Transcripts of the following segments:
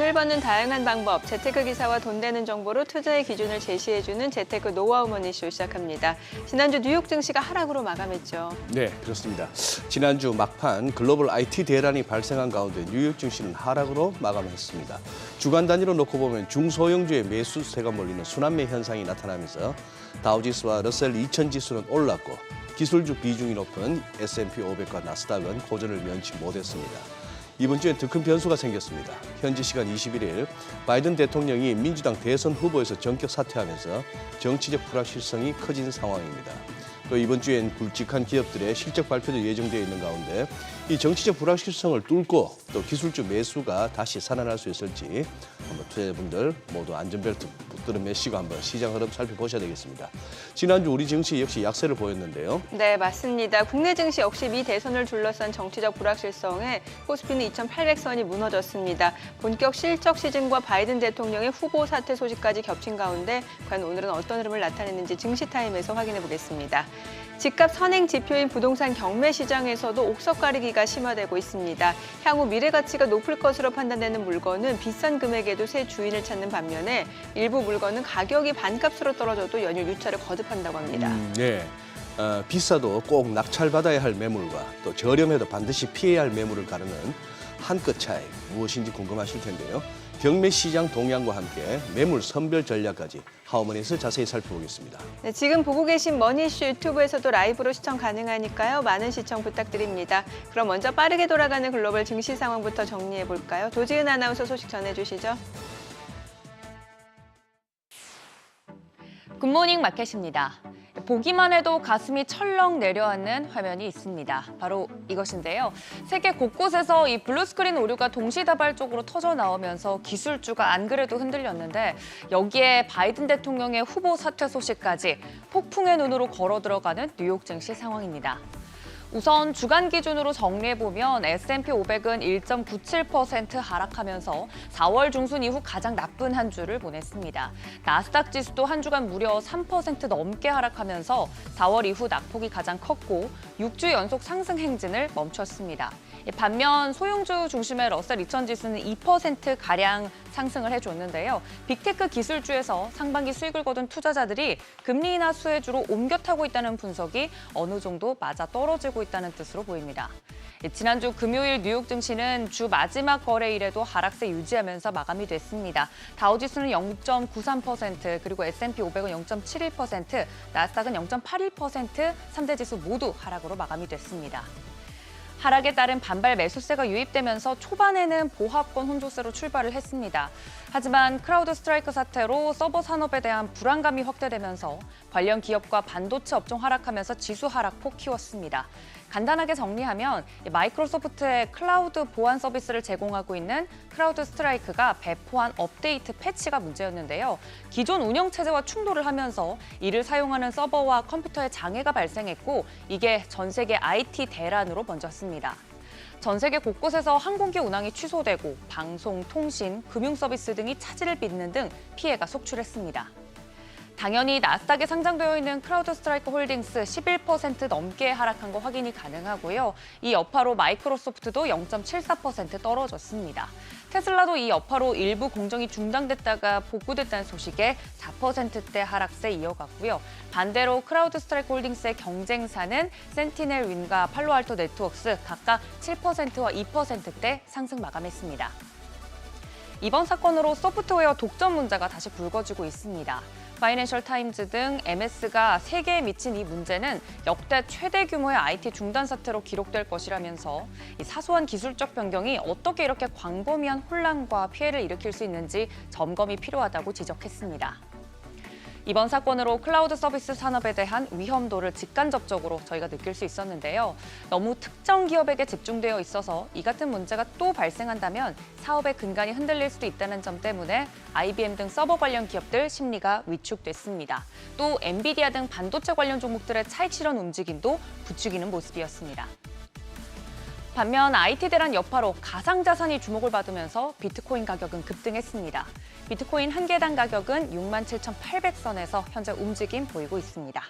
돈을 버는 다양한 방법, 재테크 기사와 돈 되는 정보로 투자의 기준을 제시해주는 재테크 노하우 머니쇼 시작합니다. 지난주 뉴욕 증시가 하락으로 마감했죠. 네, 그렇습니다. 지난주 막판 글로벌 IT 대란이 발생한 가운데 뉴욕 증시는 하락으로 마감했습니다. 주간 단위로 놓고 보면 중소형주의 매수세가 몰리는 순환매 현상이 나타나면서 다우지수와 러셀 2000 지수는 올랐고 기술주 비중이 높은 S&P 500과 나스닥은 고전을 면치 못했습니다. 이번 주엔 더 큰 변수가 생겼습니다. 현지 시간 21일 바이든 대통령이 민주당 대선 후보에서 전격 사퇴하면서 정치적 불확실성이 커진 상황입니다. 또 이번 주엔 굵직한 기업들의 실적 발표도 예정되어 있는 가운데 이 정치적 불확실성을 뚫고 또 기술주 매수가 다시 살아날 수 있을지 한번 투자자분들 모두 안전벨트 붙들어 매시고 한번 시장 흐름 살펴보셔야 되겠습니다. 지난주 우리 증시 역시 약세를 보였는데요. 네, 맞습니다. 국내 증시 역시 미 대선을 둘러싼 정치적 불확실성에 코스피는 2,800선이 무너졌습니다. 본격 실적 시즌과 바이든 대통령의 후보 사퇴 소식까지 겹친 가운데 과연 오늘은 어떤 흐름을 나타내는지 증시타임에서 확인해 보겠습니다. 집값 선행 지표인 부동산 경매 시장에서도 옥석 가리기가 심화되고 있습니다. 향후 미래 가치가 높을 것으로 판단되는 물건은 비싼 금액에도 새 주인을 찾는 반면에 일부 물건은 가격이 반값으로 떨어져도 연일 유찰을 거듭한다고 합니다. 네. 비싸도 꼭 낙찰받아야 할 매물과 또 저렴해도 반드시 피해야 할 매물을 가르는 한 끗 차이 무엇인지 궁금하실 텐데요. 경매 시장 동향과 함께 매물 선별 전략까지 하우머니에서 자세히 살펴보겠습니다. 네, 지금 보고 계신 머니쇼 유튜브에서도 라이브로 시청 가능하니까요. 많은 시청 부탁드립니다. 그럼 먼저 빠르게 돌아가는 글로벌 증시 상황부터 정리해 볼까요? 도지은 아나운서 소식 전해주시죠. 굿모닝 마켓입니다. 보기만 해도 가슴이 철렁 내려앉는 화면이 있습니다. 바로 이것인데요. 세계 곳곳에서 이 블루스크린 오류가 동시다발적으로 터져 나오면서 기술주가 안 그래도 흔들렸는데 여기에 바이든 대통령의 후보 사퇴 소식까지 폭풍의 눈으로 걸어 들어가는 뉴욕 증시 상황입니다. 우선 주간 기준으로 정리해보면 S&P 500은 1.97% 하락하면서 4월 중순 이후 가장 나쁜 한 주를 보냈습니다. 나스닥 지수도 한 주간 무려 3% 넘게 하락하면서 4월 이후 낙폭이 가장 컸고 6주 연속 상승 행진을 멈췄습니다. 반면 소형주 중심의 러셀 2000 지수는 2%가량 상승을 해줬는데요. 빅테크 기술주에서 상반기 수익을 거둔 투자자들이 금리 인하 수혜주로 옮겨 타고 있다는 분석이 어느 정도 맞아 떨어지고 있다는 뜻으로 보입니다. 지난주 금요일 뉴욕 증시는 주 마지막 거래일에도 하락세 유지하면서 마감이 됐습니다. 다우지수는 0.93%, 그리고 S&P 500은 0.71%, 나스닥은 0.81%, 3대 지수 모두 하락으로 마감이 됐습니다. 하락에 따른 반발 매수세가 유입되면서 초반에는 보합권 혼조세로 출발을 했습니다. 하지만 크라우드 스트라이크 사태로 서버 산업에 대한 불안감이 확대되면서 관련 기업과 반도체 업종 하락하면서 지수 하락폭 키웠습니다. 간단하게 정리하면 마이크로소프트의 클라우드 보안 서비스를 제공하고 있는 크라우드 스트라이크가 배포한 업데이트 패치가 문제였는데요. 기존 운영체제와 충돌을 하면서 이를 사용하는 서버와 컴퓨터에 장애가 발생했고 이게 전 세계 IT 대란으로 번졌습니다. 전 세계 곳곳에서 항공기 운항이 취소되고 방송, 통신, 금융 서비스 등이 차질을 빚는 등 피해가 속출했습니다. 당연히 나스닥에 상장되어 있는 크라우드 스트라이크 홀딩스 11% 넘게 하락한 거 확인이 가능하고요. 이 여파로 마이크로소프트도 0.74% 떨어졌습니다. 테슬라도 이 여파로 일부 공정이 중단됐다가 복구됐다는 소식에 4%대 하락세 이어갔고요. 반대로 크라우드 스트라이크 홀딩스의 경쟁사는 센티넬 윈과 팔로알토 네트워크스 각각 7%와 2%대 상승 마감했습니다. 이번 사건으로 소프트웨어 독점 문제가 다시 불거지고 있습니다. 파이낸셜 타임즈 등 MS가 세계에 미친 이 문제는 역대 최대 규모의 IT 중단 사태로 기록될 것이라면서 이 사소한 기술적 변경이 어떻게 이렇게 광범위한 혼란과 피해를 일으킬 수 있는지 점검이 필요하다고 지적했습니다. 이번 사건으로 클라우드 서비스 산업에 대한 위험도를 직간접적으로 저희가 느낄 수 있었는데요. 너무 특정 기업에게 집중되어 있어서 이 같은 문제가 또 발생한다면 사업의 근간이 흔들릴 수도 있다는 점 때문에 IBM 등 서버 관련 기업들 심리가 위축됐습니다. 또 엔비디아 등 반도체 관련 종목들의 차익 실현 움직임도 부추기는 모습이었습니다. 반면 IT 대란 여파로 가상자산이 주목을 받으면서 비트코인 가격은 급등했습니다. 비트코인 한 개당 가격은 67,800선에서 현재 움직임 보이고 있습니다.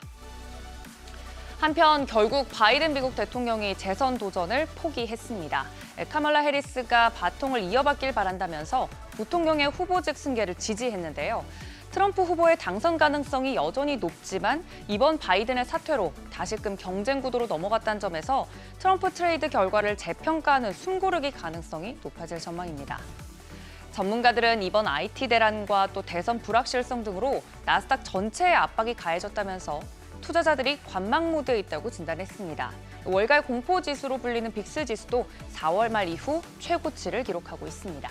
한편 결국 바이든 미국 대통령이 재선 도전을 포기했습니다. 카멀라 해리스가 바통을 이어받길 바란다면서 부통령의 후보직 승계를 지지했는데요. 트럼프 후보의 당선 가능성이 여전히 높지만 이번 바이든의 사퇴로 다시금 경쟁 구도로 넘어갔다는 점에서 트럼프 트레이드 결과를 재평가하는 숨고르기 가능성이 높아질 전망입니다. 전문가들은 이번 IT 대란과 또 대선 불확실성 등으로 나스닥 전체에 압박이 가해졌다면서 투자자들이 관망 모드에 있다고 진단했습니다. 월갈 공포 지수로 불리는 빅스 지수도 4월 말 이후 최고치를 기록하고 있습니다.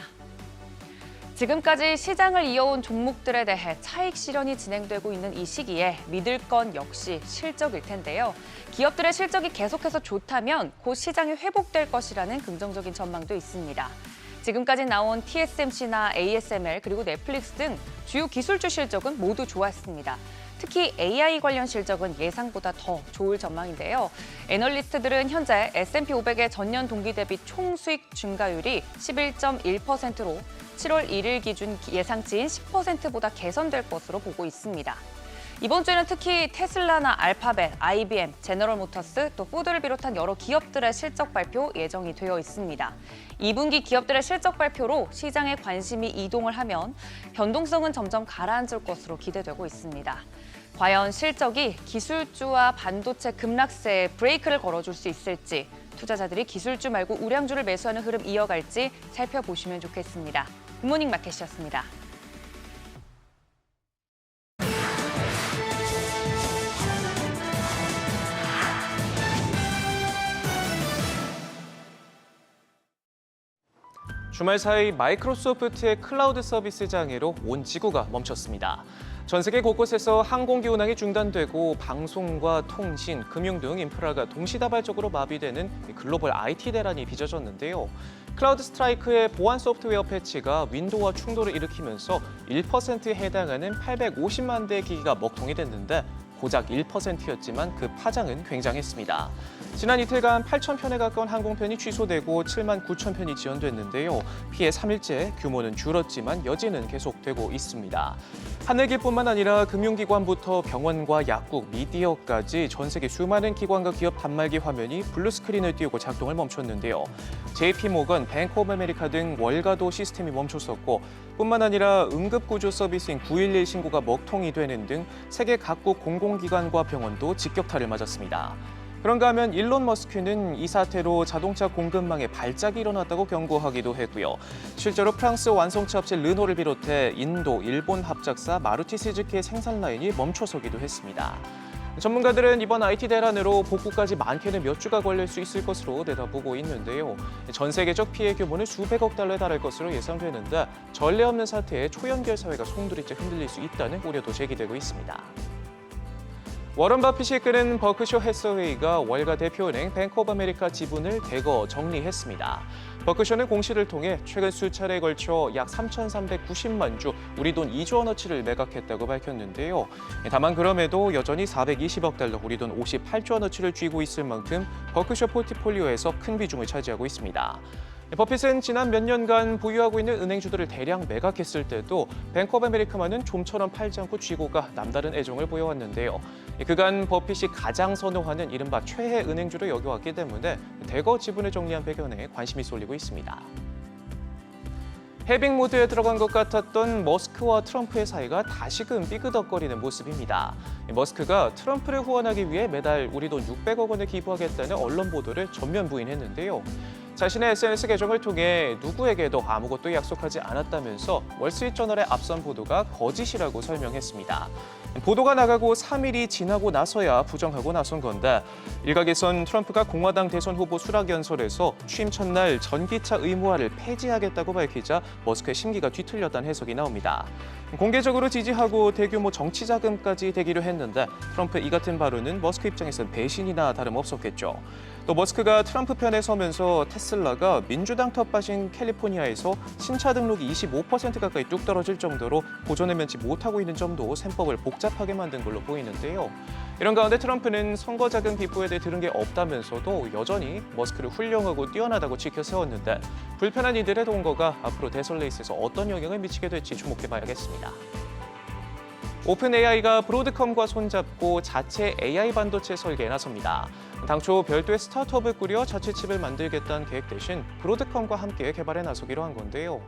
지금까지 시장을 이어온 종목들에 대해 차익 실현이 진행되고 있는 이 시기에 믿을 건 역시 실적일 텐데요. 기업들의 실적이 계속해서 좋다면 곧 시장이 회복될 것이라는 긍정적인 전망도 있습니다. 지금까지 나온 TSMC나 ASML 그리고 넷플릭스 등 주요 기술주 실적은 모두 좋았습니다. 특히 AI 관련 실적은 예상보다 더 좋을 전망인데요. 애널리스트들은 현재 S&P 500의 전년 동기 대비 총수익 증가율이 11.1%로 7월 1일 기준 예상치인 10%보다 개선될 것으로 보고 있습니다. 이번 주에는 특히 테슬라나 알파벳, IBM, 제너럴모터스, 또 포드를 비롯한 여러 기업들의 실적 발표 예정이 되어 있습니다. 2분기 기업들의 실적 발표로 시장에 관심이 이동을 하면 변동성은 점점 가라앉을 것으로 기대되고 있습니다. 과연 실적이 기술주와 반도체 급락세에 브레이크를 걸어줄 수 있을지, 투자자들이 기술주 말고 우량주를 매수하는 흐름 이어갈지 살펴보시면 좋겠습니다. 굿모닝 마켓이었습니다. 주말 사이 마이크로소프트의 클라우드 서비스 장애로 온 지구가 멈췄습니다. 전 세계 곳곳에서 항공기 운항이 중단되고 방송과 통신, 금융 등 인프라가 동시다발적으로 마비되는 글로벌 IT 대란이 빚어졌는데요. 클라우드 스트라이크의 보안 소프트웨어 패치가 윈도우와 충돌을 일으키면서 1%에 해당하는 850만 대의 기기가 먹통이 됐는데 고작 1%였지만 그 파장은 굉장했습니다. 지난 이틀간 8,000편에 가까운 항공편이 취소되고 7만 9천 편이 지연됐는데요. 피해 3일째 규모는 줄었지만 여지는 계속되고 있습니다. 하늘길뿐만 아니라 금융기관부터 병원과 약국, 미디어까지 전 세계 수많은 기관과 기업 단말기 화면이 블루스크린을 띄우고 작동을 멈췄는데요. JP모건, 뱅크 오브 아메리카 등 월가도 시스템이 멈췄었고 뿐만 아니라 응급구조 서비스인 911 신고가 먹통이 되는 등 세계 각국 공공기관과 병원도 직격탄을 맞았습니다. 그런가 하면 일론 머스크는 이 사태로 자동차 공급망에 발작이 일어났다고 경고하기도 했고요. 실제로 프랑스 완성차 업체 르노를 비롯해 인도, 일본 합작사 마루티 스즈키의 생산 라인이 멈춰서기도 했습니다. 전문가들은 이번 IT 대란으로 복구까지 많게는 몇 주가 걸릴 수 있을 것으로 내다보고 있는데요. 전 세계적 피해 규모는 수백억 달러에 달할 것으로 예상되는데 전례 없는 사태에 초연결 사회가 송두리째 흔들릴 수 있다는 우려도 제기되고 있습니다. 워런 버핏이 이끄는 버크셔 해서웨이가 월가 대표은행 뱅크 오브 아메리카 지분을 대거 정리했습니다. 버크셔는 공시를 통해 최근 수차례에 걸쳐 약 3,390만 주, 우리 돈 2조 원어치를 매각했다고 밝혔는데요. 다만 그럼에도 여전히 420억 달러, 우리 돈 58조 원어치를 쥐고 있을 만큼 버크셔 포트폴리오에서 큰 비중을 차지하고 있습니다. 버핏은 지난 몇 년간 보유하고 있는 은행주들을 대량 매각했을 때도 뱅크 오브 아메리카만은 좀처럼 팔지 않고 쥐고가 남다른 애정을 보여왔는데요. 그간 버핏이 가장 선호하는 이른바 최애 은행주로 여겨왔기 때문에 대거 지분을 정리한 배경에 관심이 쏠리고 있습니다. 해빙 모드에 들어간 것 같았던 머스크와 트럼프의 사이가 다시금 삐그덕거리는 모습입니다. 머스크가 트럼프를 후원하기 위해 매달 우리 돈 600억 원을 기부하겠다는 언론 보도를 전면 부인했는데요. 자신의 SNS 계정을 통해 누구에게도 아무것도 약속하지 않았다면서 월스트리트저널의 앞선 보도가 거짓이라고 설명했습니다. 보도가 나가고 3일이 지나고 나서야 부정하고 나선 건데 일각에선 트럼프가 공화당 대선 후보 수락 연설에서 취임 첫날 전기차 의무화를 폐지하겠다고 밝히자 머스크의 심기가 뒤틀렸다는 해석이 나옵니다. 공개적으로 지지하고 대규모 정치 자금까지 대기로 했는데 트럼프의 이 같은 발언은 머스크 입장에선 배신이나 다름없었겠죠. 또 머스크가 트럼프 편에 서면서 테슬라가 민주당 텃밭인 캘리포니아에서 신차 등록이 25% 가까이 뚝 떨어질 정도로 보존을 면치 못하고 있는 점도 셈법을 복잡하게 만든 걸로 보이는데요. 이런 가운데 트럼프는 선거 자금 기부에 대해 들은 게 없다면서도 여전히 머스크를 훌륭하고 뛰어나다고 지켜 세웠는데 불편한 이들의 동거가 앞으로 대선 레이스에서 어떤 영향을 미치게 될지 주목해봐야겠습니다. 오픈 AI가 브로드컴과 손잡고 자체 AI 반도체 설계에 나섭니다. 당초 별도의 스타트업을 꾸려 자체 칩을 만들겠다는 계획 대신 브로드컴과 함께 개발에 나서기로 한 건데요.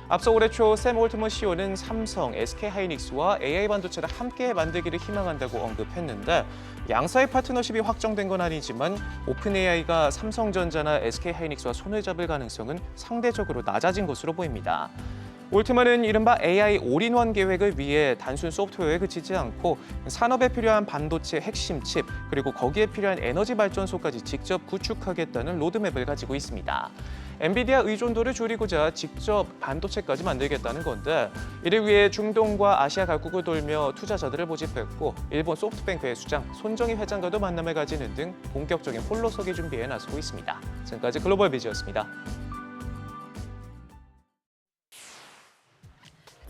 앞서 올해 초 샘 올트먼 CEO는 삼성, SK하이닉스와 AI 반도체를 함께 만들기를 희망한다고 언급했는데 양사의 파트너십이 확정된 건 아니지만 오픈 AI가 삼성전자나 SK하이닉스와 손을 잡을 가능성은 상대적으로 낮아진 것으로 보입니다. 올트먼은 이른바 AI 올인원 계획을 위해 단순 소프트웨어에 그치지 않고 산업에 필요한 반도체 핵심 칩 그리고 거기에 필요한 에너지 발전소까지 직접 구축하겠다는 로드맵을 가지고 있습니다. 엔비디아 의존도를 줄이고자 직접 반도체까지 만들겠다는 건데 이를 위해 중동과 아시아 각국을 돌며 투자자들을 모집했고 일본 소프트뱅크의 수장 손정희 회장과도 만남을 가지는 등 본격적인 홀로서기 준비에 나서고 있습니다. 지금까지 글로벌 비즈였습니다.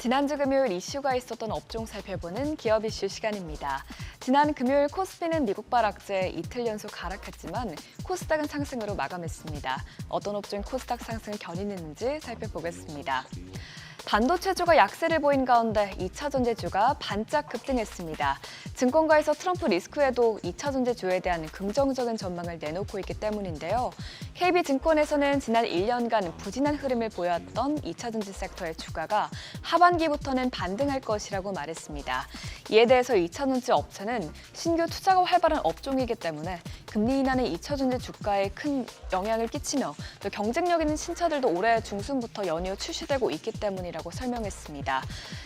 지난주 금요일 이슈가 있었던 업종 살펴보는 기업 이슈 시간입니다. 지난 금요일 코스피는 미국발 악재 이틀 연속 하락했지만 코스닥은 상승으로 마감했습니다. 어떤 업종이 코스닥 상승을 견인했는지 살펴보겠습니다. 반도체주가 약세를 보인 가운데 2차 전지주가 반짝 급등했습니다. 증권가에서 트럼프 리스크에도 2차 전지주에 대한 긍정적인 전망을 내놓고 있기 때문인데요. KB증권에서는 지난 1년간 부진한 흐름을 보였던 2차 전지 섹터의 주가가 하반기부터는 반등할 것이라고 말했습니다. 이에 대해서 2차 전지 업체는 신규 투자가 활발한 업종이기 때문에 금리 인하는 2차 전지 주가에 큰 영향을 끼치며 또 경쟁력 있는 신차들도 올해 중순부터 연이어 출시되고 있기 때문이라고 설명했습니다.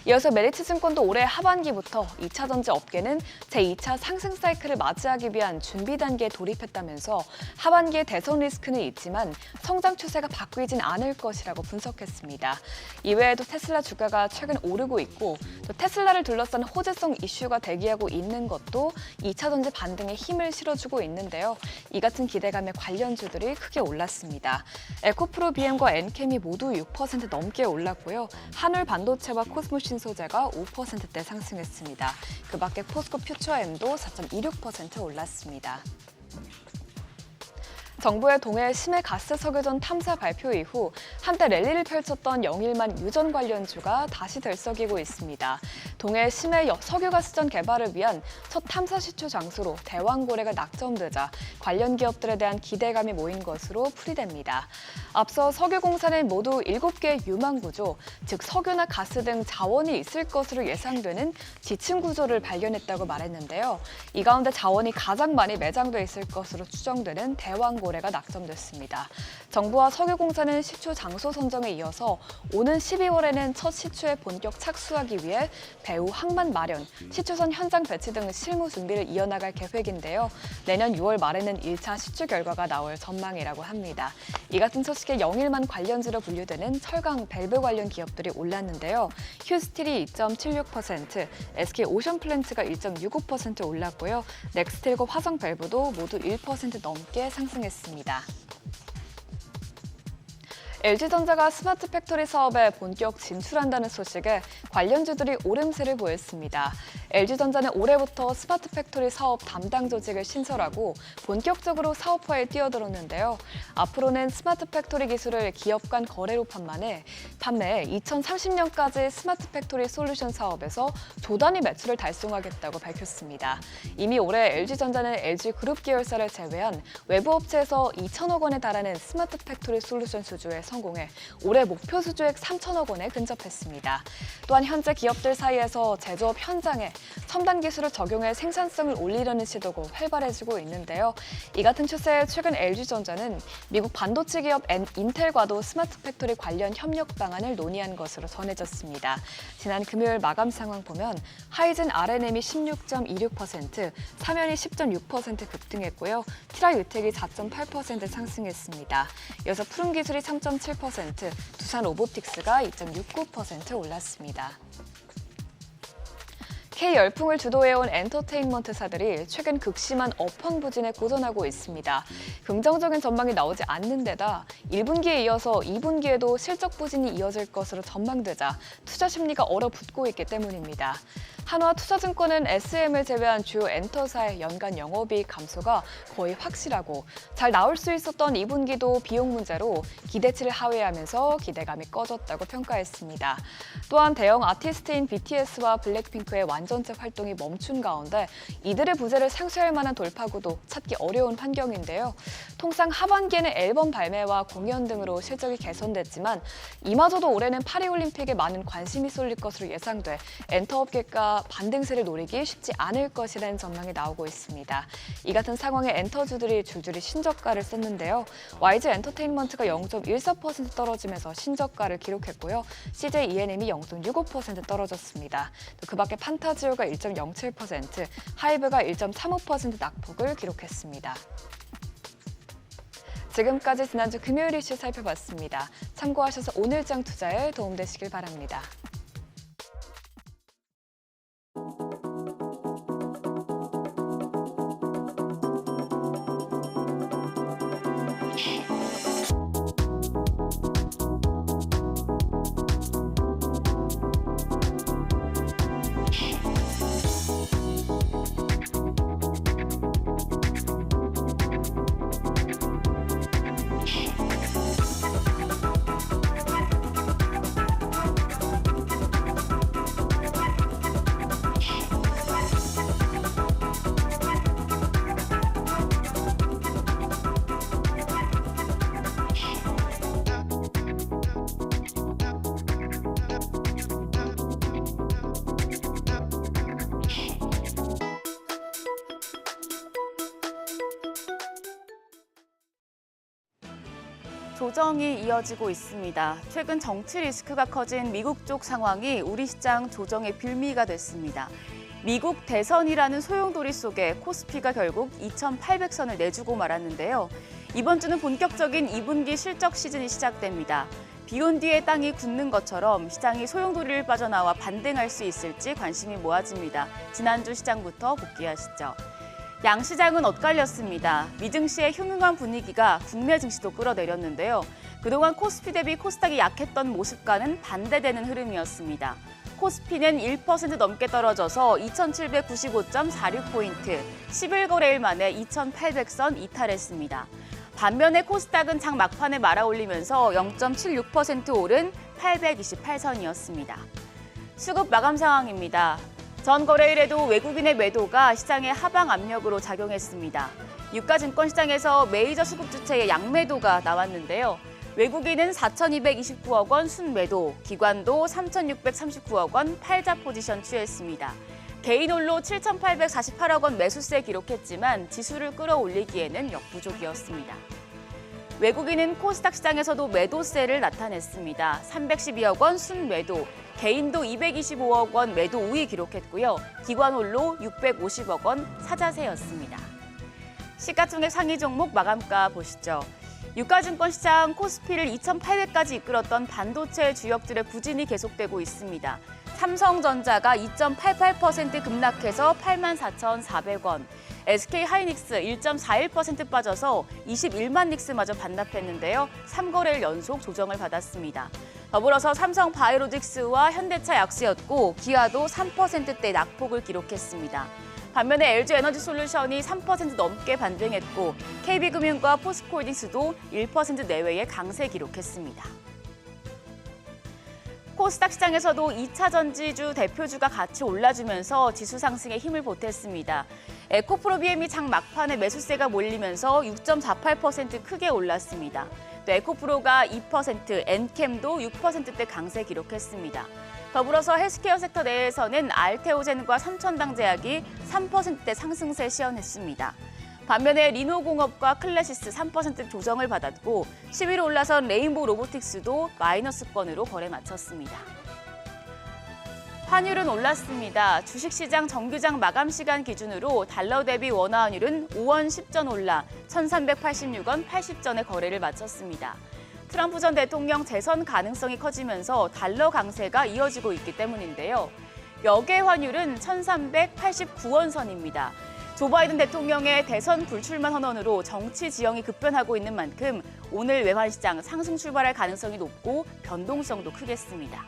이어서 메리츠증권도 올해 하반기부터 2차 전지 업계는 제2차 상승 사이클을 맞이하기 위한 준비 단계에 돌입했다면서 하반기에 대선 리스크는 있지만 성장 추세가 바뀌진 않을 것이라고 분석했습니다. 이외에도 테슬라 주가가 최근 오르고 있고 또 테슬라를 둘러싼 호재성 이슈가 대기하고 있는 것도 2차 전지 반등에 힘을 실어주고 있는데요. 이 같은 기대감에 관련주들이 크게 올랐습니다. 에코프로 BM과 엔캠이 모두 6% 넘게 올랐고요. 한울 반도체와 코스모신 소재가 5%대 상승했습니다. 그 밖에 포스코 퓨처엠도 4.26% 올랐습니다. 정부의 동해 심해 가스 석유전 탐사 발표 이후 한때 랠리를 펼쳤던 영일만 유전 관련주가 다시 들썩이고 있습니다. 동해 심해 석유가스전 개발을 위한 첫 탐사 시추 장소로 대왕고래가 낙점되자 관련 기업들에 대한 기대감이 모인 것으로 풀이됩니다. 앞서 석유공사는 모두 7개의 유망 구조, 즉 석유나 가스 등 자원이 있을 것으로 예상되는 지층 구조를 발견했다고 말했는데요. 이 가운데 자원이 가장 많이 매장돼 있을 것으로 추정되는 대왕고래가 낙점됐습니다. 정부와 석유공사는 시추 장소 선정에 이어서 오는 12월에는 첫 시추에 본격 착수하기 위해 배후 항만 마련, 시추선 현장 배치 등 실무 준비를 이어나갈 계획인데요. 내년 6월 말에는 1차 시추 결과가 나올 전망이라고 합니다. 이 같은 소식에 영일만 관련주로 분류되는 철강, 밸브 관련 기업들이 올랐는데요. 휴스틸이 2.76%, SK 오션플랜트가 1.65% 올랐고요. 넥스틸과 화성 밸브도 모두 1% 넘게 상승했습니다. LG전자가 스마트 팩토리 사업에 본격 진출한다는 소식에 관련주들이 오름세를 보였습니다. LG전자는 올해부터 스마트 팩토리 사업 담당 조직을 신설하고 본격적으로 사업화에 뛰어들었는데요. 앞으로는 스마트 팩토리 기술을 기업 간 거래로 판매 2030년까지 스마트 팩토리 솔루션 사업에서 조 단위 매출을 달성하겠다고 밝혔습니다. 이미 올해 LG전자는 LG그룹 계열사를 제외한 외부 업체에서 2천억 원에 달하는 스마트 팩토리 솔루션 수주에 성공해 올해 목표 수주액 3천억 원에 근접했습니다. 또한 현재 기업들 사이에서 제조업 현장에 첨단 기술을 적용해 생산성을 올리려는 시도가 활발해지고 있는데요. 이 같은 추세에 최근 LG전자는 미국 반도체 기업 인텔과도 스마트 팩토리 관련 협력 방안을 논의한 것으로 전해졌습니다. 지난 금요일 마감 상황 보면 하이젠 RNM이 16.26%, 사면이 10.6% 급등했고요. 티라 유텍이 4.8% 상승했습니다. 이어서 푸른기술이 3.7%, 두산 로보틱스가 2.69% 올랐습니다. K열풍을 주도해온 엔터테인먼트사들이 최근 극심한 업황 부진에 고전하고 있습니다. 긍정적인 전망이 나오지 않는 데다 1분기에 이어서 2분기에도 실적 부진이 이어질 것으로 전망되자 투자 심리가 얼어붙고 있기 때문입니다. 한화투자증권은 SM을 제외한 주요 엔터사의 연간 영업이익 감소가 거의 확실하고 잘 나올 수 있었던 2분기도 비용 문제로 기대치를 하회하면서 기대감이 꺼졌다고 평가했습니다. 또한 대형 아티스트인 BTS와 블랙핑크의 완전체 활동이 멈춘 가운데 이들의 부재를 상쇄할 만한 돌파구도 찾기 어려운 환경인데요. 통상 하반기에는 앨범 발매와 공연 등으로 실적이 개선됐지만 이마저도 올해는 파리올림픽에 많은 관심이 쏠릴 것으로 예상돼 엔터업계가 반등세를 노리기 쉽지 않을 것이라는 전망이 나오고 있습니다. 이 같은 상황에 엔터주들이 줄줄이 신저가를 썼는데요. YG 엔터테인먼트가 0.14% 떨어지면서 신저가를 기록했고요. CJ E&M이 0.65% 떨어졌습니다. 또 그 밖에 판타지오가 1.07%, 하이브가 1.35% 낙폭을 기록했습니다. 지금까지 지난주 금요일 이슈 살펴봤습니다. 참고하셔서 오늘장 투자에 도움되시길 바랍니다. 조정이 이어지고 있습니다. 최근 정치 리스크가 커진 미국 쪽 상황이 우리 시장 조정의 빌미가 됐습니다. 미국 대선이라는 소용돌이 속에 코스피가 결국 2,800선을 내주고 말았는데요. 이번 주는 본격적인 2분기 실적 시즌이 시작됩니다. 비온 뒤에 땅이 굳는 것처럼 시장이 소용돌이를 빠져나와 반등할 수 있을지 관심이 모아집니다. 지난주 시장부터 복귀하시죠. 양시장은 엇갈렸습니다. 미증시의 흉흉한 분위기가 국내 증시도 끌어내렸는데요. 그동안 코스피 대비 코스닥이 약했던 모습과는 반대되는 흐름이었습니다. 코스피는 1% 넘게 떨어져서 2,795.46포인트, 11거래일 만에 2,800선 이탈했습니다. 반면에 코스닥은 장 막판에 말아올리면서 0.76% 오른 828선이었습니다. 수급 마감 상황입니다. 전 거래일에도 외국인의 매도가 시장의 하방 압력으로 작용했습니다. 유가증권 시장에서 메이저 수급 주체의 양매도가 나왔는데요. 외국인은 4,229억 원 순매도, 기관도 3,639억 원 팔자 포지션 취했습니다. 개인홀로 7,848억 원 매수세 기록했지만 지수를 끌어올리기에는 역부족이었습니다. 외국인은 코스닥 시장에서도 매도세를 나타냈습니다. 312억 원 순매도, 개인도 225억 원 매도 우위 기록했고요. 기관홀로 650억 원 사자세였습니다. 시가총액 상위 종목 마감가 보시죠. 유가증권 시장 코스피를 2,800까지 이끌었던 반도체 주역들의 부진이 계속되고 있습니다. 삼성전자가 2.88% 급락해서 84,400원, SK하이닉스 1.41% 빠져서 21만 닉스마저 반납했는데요. 3거래일 연속 조정을 받았습니다. 더불어서 삼성바이오로직스와 현대차 약세였고 기아도 3%대 낙폭을 기록했습니다. 반면에 LG에너지솔루션이 3% 넘게 반등했고 KB금융과 포스코홀딩스도 1% 내외의 강세 기록했습니다. 코스닥 시장에서도 2차 전지주 대표주가 같이 올라주면서 지수 상승에 힘을 보탰습니다. 에코프로비엠이 장 막판에 매수세가 몰리면서 6.48% 크게 올랐습니다. 또 에코프로가 2%, 엔캠도 6%대 강세 기록했습니다. 더불어서 헬스케어 섹터 내에서는 알테오젠과 삼천당제약이 3%대 상승세 시현했습니다. 반면에 리노공업과 클래시스 3% 조정을 받았고 10위로 올라선 레인보우 로보틱스도 마이너스권으로 거래 마쳤습니다. 환율은 올랐습니다. 주식시장 정규장 마감 시간 기준으로 달러 대비 원화 환율은 5원 10전 올라 1,386원 80전에 거래를 마쳤습니다. 트럼프 전 대통령 재선 가능성이 커지면서 달러 강세가 이어지고 있기 때문인데요. 역외 환율은 1,389원 선입니다. 조 바이든 대통령의 대선 불출마 선언으로 정치 지형이 급변하고 있는 만큼 오늘 외환시장 상승 출발할 가능성이 높고 변동성도 크겠습니다.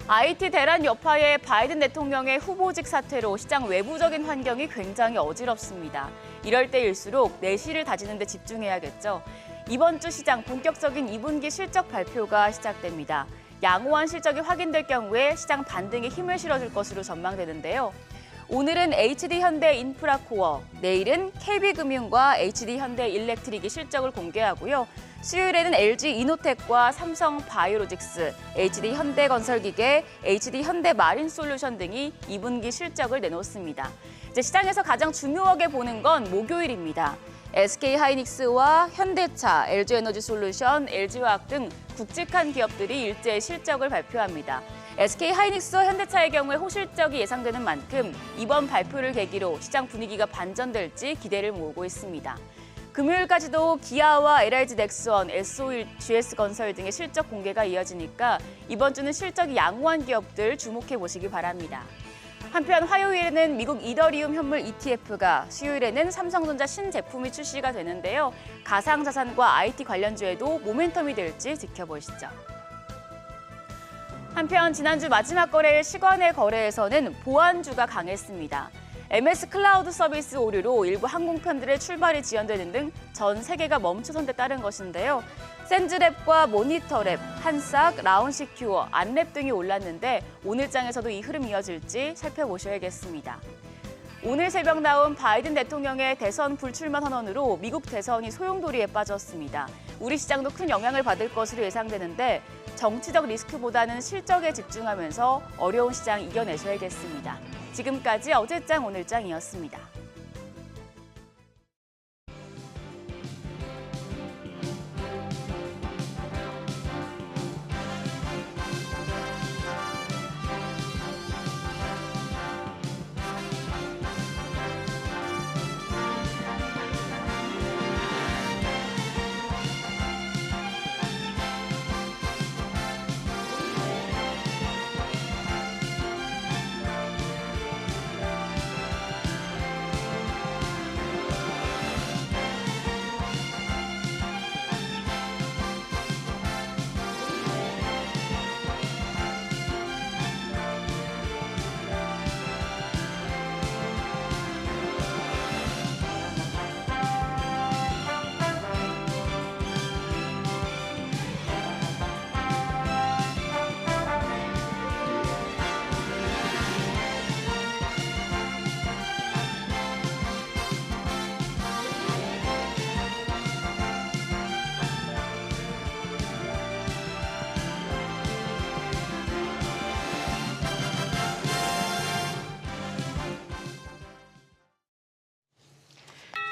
IT 대란 여파의 바이든 대통령의 후보직 사퇴로 시장 외부적인 환경이 굉장히 어지럽습니다. 이럴 때일수록 내실을 다지는 데 집중해야겠죠. 이번 주 시장 본격적인 2분기 실적 발표가 시작됩니다. 양호한 실적이 확인될 경우에 시장 반등에 힘을 실어줄 것으로 전망되는데요. 오늘은 HD현대 인프라코어, 내일은 KB금융과 HD현대 일렉트릭이 실적을 공개하고요. 수요일에는 LG이노텍과 삼성바이오로직스, HD현대건설기계, HD현대마린솔루션 등이 2분기 실적을 내놓습니다. 이제 시장에서 가장 중요하게 보는 건 목요일입니다. SK하이닉스와 현대차, LG에너지솔루션, LG화학 등 굵직한 기업들이 일제히 실적을 발표합니다. SK하이닉스와 현대차의 경우에 호실적이 예상되는 만큼 이번 발표를 계기로 시장 분위기가 반전될지 기대를 모으고 있습니다. 금요일까지도 기아와 LIG넥스원, SO일, GS건설 등의 실적 공개가 이어지니까 이번 주는 실적이 양호한 기업들 주목해 보시기 바랍니다. 한편 화요일에는 미국 이더리움 현물 ETF가, 수요일에는 삼성전자 신제품이 출시가 되는데요. 가상자산과 IT 관련주에도 모멘텀이 될지 지켜보시죠. 한편 지난주 마지막 거래일 시간의 거래에서는 보안주가 강했습니다. MS 클라우드 서비스 오류로 일부 항공편들의 출발이 지연되는 등 전 세계가 멈춰선 데 따른 것인데요. 센즈랩과 모니터랩, 한싹, 라운시큐어, 안랩 등이 올랐는데 오늘 장에서도 이 흐름이 이어질지 살펴보셔야겠습니다. 오늘 새벽 나온 바이든 대통령의 대선 불출마 선언으로 미국 대선이 소용돌이에 빠졌습니다. 우리 시장도 큰 영향을 받을 것으로 예상되는데 정치적 리스크보다는 실적에 집중하면서 어려운 시장 이겨내셔야겠습니다. 지금까지 어제장 오늘장이었습니다.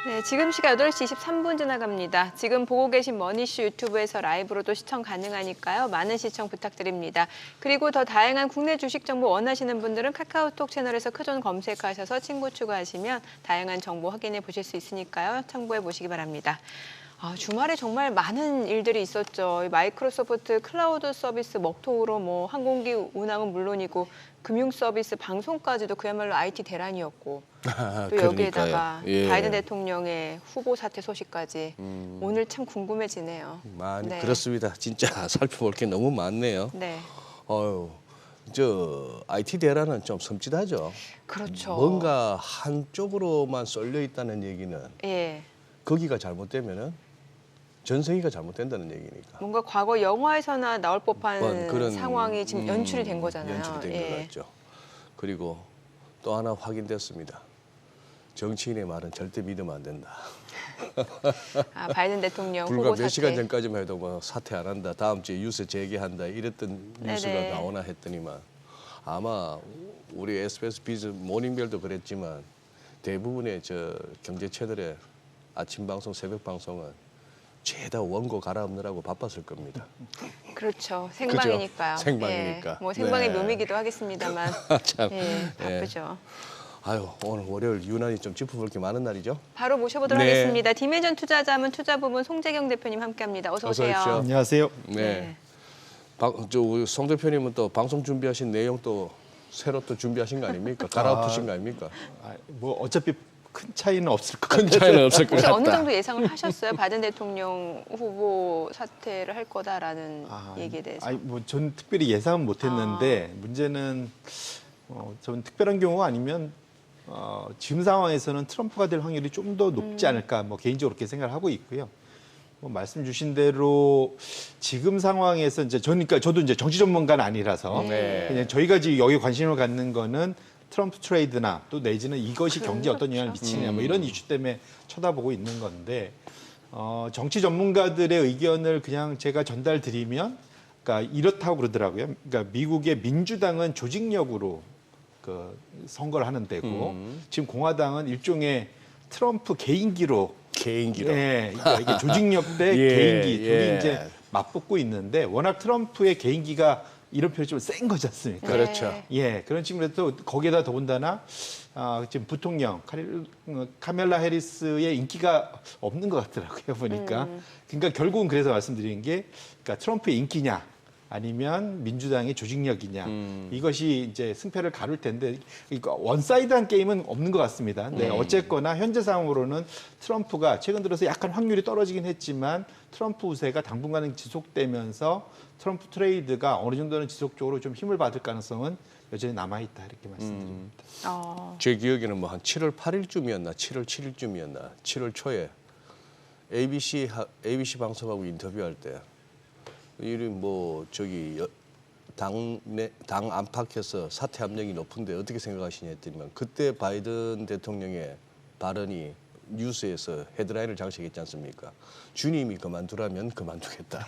네, 지금 시각 8시 23분 지나갑니다. 지금 보고 계신 머니슈 유튜브에서 라이브로도 시청 가능하니까요. 많은 시청 부탁드립니다. 그리고 더 다양한 국내 주식 정보 원하시는 분들은 카카오톡 채널에서 크존 검색하셔서 친구 추가하시면 다양한 정보 확인해 보실 수 있으니까요. 참고해 보시기 바랍니다. 주말에 정말 많은 일들이 있었죠. 마이크로소프트 클라우드 서비스 먹통으로 뭐 항공기 운항은 물론이고 금융 서비스 방송까지도 그야말로 IT 대란이었고 또 여기에다가 예. 바이든 대통령의 후보 사퇴 소식까지 오늘 참 궁금해지네요. 많이 네. 그렇습니다. 진짜 살펴볼 게 너무 많네요. 네, 저 IT 대란은 좀 섬찟하죠. 그렇죠. 뭔가 한쪽으로만 쏠려 있다는 얘기는 예, 거기가 잘못되면은 전 세계가 잘못된다는 얘기니까. 뭔가 과거 영화에서나 나올 법한 그런 상황이 지금 연출이 된 거잖아요. 연출이 된 예. 것 같죠. 그리고 또 하나 확인됐습니다. 정치인의 말은 절대 믿으면 안 된다. 바이든 대통령 불과 후보 몇 사퇴. 시간 전까지만 해도 뭐 사퇴 안 한다. 다음 주에 유세 재개한다. 이랬던 뉴스가 네네. 나오나 했더니만 아마 우리 SBS 비즈 모닝벨도 그랬지만 대부분의 저 경제 채널의 아침 방송, 새벽 방송은 죄다 원고 갈아엎느라고 바빴을 겁니다. 그렇죠. 생방이니까요. 그죠? 생방이니까. 예, 뭐 생방의 네. 묘미기도 하겠습니다만 참. 예, 바쁘죠. 아유, 오늘 월요일 유난히 좀 짚어볼 게 많은 날이죠. 바로 모셔보도록 네. 하겠습니다. 디메전 투자자문 투자부문 송재경 대표님 함께합니다. 어서 어서 오세요. 오십시오. 안녕하세요. 네. 우리 송 대표님은 또 방송 준비하신 내용 또 새로 또 준비하신 거 아닙니까? 갈아엎으신 거 아닙니까? 뭐 어차피 큰 차이는 없을 것 큰 같아요. 차이는 없을 것 혹시 같다. 어느 정도 예상을 하셨어요? 바이든 대통령 후보 사퇴를 할 거다라는 얘기에 대해서. 아니, 전 특별히 예상은 못했는데 문제는 전 특별한 경우가 아니면 지금 상황에서는 트럼프가 될 확률이 좀 더 높지 않을까 뭐 개인적으로 그렇게 생각을 하고 있고요. 뭐 말씀 주신 대로 지금 상황에서 이제 그러니까 저도 이제 정치 전문가는 아니라서 네. 그냥 저희가 지금 여기 관심을 갖는 거는 트럼프 트레이드나 또 내지는 이것이 경제에 어떤 영향을 미치느냐 뭐 이런 이슈 때문에 쳐다보고 있는 건데 정치 전문가들의 의견을 그냥 제가 전달드리면 그러니까 이렇다고 그러더라고요. 그러니까 미국의 민주당은 조직력으로 그 선거를 하는 데고 지금 공화당은 일종의 트럼프 개인기로 네, 그러니까 이게 조직력 대 예, 개인기 둘이 예. 이제 맞붙고 있는데 워낙 트럼프의 개인기가 이런 표현이 좀 센 거지 않습니까? 그렇죠. 예, 그런 측면에서 또 거기에다 더군다나 지금 부통령 카멜라 해리스의 인기가 없는 것 같더라고요 보니까. 그러니까 결국은 그래서 말씀드리는 게 그러니까 트럼프의 인기냐 아니면 민주당의 조직력이냐 이것이 이제 승패를 가를 텐데 그러니까 원사이드한 게임은 없는 것 같습니다. 네, 어쨌거나 현재 상황으로는 트럼프가 최근 들어서 약간 확률이 떨어지긴 했지만 트럼프 우세가 당분간은 지속되면서 트럼프 트레이드가 어느 정도는 지속적으로 좀 힘을 받을 가능성은 여전히 남아있다 이렇게 말씀드립니다. 제 기억에는 뭐 한 7월 8일쯤이었나 7월 7일쯤이었나 7월 초에 ABC 방송하고 인터뷰할 때 이리 뭐 저기 당 안팎에서 사퇴 압력이 높은데 어떻게 생각하시냐 했더니만 그때 바이든 대통령의 발언이 뉴스에서 헤드라인을 장식했지 않습니까? 주님이 그만두라면 그만두겠다.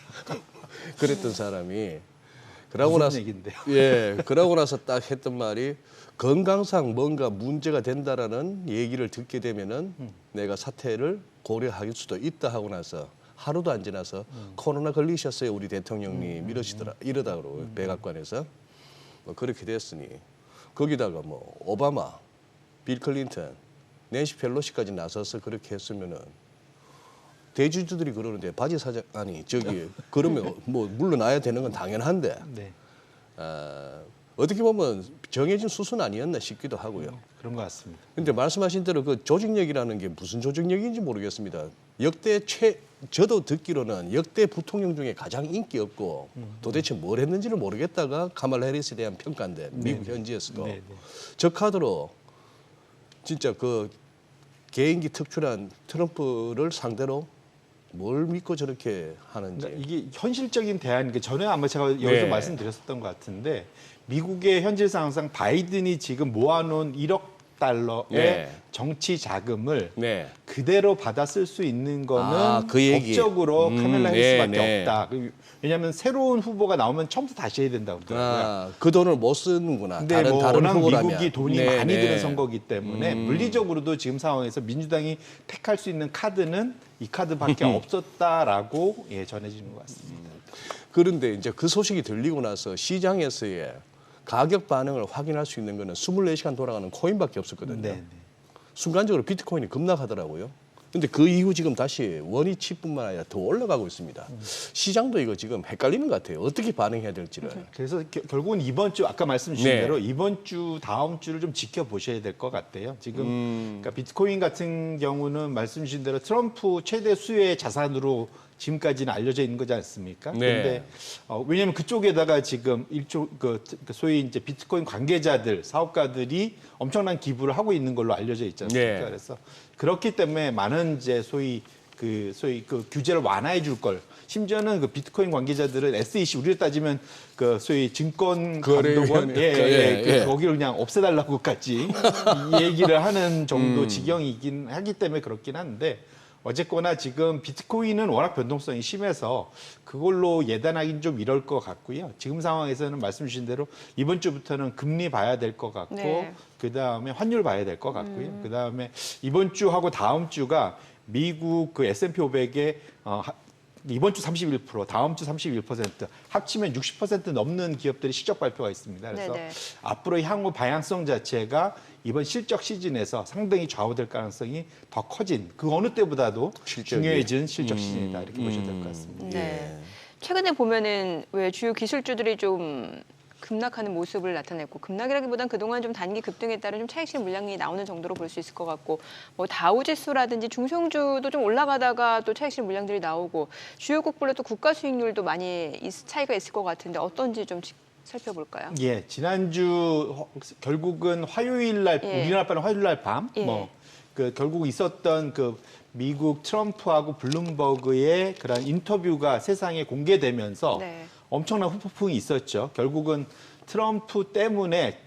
그랬던 사람이 그러고 나서 얘기인데요. 예, 그러고 나서 딱 했던 말이 건강상 뭔가 문제가 된다라는 얘기를 듣게 되면은 내가 사퇴를 고려할 수도 있다 하고 나서 하루도 안 지나서 코로나 걸리셨어요 우리 대통령님 이러더라고요 백악관에서 뭐 그렇게 됐으니 거기다가 뭐 오바마, 빌 클린턴, 낸시 펠로시까지 나서서 그렇게 했으면은 대주주들이 그러는데 바지 사장 아니 저기 그러면 뭐 물러나야 되는 건 당연한데 네, 어떻게 보면 정해진 수순 아니었나 싶기도 하고요. 그런 것 같습니다. 근데 말씀하신 대로 그 조직력이라는 게 무슨 조직력인지 모르겠습니다. 저도 듣기로는 역대 부통령 중에 가장 인기 없고 도대체 뭘 했는지를 모르겠다가 카말라 해리스에 대한 평가인데 미국 현지에서도 네, 네. 저 카드로 진짜 그 개인기 특출한 트럼프를 상대로 뭘 믿고 저렇게 하는지. 그러니까 이게 현실적인 대안, 전에 아마 제가 여기서 네. 말씀드렸었던 것 같은데 미국의 현실 상황상 바이든이 지금 모아놓은 1억 달러의 네. 정치 자금을 네. 그대로 받아 쓸 수 있는 거는 그 얘기. 법적으로 카멜라 해리스밖에 네. 없다. 왜냐하면 새로운 후보가 나오면 처음부터 다시 해야 된다고 그러더라고요. 그 돈을 못 쓰는구나. 근데 뭐 다른 워낙 후보라면. 미국이 돈이 네, 많이 네. 드는 선거기 때문에 물리적으로도 지금 상황에서 민주당이 택할 수 있는 카드는 이 카드밖에 없었다라고 전해지는 것 같습니다. 그런데 이제 그 소식이 들리고 나서 시장에서의 가격 반응을 확인할 수 있는 거는 24시간 돌아가는 코인밖에 없었거든요. 네, 네. 순간적으로 비트코인이 급락하더라고요. 근데 그 이후 지금 다시 원위치뿐만 아니라 더 올라가고 있습니다. 시장도 이거 지금 헷갈리는 것 같아요. 어떻게 반응해야 될지를. 그래서 결국은 이번 주 아까 말씀 주신 네. 대로 이번 주 다음 주를 좀 지켜보셔야 될 것 같아요. 지금 그러니까 비트코인 같은 경우는 말씀 주신 대로 트럼프 최대 수요의 자산으로 지금까지는 알려져 있는 거지 않습니까? 네. 그런데 왜냐하면 그쪽에다가 지금 소위 이제 비트코인 관계자들, 사업가들이 엄청난 기부를 하고 있는 걸로 알려져 있지 않습니까? 네. 그래서 그렇기 때문에 많은 이제 소위 그 규제를 완화해 줄 걸. 심지어는 그 비트코인 관계자들은 SEC 우리로 따지면 그 소위 증권 감독원 거기를 그냥 없애달라고까지 얘기를 하는 정도 지경이긴 하기 때문에 그렇긴 한데 어쨌거나 지금 비트코인은 워낙 변동성이 심해서 그걸로 예단하기는 좀 이럴 것 같고요. 지금 상황에서는 말씀 주신 대로 이번 주부터는 금리 봐야 될 것 같고 네. 그다음에 환율 봐야 될 것 같고요. 그다음에 이번 주하고 다음 주가 미국 그 S&P 500의 이번 주 31%, 다음 주 31%, 합치면 60% 넘는 기업들이 실적 발표가 있습니다. 그래서 네네. 앞으로 향후 방향성 자체가 이번 실적 시즌에서 상당히 좌우될 가능성이 더 커진 그 어느 때보다도 실적이. 중요해진 실적 시즌이다 이렇게 보셔야 될 것 같습니다. 네. 최근에 보면은 왜 주요 기술주들이 좀 급락하는 모습을 나타냈고 급락이라기보단 그동안 좀 단기 급등에 따른 좀 차익실 물량이 나오는 정도로 볼 수 있을 것 같고 뭐 다우지수라든지 중소형주도 좀 올라가다가 또 차익실 물량들이 나오고 주요국별로 또 국가 수익률도 많이 차이가 있을 것 같은데 어떤지 좀 살펴볼까요? 예, 지난주 결국은 화요일 날 예. 우리나라 밤 화요일 날 밤 예. 결국 있었던 그 미국 트럼프하고 블룸버그의 그런 인터뷰가 세상에 공개되면서 네. 엄청난 후폭풍이 있었죠. 결국은 트럼프 때문에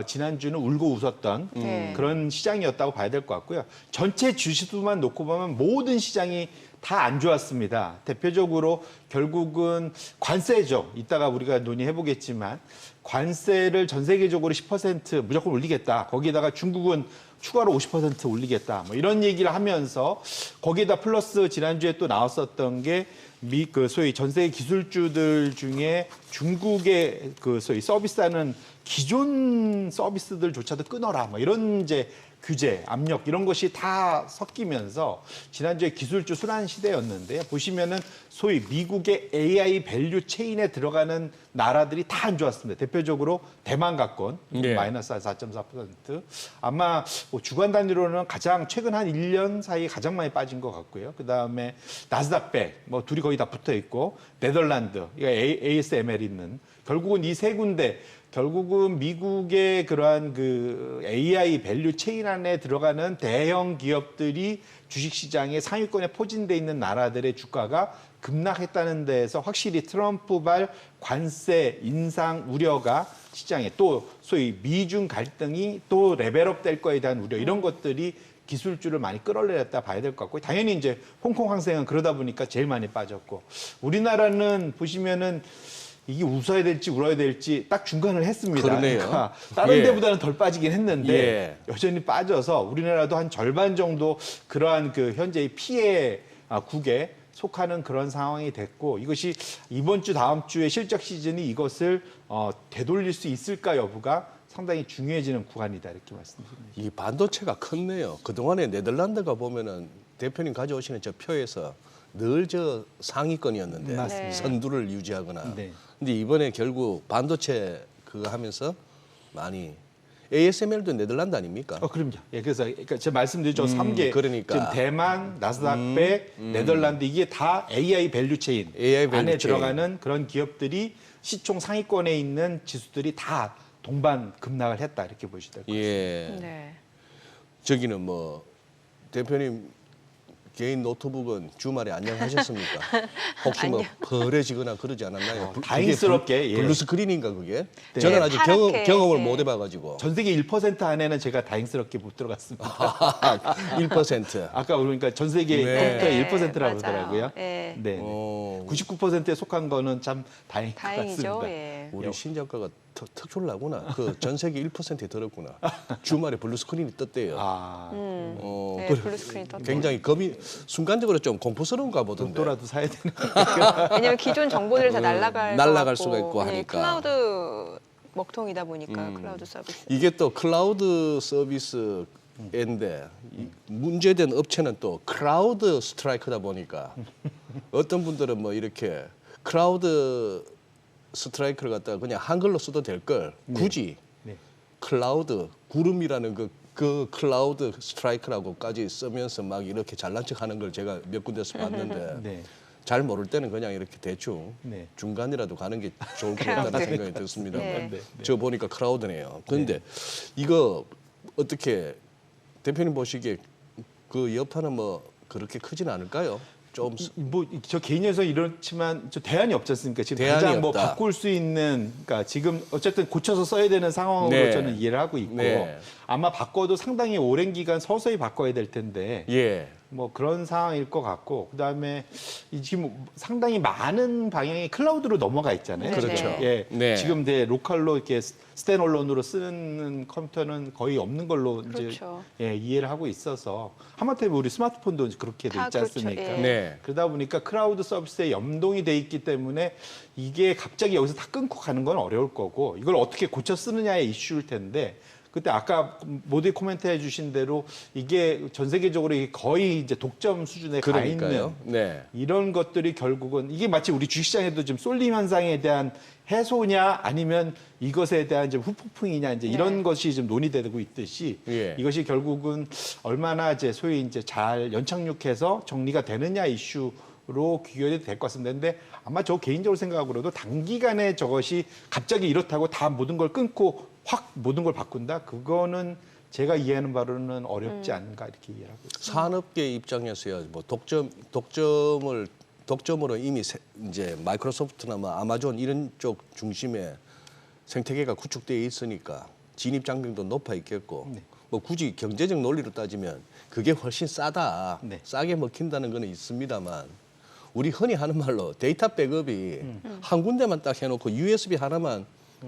지난주는 울고 웃었던 네. 그런 시장이었다고 봐야 될 것 같고요. 전체 주식수만 놓고 보면 모든 시장이 다 안 좋았습니다. 대표적으로 결국은 관세죠. 이따가 우리가 논의해보겠지만 관세를 전 세계적으로 10% 무조건 올리겠다. 거기에다가 중국은 추가로 50% 올리겠다. 뭐 이런 얘기를 하면서 거기에다 플러스 지난주에 또 나왔었던 게 소위 전 세계 기술주들 중에 중국의 그 소위 서비스하는 기존 서비스들조차도 끊어라. 뭐 이런 이제 규제, 압력 이런 것이 다 섞이면서 지난주에 기술주 순환 시대였는데요. 보시면은 소위 미국의 AI 밸류 체인에 들어가는 나라들이 다 안 좋았습니다. 대표적으로 대만 갖곤 네. 마이너스 4.4%. 아마 뭐 주간 단위로는 가장 최근 한 1년 사이에 가장 많이 빠진 것 같고요. 그다음에 나스닥백 뭐 둘이 거의 다 붙어 있고 네덜란드, 이거 ASML 있는 결국은 이 세 군데 결국은 미국의 그러한 그 AI 밸류 체인 안에 들어가는 대형 기업들이 주식시장의 상위권에 포진돼 있는 나라들의 주가가 급락했다는 데에서 확실히 트럼프발 관세 인상 우려가 시장에 또 소위 미중 갈등이 또 레벨업 될 거에 대한 우려 이런 것들이 기술주를 많이 끌어내렸다 봐야 될 것 같고 당연히 이제 홍콩 항생은 그러다 보니까 제일 많이 빠졌고 우리나라는 보시면은 이게 웃어야 될지 울어야 될지 딱 중간을 했습니다. 그러네요. 그러니까 다른 예. 데보다는 덜 빠지긴 했는데 예. 여전히 빠져서 우리나라도 한 절반 정도 그러한 그 현재의 피해 국에 속하는 그런 상황이 됐고 이것이 이번 주 다음 주에 실적 시즌이 이것을 되돌릴 수 있을까 여부가 상당히 중요해지는 구간이다 이렇게 말씀드립니다. 이 반도체가 컸네요. 그동안에 네덜란드가 보면은 대표님 가져오시는 저 표에서 늘 저 상위권이었는데 맞습니다. 선두를 유지하거나. 네. 근데 이번에 결국 반도체 그거 하면서 많이 ASML도 네덜란드 아닙니까? 그럼요. 예, 그래서 그러니까 제가 말씀드린 저 3개 그러니까. 지금 대만, 나스닥백, 네덜란드 이게 다 AI 밸류 체인 AI 밸류 안에 체인. 들어가는 그런 기업들이 시총 상위권에 있는 지수들이 다 동반 급락을 했다 이렇게 보시면 될 것 같습니다. 예. 네. 저기는 뭐 대표님 개인 노트북은 주말에 안녕하셨습니까? 혹시 뭐 버려지거나 그러지 않았나요? 다행스럽게, 그게 예. 블루 스크린인가 그게? 네. 저는 아직 파랗게, 경험을 예. 못 해봐가지고. 전 세계 1% 안에는 제가 다행스럽게 못 들어갔습니다. 1%. 아까 그러니까 전 세계 네. 컴퓨터의 1%라고 맞아요. 그러더라고요. 네. 네. 어, 99%에 속한 거는 참 다행인 것 다행이죠. 같습니다. 예. 우리 신 작가가 특출나구나. 그 전 세계 1%에 들었구나. 주말에 블루 스크린이 떴대요. 아, 네, 그래. 블루 스크린이 떴죠. 굉장히 순간적으로 좀 공포스러운가 보던데. 로또라도 사야 되는 왜냐면 기존 정보들이 다 날아갈 날아갈 것 수가 같고, 있고 네, 하니까. 클라우드 먹통이다 보니까 클라우드 서비스. 이게 또 클라우드 서비스인데 이 문제된 업체는 또 크라우드 스트라이크다 보니까 어떤 분들은 뭐 이렇게 크라우드 스트라이크를 갖다가 그냥 한글로 써도 될 걸 굳이 네. 클라우드 구름이라는 그 클라우드 스트라이크라고까지 쓰면서 막 이렇게 잘난 척하는 걸 제가 몇 군데서 봤는데 네. 잘 모를 때는 그냥 이렇게 대충 네. 중간이라도 가는 게 좋을 것 같다는 생각이 듭니다. 네. 저 보니까 크라우드네요. 그런데 이거 어떻게 대표님 보시기에 그 여파는 뭐 그렇게 크진 않을까요? 좀 뭐 저 개인에서 이렇지만 저 대안이 없지 않습니까? 지금 대안이 당장 뭐 없다. 바꿀 수 있는 그러니까 지금 어쨌든 고쳐서 써야 되는 상황으로 네. 저는 이해를 하고 있고 네. 아마 바꿔도 상당히 오랜 기간 서서히 바꿔야 될 텐데 예. 뭐 그런 상황일 것 같고 그다음에 지금 상당히 많은 방향이 클라우드로 넘어가 있잖아요. 네, 그렇죠. 네. 예, 네. 지금 로컬로 이렇게 스탠얼론으로 쓰는 컴퓨터는 거의 없는 걸로 그렇죠. 이제 이해를 하고 있어서 하마터면 우리 스마트폰도 그렇게 돼 다 있지 그렇죠. 않습니까? 예. 네. 그러다 보니까 클라우드 서비스에 연동이 돼 있기 때문에 이게 갑자기 여기서 다 끊고 가는 건 어려울 거고 이걸 어떻게 고쳐 쓰느냐의 이슈일 텐데 그때 아까 모두의 코멘트 해주신 대로 이게 전 세계적으로 이게 거의 이제 독점 수준에 가 있는 그러니까요. 네. 이런 것들이 결국은 이게 마치 우리 주식시장에도 지금 쏠림 현상에 대한 해소냐 아니면 이것에 대한 이제 후폭풍이냐 이제 이런 것이 지금 논의되고 있듯이 예. 이것이 결국은 얼마나 이제 소위 이제 잘 연착륙해서 정리가 되느냐 이슈로 귀결이 될 것 같습니다. 근데 아마 저 개인적으로 생각으로도 단기간에 저것이 갑자기 이렇다고 다 모든 걸 끊고 확 모든 걸 바꾼다? 그거는 제가 이해하는 바로는 어렵지 않은가 이렇게 이해하고 있습니다. 산업계 입장에서야 뭐 독점으로 이미 이제 마이크로소프트나 뭐 아마존 이런 쪽 중심에 생태계가 구축되어 있으니까 진입 장벽도 높아 있겠고 네. 뭐 굳이 경제적 논리로 따지면 그게 훨씬 싸다, 네. 싸게 먹힌다는 거는 있습니다만 우리 흔히 하는 말로 데이터 백업이 한 군데만 딱 해놓고 USB 하나만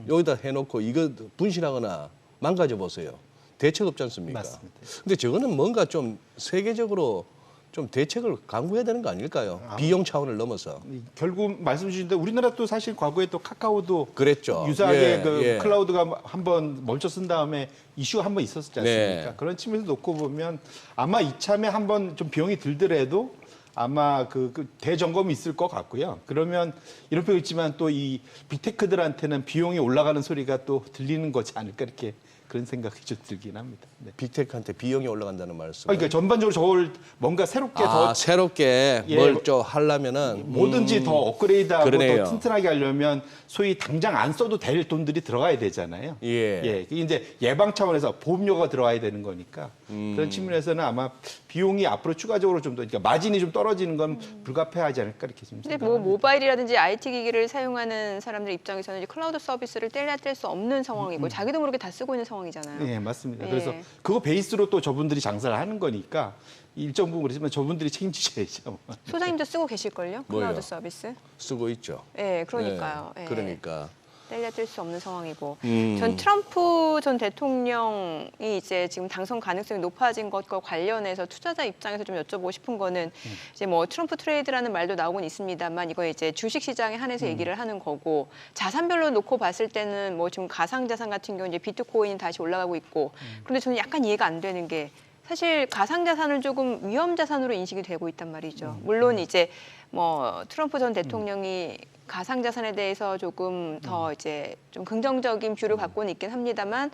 여기다 해놓고 이거 분실하거나 망가져 보세요. 대책 없지 않습니까? 맞습니다. 근데 저거는 뭔가 좀 세계적으로 좀 대책을 강구해야 되는 거 아닐까요? 비용 차원을 넘어서. 결국 말씀 주신 대로 우리나라도 사실 과거에 또 카카오도 그랬죠. 유사하게 예, 그 예. 클라우드가 한번 멈춰 쓴 다음에 이슈가 한번 있었지 않습니까? 네. 그런 측면에서 놓고 보면 아마 이참에 한번 좀 비용이 들더라도 아마 그 대점검이 있을 것 같고요. 그러면 이런 표현 있지만 또 이 빅테크들한테는 비용이 올라가는 소리가 또 들리는 거지 않을까 이렇게 그런 생각이 좀 들긴 합니다. 네. 빅테크한테 비용이 올라간다는 말씀. 그러니까 전반적으로 저걸 뭔가 새롭게 더 새롭게 예, 뭘 좀 하려면은 뭐든지 더 업그레이드하고 그러네요. 더 튼튼하게 하려면 소위 당장 안 써도 될 돈들이 들어가야 되잖아요. 예. 그게 이제 예방 차원에서 보험료가 들어가야 되는 거니까 그런 측면에서는 아마 비용이 앞으로 추가적으로 좀 더 그러니까 마진이 좀 떨어지는 건 불가피하지 않을까 이렇게 좀 근데 생각합니다. 뭐 모바일이라든지 IT 기기를 사용하는 사람들 입장에서는 이제 클라우드 서비스를 뗄래야 뗄 수 없는 상황이고 자기도 모르게 다 쓰고 있는 상황이잖아요. 네, 맞습니다. 예. 그래서 그거 베이스로 또 저분들이 장사를 하는 거니까 일정 부분 그렇지만 저분들이 책임지셔야죠. 소장님도 쓰고 계실걸요? 클라우드 뭐요? 서비스? 쓰고 있죠. 예, 그러니까요. 예, 예. 그러니까. 뗄래야 뗄 수 없는 상황이고. 음. 전 트럼프 전 대통령이 이제 지금 당선 가능성이 높아진 것과 관련해서 투자자 입장에서 좀 여쭤보고 싶은 거는 이제 뭐 트럼프 트레이드라는 말도 나오곤 있습니다만 이거 이제 주식 시장에 한해서 얘기를 하는 거고 자산별로 놓고 봤을 때는 뭐 지금 가상자산 같은 경우 이제 비트코인이 다시 올라가고 있고 그런데 저는 약간 이해가 안 되는 게 사실 가상자산은 조금 위험자산으로 인식이 되고 있단 말이죠. 물론 이제 뭐 트럼프 전 대통령이 가상자산에 대해서 조금 더 이제 좀 긍정적인 뷰를 갖고는 있긴 합니다만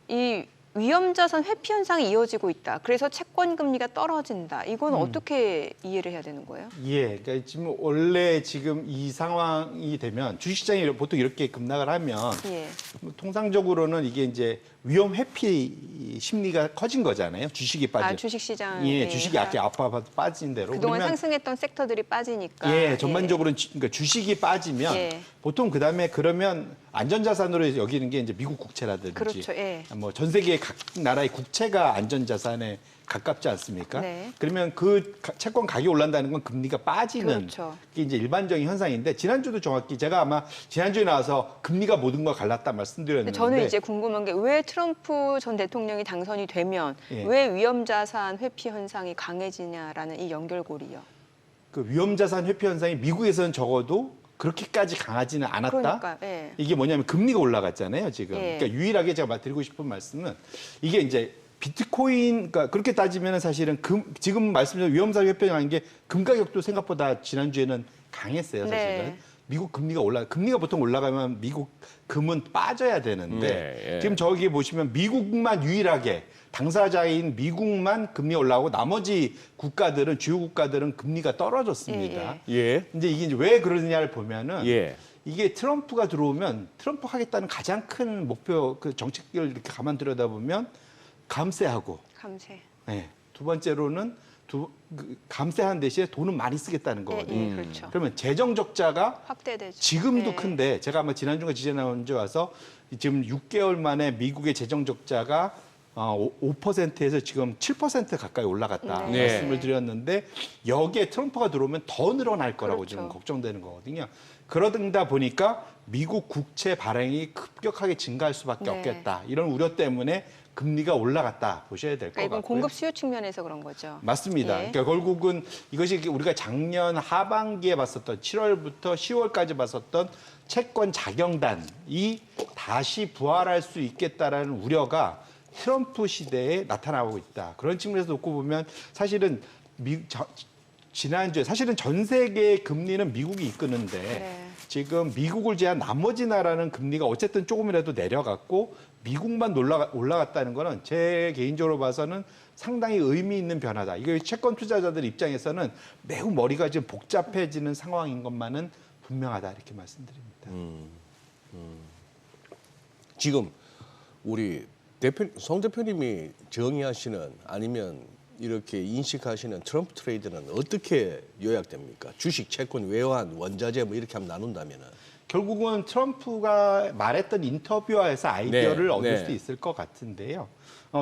이 위험자산 회피 현상이 이어지고 있다. 그래서 채권 금리가 떨어진다. 이건 어떻게 이해를 해야 되는 거예요? 예, 그러니까 지금 원래 지금 이 상황이 되면 주식시장이 보통 이렇게 급락을 하면 예. 통상적으로는 이게 이제 위험 회피 심리가 커진 거잖아요. 주식이 빠진. 아, 주식 시장. 예, 주식이 아파서 빠진 대로. 그동안 그러면 상승했던 섹터들이 빠지니까. 예, 전반적으로는 그러니까 주식이 빠지면 예. 보통 그다음에 그러면 안전자산으로 여기는 게 이제 미국 국채라든지 그렇죠. 예. 뭐 전 세계 각 나라의 국채가 안전자산에 가깝지 않습니까? 네. 그러면 그 채권 가격이 올란다는 건 금리가 빠지는 그렇죠. 게 이제 일반적인 현상인데 지난주도 정확히 제가 아마 지난주에 나와서 금리가 모든 걸 갈랐다 근데 말씀드렸는데 저는 이제 궁금한 게 왜 트럼프 전 대통령이 당선이 되면 예. 왜 위험자산 회피 현상이 강해지냐라는 이 연결고리요. 그 위험자산 회피 현상이 미국에서는 적어도 그렇게까지 강하지는 않았다. 그러니까 예. 이게 뭐냐면 금리가 올라갔잖아요, 지금. 예. 그러니까 유일하게 제가 드리고 싶은 말씀은 이게 이제 비트코인, 그러니까 그렇게 따지면 사실은 지금 말씀드린 위험자산 회피라는 게 금 가격도 생각보다 지난주에는 강했어요, 사실은. 네. 미국 금리가 보통 올라가면 미국 금은 빠져야 되는데 네, 예. 지금 저기 보시면 미국만 유일하게 당사자인 미국만 금리 올라가고 나머지 국가들은 주요 국가들은 금리가 떨어졌습니다. 예. 근데 이게 이제 왜 그러느냐를 보면은 예. 이게 트럼프가 들어오면 트럼프 하겠다는 가장 큰 목표 그 정책을 이렇게 가만 들여다보면 감세하고 감세. 네. 두 번째로는 감세하는 대신에 돈은 많이 쓰겠다는 거거든요. 예, 그렇죠. 그러면 재정 적자가 확대되죠. 지금도 예. 큰데 제가 아마 지난주가 지난주 와서 지금 6개월 만에 미국의 재정 적자가 5%에서 지금 7% 가까이 올라갔다 네. 말씀을 드렸는데 여기에 트럼프가 들어오면 더 늘어날 거라고 그렇죠. 지금 걱정되는 거거든요. 그러다 보니까 미국 국채 발행이 급격하게 증가할 수밖에 네. 없겠다. 이런 우려 때문에 금리가 올라갔다 보셔야 될 것 그러니까 이건 같고요. 공급 수요 측면에서 그런 거죠. 맞습니다. 예. 그러니까 결국은 이것이 우리가 작년 하반기에 봤었던 7월부터 10월까지 봤었던 채권 자경단이 다시 부활할 수 있겠다라는 우려가 트럼프 시대에 나타나고 있다. 그런 측면에서 놓고 보면 사실은 지난주에 사실은 전 세계의 금리는 미국이 이끄는데 네. 지금 미국을 제한 나머지 나라는 금리가 어쨌든 조금이라도 내려갔고 미국만 올라갔다는 거는 제 개인적으로 봐서는 상당히 의미 있는 변화다. 이게 채권 투자자들 입장에서는 매우 머리가 좀 복잡해지는 상황인 것만은 분명하다 이렇게 말씀드립니다. 지금 우리 송 대표님이 정의하시는 아니면 이렇게 인식하시는 트럼프 트레이드는 어떻게 요약됩니까? 주식, 채권, 외환, 원자재 뭐 이렇게 하면 나눈다면은. 결국은 트럼프가 말했던 인터뷰화에서 아이디어를 네, 얻을 네. 수 있을 것 같은데요.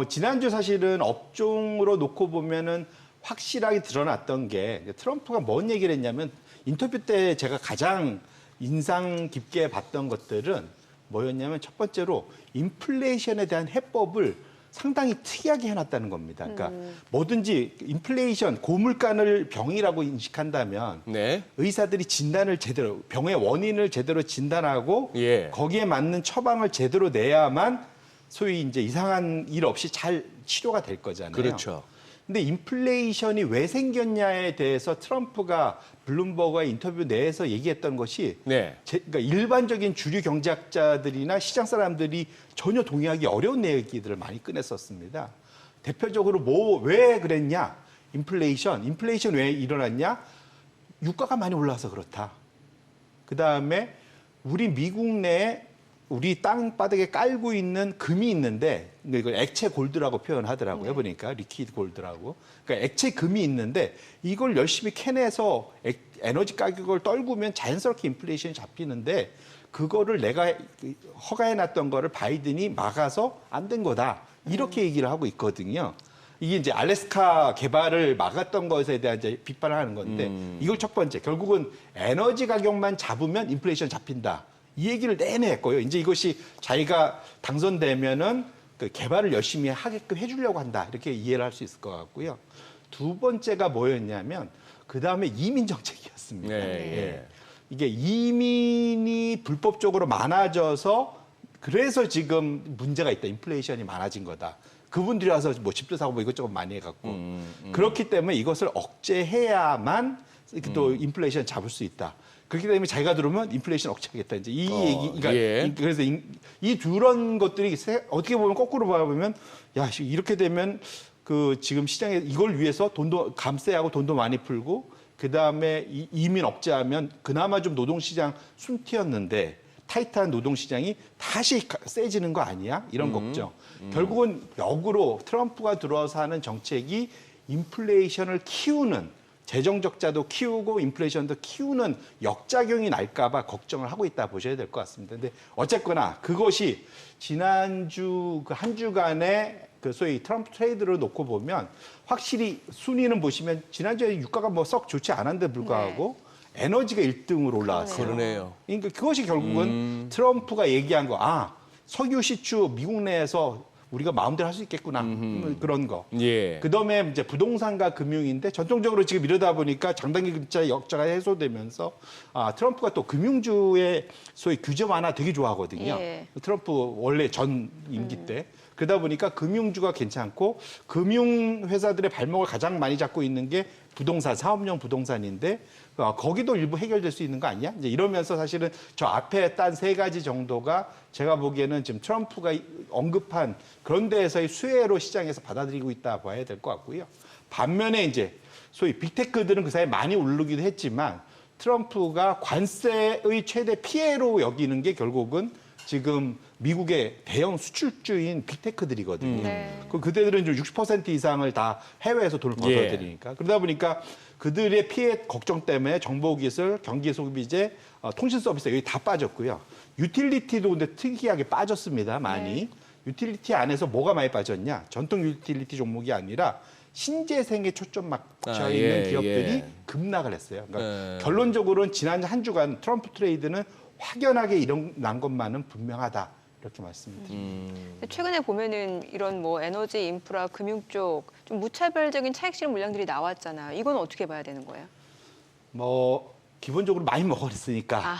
지난주 사실은 업종으로 놓고 보면은 확실하게 드러났던 게 트럼프가 뭔 얘기를 했냐면 인터뷰 때 제가 가장 인상 깊게 봤던 것들은 뭐였냐면 첫 번째로 인플레이션에 대한 해법을 상당히 특이하게 해놨다는 겁니다. 그러니까 뭐든지 인플레이션, 고물가를 병이라고 인식한다면 네. 의사들이 진단을 제대로, 병의 원인을 제대로 진단하고 예. 거기에 맞는 처방을 제대로 내야만 소위 이제 이상한 일 없이 잘 치료가 될 거잖아요. 그렇죠. 근데 인플레이션이 왜 생겼냐에 대해서 트럼프가 블룸버그와 인터뷰 내에서 얘기했던 것이 네. 그러니까 일반적인 주류 경제학자들이나 시장 사람들이 전혀 동의하기 어려운 얘기들을 많이 꺼냈었습니다. 대표적으로 왜 그랬냐? 인플레이션 왜 일어났냐? 유가가 많이 올라서 그렇다. 그다음에 우리 미국 내에 우리 땅바닥에 깔고 있는 금이 있는데 이걸 액체 골드라고 표현하더라고요. 보니까 리퀴드 골드라고. 그러니까 액체 금이 있는데 이걸 열심히 캐내서 에너지 가격을 떨구면 자연스럽게 인플레이션이 잡히는데 그거를 내가 허가해놨던 거를 바이든이 막아서 안 된 거다. 이렇게 얘기를 하고 있거든요. 이게 이제 알래스카 개발을 막았던 것에 대한 이제 비판을 하는 건데 이걸 첫 번째 결국은 에너지 가격만 잡으면 인플레이션 잡힌다. 이 얘기를 내내 했고요. 이제 이것이 자기가 당선되면은 그 개발을 열심히 하게끔 해주려고 한다. 이렇게 이해를 할 수 있을 것 같고요. 두 번째가 뭐였냐면 그 다음에 이민 정책이었습니다. 네, 예. 이게 이민이 불법적으로 많아져서 그래서 지금 문제가 있다. 인플레이션이 많아진 거다. 그분들이 와서 뭐 집도 사고 뭐 이것저것 많이 해갖고 그렇기 때문에 이것을 억제해야만 또 인플레이션 잡을 수 있다. 그렇기 때문에 자기가 들어오면 인플레이션 억제하겠다. 이제 이 얘기가 예. 그래서 이 두런 것들이 어떻게 보면 거꾸로 봐보면 야 이렇게 되면 그 지금 시장에 이걸 위해서 돈도 감세하고 돈도 많이 풀고 그 다음에 이민 억제하면 그나마 좀 노동시장 숨튀었는데 타이트한 노동시장이 다시 세지는 거 아니야? 이런 걱정. 결국은 역으로 트럼프가 들어와서 하는 정책이 인플레이션을 키우는 재정 적자도 키우고 인플레이션도 키우는 역작용이 날까 봐 걱정을 하고 있다 보셔야 될 것 같습니다. 근데 어쨌거나 그것이 지난주 그 한 주간의 그 소위 트럼프 트레이드를 놓고 보면 확실히 순위는 보시면 지난주에 유가가 뭐 썩 좋지 않은데 불구하고 에너지가 1등으로 올라왔어요. 그러네요. 그러니까 그것이 결국은 트럼프가 얘기한 거. 석유 시추 미국 내에서 우리가 마음대로 할 수 있겠구나. 그런 거. 예. 그다음에 이제 부동산과 금융인데 전통적으로 지금 이러다 보니까 장단기 금자 역자가 해소되면서 트럼프가 또 금융주의 소위 규제 완화 되게 좋아하거든요. 예. 트럼프 원래 전 임기 때. 그러다 보니까 금융주가 괜찮고 금융회사들의 발목을 가장 많이 잡고 있는 게 부동산, 사업용 부동산인데 거기도 일부 해결될 수 있는 거 아니야? 이제 이러면서 사실은 저 앞에 딴 세 가지 정도가 제가 보기에는 지금 트럼프가 언급한 그런 데에서의 수혜로 시장에서 받아들이고 있다 봐야 될 것 같고요. 반면에 이제 소위 빅테크들은 그 사이에 많이 오르기도 했지만 트럼프가 관세의 최대 피해로 여기는 게 결국은 지금 미국의 대형 수출주인 빅테크들이거든요. 그들은 좀 60% 이상을 다 해외에서 돈을 벌어들이니까. 그러다 보니까 그들의 피해 걱정 때문에 정보기술, 경기소비재, 통신서비스 여기 다 빠졌고요. 유틸리티도 근데 특이하게 빠졌습니다. 많이. 유틸리티 안에서 뭐가 많이 빠졌냐. 전통 유틸리티 종목이 아니라 신재생에 초점 맞춰 있는 기업들이 급락을 했어요. 그러니까 결론적으로는 지난 한 주간 트럼프 트레이드는 확연하게 일어난 것만은 분명하다. 이렇게 말씀드립니다. 최근에 보면은 이런 뭐 에너지, 인프라, 금융 쪽 좀 무차별적인 차익 실현 물량들이 나왔잖아요. 이건 어떻게 봐야 되는 거예요? 뭐 기본적으로 많이 먹었으니까.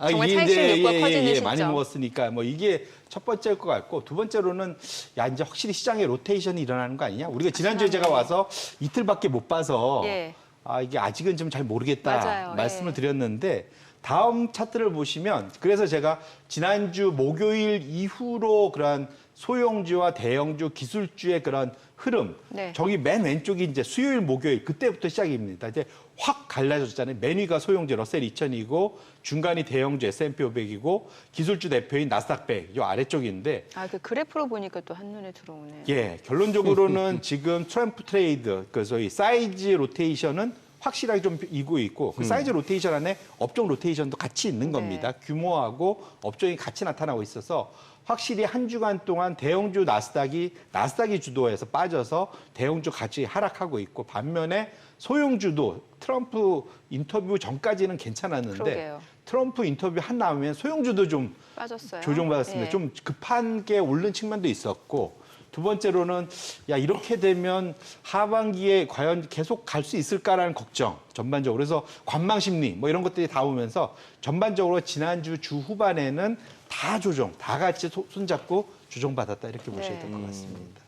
정말 이게 차익 실현 이제 욕구가 커지는 시점. 많이 먹었으니까 뭐 이게 첫 번째일 것 같고 두 번째로는 야 이제 확실히 시장에 로테이션이 일어나는 거 아니냐? 우리가 지난주에 제가 와서 이틀밖에 못 봐서 예. 이게 아직은 좀 잘 모르겠다 맞아요. 말씀을 예. 드렸는데 다음 차트를 보시면 그래서 제가 지난주 목요일 이후로 그런 소형주와 대형주, 기술주의 그런 흐름 네. 저기 맨 왼쪽이 이제 수요일, 목요일 그때부터 시작입니다. 이제 확 갈라졌잖아요. 맨 위가 소형주 러셀 2000이고 중간이 대형주 S&P 500이고 기술주 대표인 나스닥 100, 이 아래쪽인데 그 그래프로 보니까 또 한눈에 들어오네요. 예, 결론적으로는 지금 트럼프 트레이드, 그 소위 사이즈 로테이션은 확실하게 좀 이고 있고 그 사이즈 로테이션 안에 업종 로테이션도 같이 있는 겁니다. 규모하고 업종이 같이 나타나고 있어서 확실히 한 주간 동안 대형주 나스닥이 주도해서 빠져서 대형주 같이 하락하고 있고 반면에 소형주도 트럼프 인터뷰 전까지는 괜찮았는데 그러게요. 트럼프 인터뷰 한 나오면 소형주도 좀 빠졌어요. 조정받았습니다. 예. 좀 급한 게 오른 측면도 있었고 두 번째로는 야 이렇게 되면 하반기에 과연 계속 갈 수 있을까라는 걱정 전반적으로 그래서 관망 심리 뭐 이런 것들이 다 오면서 전반적으로 지난주 주 후반에는 다 조정 다 같이 손잡고 조정받았다 이렇게 보셔야 될 것 같습니다.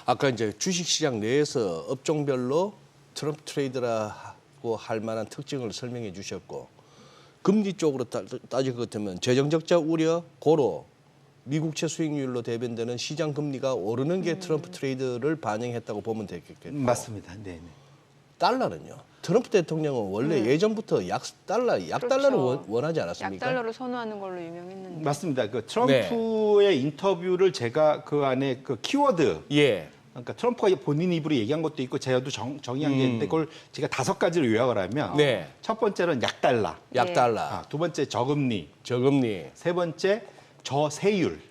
아까 이제 주식시장 내에서 업종별로 트럼프 트레이드라고 할 만한 특징을 설명해 주셨고 금리 쪽으로 따질 것 같으면 재정적자 우려, 고로 미국채 수익률로 대변되는 시장 금리가 오르는 게 트럼프 트레이드를 반영했다고 보면 되겠겠고. 맞습니다. 네. 달러는요. 트럼프 대통령은 원래 예전부터 약달러를 그렇죠. 원하지 않았습니까? 약달러를 선호하는 걸로 유명했는데. 맞습니다. 그 트럼프의 인터뷰를 제가 그 안에 그 키워드 예. 그러니까 트럼프가 본인 입으로 얘기한 것도 있고 제가도 정의한 게 있는데 그걸 제가 5가지를 요약을 하면 네. 첫 번째는 약달러, 약달러, 두 번째 저금리, 저금리, 세 번째 저세율,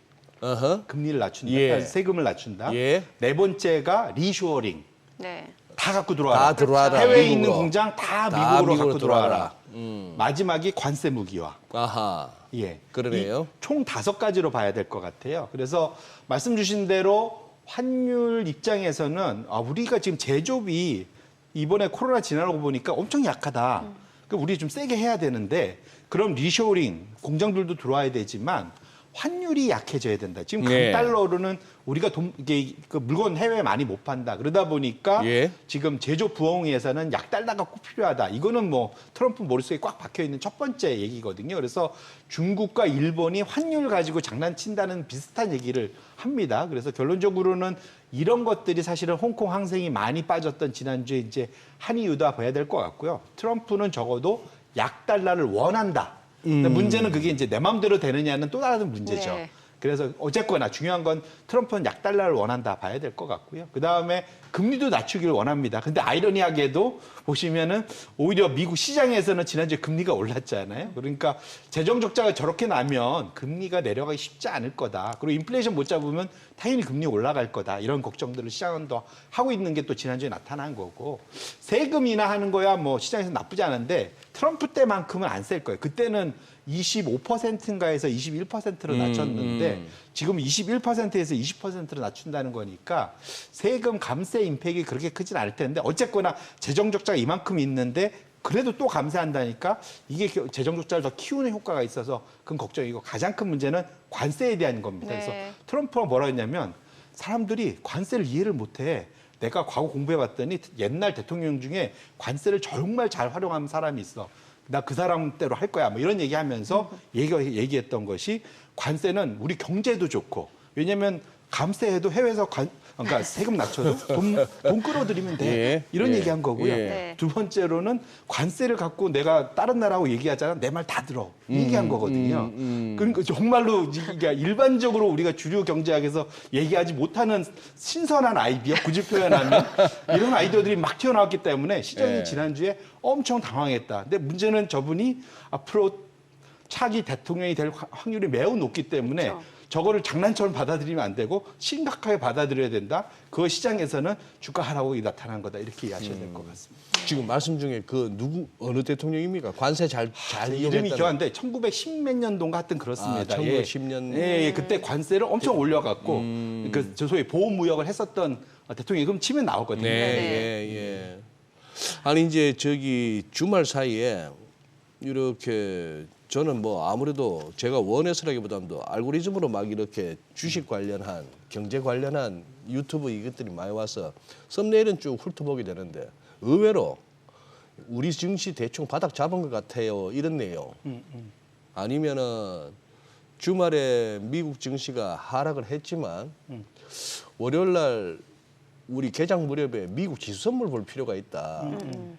어허. 금리를 낮춘다, 예. 세금을 낮춘다. 예. 네 번째가 리쇼어링, 네. 다 갖고 들어와라. 다 들어와라. 해외에 미국으로. 있는 공장 다 다 미국으로 미국으로 갖고 들어와라. 들어와라. 마지막이 관세 무기화. 아하. 예. 그러네요. 총 5가지로 봐야 될 것 같아요. 그래서 말씀 주신 대로 환율 입장에서는 우리가 지금 제조업이 이번에 코로나 지나고 보니까 엄청 약하다. 그럼 우리 좀 세게 해야 되는데 그럼 리쇼링 공장들도 들어와야 되지만 환율이 약해져야 된다. 지금 네. 강달러로는 우리가 이게 그 물건 해외에 많이 못 판다. 그러다 보니까 예. 지금 제조 부흥에서는 약달러가 꼭 필요하다. 이거는 뭐 트럼프 머릿속에 꽉 박혀 있는 첫 번째 얘기거든요. 그래서 중국과 일본이 환율 가지고 장난친다는 비슷한 얘기를 합니다. 그래서 결론적으로는 이런 것들이 사실은 홍콩 항생이 많이 빠졌던 지난주에 이제 한 이유다 봐야 될 것 같고요. 트럼프는 적어도 약달러를 원한다. 근데 문제는 그게 이제 내 마음대로 되느냐는 또 다른 문제죠. 네. 그래서 어쨌거나 중요한 건 트럼프는 약달러를 원한다 봐야 될 것 같고요. 그다음에 금리도 낮추기를 원합니다. 근데 아이러니하게도 보시면은 오히려 미국 시장에서는 지난주에 금리가 올랐잖아요. 그러니까 재정 적자가 저렇게 나면 금리가 내려가기 쉽지 않을 거다. 그리고 인플레이션 못 잡으면 당연히 금리 올라갈 거다. 이런 걱정들을 시장은 더 하고 있는 게 또 지난주에 나타난 거고 세금 인하하는 거야 뭐 시장에서 나쁘지 않은데 트럼프 때만큼은 안 셀 거예요. 그때는 25%인가에서 21%로 낮췄는데 지금 21%에서 20%로 낮춘다는 거니까 세금 감세 임팩이 그렇게 크진 않을 텐데 어쨌거나 재정 적자가 이만큼 있는데 그래도 또 감세한다니까 이게 재정 적자를 더 키우는 효과가 있어서 그건 걱정이고 가장 큰 문제는 관세에 대한 겁니다. 네. 그래서 트럼프가 뭐라 했냐면 사람들이 관세를 이해를 못해. 내가 과거 공부해봤더니 옛날 대통령 중에 관세를 정말 잘 활용하는 사람이 있어. 나 그 사람대로 할 거야. 뭐 이런 얘기하면서 얘기했던 것이 관세는 우리 경제도 좋고 왜냐하면 감세해도 해외에서 그러니까 세금 낮춰도 돈 끌어들이면 돼. 예. 이런 예. 얘기한 거고요. 예. 네. 두 번째로는 관세를 갖고 내가 다른 나라하고 얘기하잖아. 내 말 다 들어. 이 얘기한 거거든요. 그러니까 정말로 이게 일반적으로 우리가 주류 경제학에서 얘기하지 못하는 신선한 아이디어, 굳이 표현하면 이런 아이디어들이 막 튀어나왔기 때문에 시장이 예. 지난주에 엄청 당황했다. 근데 문제는 저분이 앞으로 차기 대통령이 될 확률이 매우 높기 때문에 그렇죠. 저거를 장난처럼 받아들이면 안 되고 심각하게 받아들여야 된다. 그 시장에서는 주가 하락이 나타난 거다. 이렇게 이해하셔야 될 것 같습니다. 지금 말씀 중에 그 어느 대통령입니까? 관세 잘 이름이 이용했다는. 교환돼 1910 몇 년도인가 하여튼 그렇습니다. 1910년. 예, 그때 관세를 엄청 올려갖고 그 소위 보호무역을 했었던 대통령이 그럼 치면 나오거든요. 예. 아니 이제 저기 주말 사이에 이렇게 저는 뭐 아무래도 제가 원해서라기보다도 알고리즘으로 막 이렇게 주식 관련한 경제 관련한 유튜브 이것들이 많이 와서 썸네일은 쭉 훑어보게 되는데 의외로 우리 증시 대충 바닥 잡은 것 같아요 이런 내용. 아니면은 주말에 미국 증시가 하락을 했지만 월요일 날 우리 개장 무렵에 미국 지수 선물 볼 필요가 있다.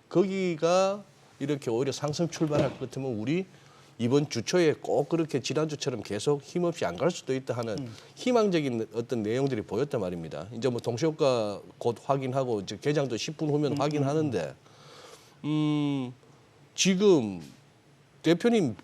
거기가 이렇게 오히려 상승 출발할 것 같으면 우리 이번 주 초에 꼭 그렇게 지난주처럼 계속 힘없이 안 갈 수도 있다 하는 희망적인 어떤 내용들이 보였단 말입니다. 이제 뭐 동시효과 곧 확인하고 이제 개장도 10분 후면 확인하는데 지금 대표님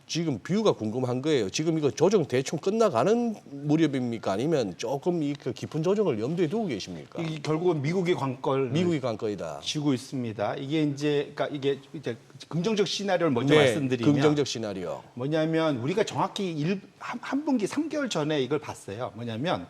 지금 뷰가 궁금한 거예요. 지금 이거 조정 대충 끝나가는 무렵입니까? 아니면 조금 이 깊은 조정을 염두에 두고 계십니까? 이 결국은 미국의 관건을 미국이 관건이다. 쥐고 있습니다. 이게 이제 그러니까 이게 이제 긍정적 시나리오를 먼저 말씀드리면 긍정적 시나리오. 뭐냐면 우리가 정확히 한 분기 3개월 전에 이걸 봤어요. 뭐냐면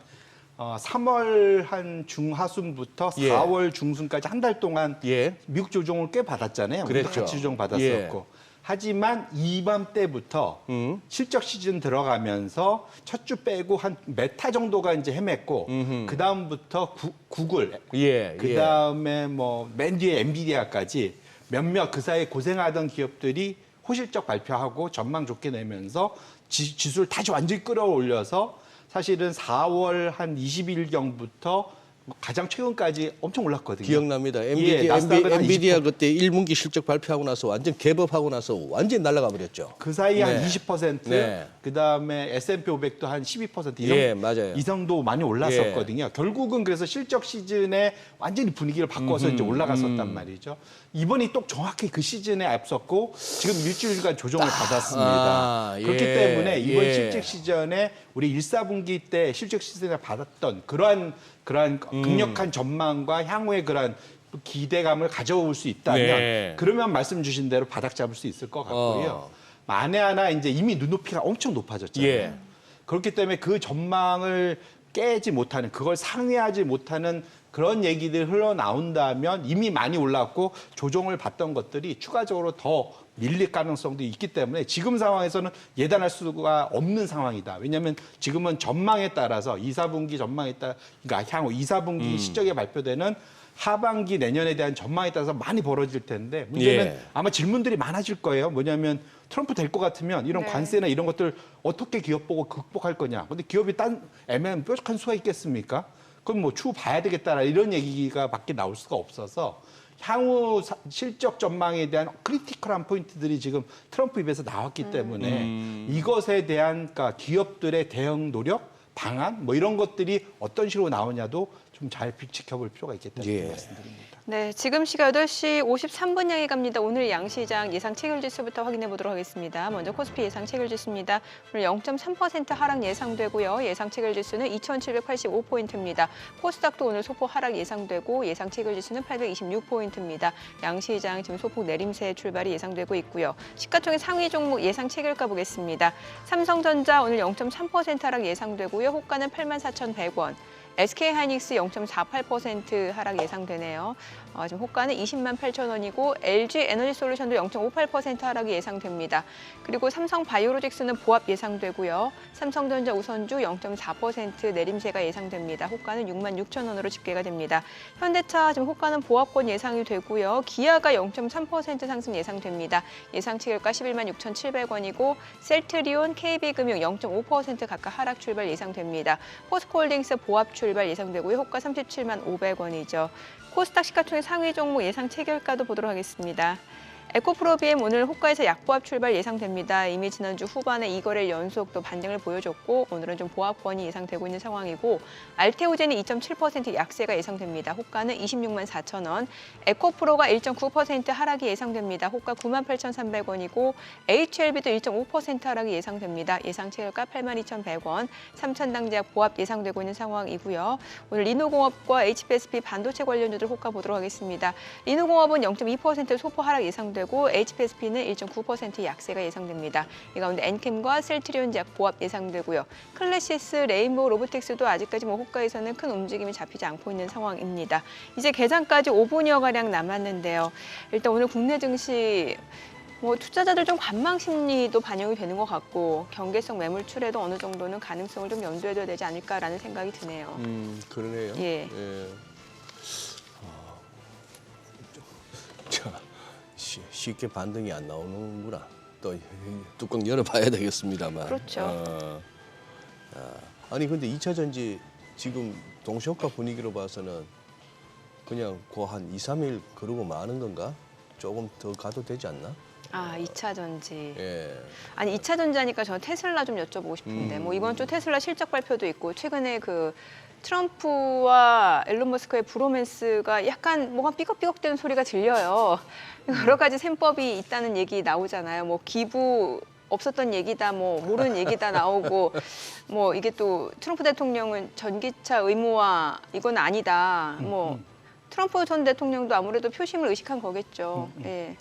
3월 한 중하순부터 예. 4월 중순까지 한 달 동안 예. 미국 조정을 꽤 받았잖아요. 우리도 그랬죠. 같이 조정 받았었고. 예. 하지만 이맘때부터 실적 시즌 들어가면서 첫 주 빼고 한 메타 정도가 이제 헤맸고 그 다음부터 구글, 예. 그 다음에 뭐 맨 뒤에 엔비디아까지 몇몇 그 사이에 고생하던 기업들이 호실적 발표하고 전망 좋게 내면서 지수를 다시 완전히 끌어올려서 사실은 4월 한 20일경부터 가장 최근까지 엄청 올랐거든요. 기억납니다. 예, 나스닥은 한 엔비디아 그때 1분기 실적 발표하고 나서 완전 갭업하고 나서 완전히 날아가 버렸죠. 그 사이에 한 네. 20%, 네. 그다음에 S&P 500도 한 12% 예, 맞아요. 이상도 많이 올랐었거든요. 결국은 그래서 실적 시즌에 완전히 분위기를 바꿔서 이제 올라갔었단 말이죠. 이번이 또 정확히 그 시즌에 앞섰고 지금 일주일간 조정을 받았습니다. 그렇기 때문에 이번 실적 시즌에 우리 1, 4분기 때 실적 시즌에 받았던 그러한 강력한 전망과 향후의 그러한 기대감을 가져올 수 있다면 네. 그러면 말씀 주신 대로 바닥 잡을 수 있을 것 같고요. 만에 하나 이제 이미 눈높이가 엄청 높아졌잖아요. 예. 그렇기 때문에 그 전망을 깨지 못하는, 그걸 상회하지 못하는 그런 얘기들 흘러나온다면 이미 많이 올랐고 조정을 받던 것들이 추가적으로 더 밀릴 가능성도 있기 때문에 지금 상황에서는 예단할 수가 없는 상황이다. 왜냐하면 지금은 전망에 따라서 2, 4분기 전망에 따라, 그러니까 향후 2, 4분기 실적에 발표되는 하반기 내년에 대한 전망에 따라서 많이 벌어질 텐데 문제는 예. 아마 질문들이 많아질 거예요. 뭐냐면 트럼프 될 것 같으면 이런 관세나 이런 것들 어떻게 기업 보고 극복할 거냐. 근데 기업이 딴 애매한 뾰족한 수가 있겠습니까? 그럼 뭐 추후 봐야 되겠다라 이런 얘기가 밖에 나올 수가 없어서 향후 실적 전망에 대한 크리티컬한 포인트들이 지금 트럼프 입에서 나왔기 때문에 이것에 대한 그러니까 기업들의 대응 노력, 방안 뭐 이런 것들이 어떤 식으로 나오냐도 좀 잘 지켜볼 필요가 있겠다는 예. 말씀드립니다. 네, 지금 시각 8시 53분 향해 갑니다. 오늘 양시장 예상 체결지수부터 확인해 보도록 하겠습니다. 먼저 코스피 예상 체결지수입니다. 오늘 0.3% 하락 예상되고요. 예상 체결지수는 2,785포인트입니다. 코스닥도 오늘 소폭 하락 예상되고 예상 체결지수는 826포인트입니다. 양시장 지금 소폭 내림세 출발이 예상되고 있고요. 시가총액 상위 종목 예상 체결가 보겠습니다. 삼성전자 오늘 0.3% 하락 예상되고요. 호가는 84,100원. SK하이닉스 0.48% 하락 예상되네요. 지금 호가는 20만 8천 원이고 LG에너지솔루션도 0.58% 하락이 예상됩니다. 그리고 삼성바이오로직스는 보합 예상되고요. 삼성전자 우선주 0.4% 내림세가 예상됩니다. 호가는 6만 6천 원으로 집계가 됩니다. 현대차 지금 호가는 보합권 예상이 되고요. 기아가 0.3% 상승 예상됩니다. 예상 체결가 11만 6,700원이고 셀트리온, KB금융 0.5% 각각 하락 출발 예상됩니다. 포스코홀딩스 보합 출발 예상되고요. 호가 37만 500원이죠. 코스닥 시가총액 상위 종목 예상 체결가도 보도록 하겠습니다. 에코프로 BM 오늘 호가에서 약보합 출발 예상됩니다. 이미 지난주 후반에 2거래일 연속 또 반등을 보여줬고 오늘은 좀 보합권이 예상되고 있는 상황이고 알테오젠이 2.7% 약세가 예상됩니다. 호가는 26만 4천 원. 에코프로가 1.9% 하락이 예상됩니다. 호가 98,300원이고 HLB도 1.5% 하락이 예상됩니다. 예상 체결가 82,100원. 3,000당 제약 보합 예상되고 있는 상황이고요. 오늘 리노공업과 HPSP 반도체 관련주들 호가 보도록 하겠습니다. 리노공업은 0.2% 소폭 하락 예상되고 HPSP는 1.9% 약세가 예상됩니다. 이 가운데 엔캠과 셀트리온 제약 보합 예상되고요. 클래시스, 레인보우 로보틱스도 아직까지 호가에서는 큰 움직임이 잡히지 않고 있는 상황입니다. 이제 개장까지 5분여가량 남았는데요. 일단 오늘 국내 증시 투자자들 좀 관망 심리도 반영이 되는 것 같고 경계성 매물 출에도 어느 정도는 가능성을 좀 염두에 둬야 되지 않을까라는 생각이 드네요. 그러네요. 예. 자, 쉽게 반등이 안 나오는구나. 또 뚜껑 열어봐야 되겠습니다만. 그렇죠. 아니 근데 2차 전지 지금 동시효과 분위기로 봐서는 그냥 한 2, 3일 그러고 마는 건가? 조금 더 가도 되지 않나? 2차 전지. 예. 아니 2차 전지 하니까 저 테슬라 좀 여쭤보고 싶은데 이번 주 테슬라 실적 발표도 있고 최근에 그 트럼프와 앨런 머스크의 브로맨스가 약간 뭐가 삐걱삐걱대는 소리가 들려요. 여러 가지 셈법이 있다는 얘기 나오잖아요. 기부 없었던 얘기다, 모르는 얘기다 나오고, 이게 또 트럼프 대통령은 전기차 의무화 이건 아니다. 트럼프 전 대통령도 아무래도 표심을 의식한 거겠죠. 예.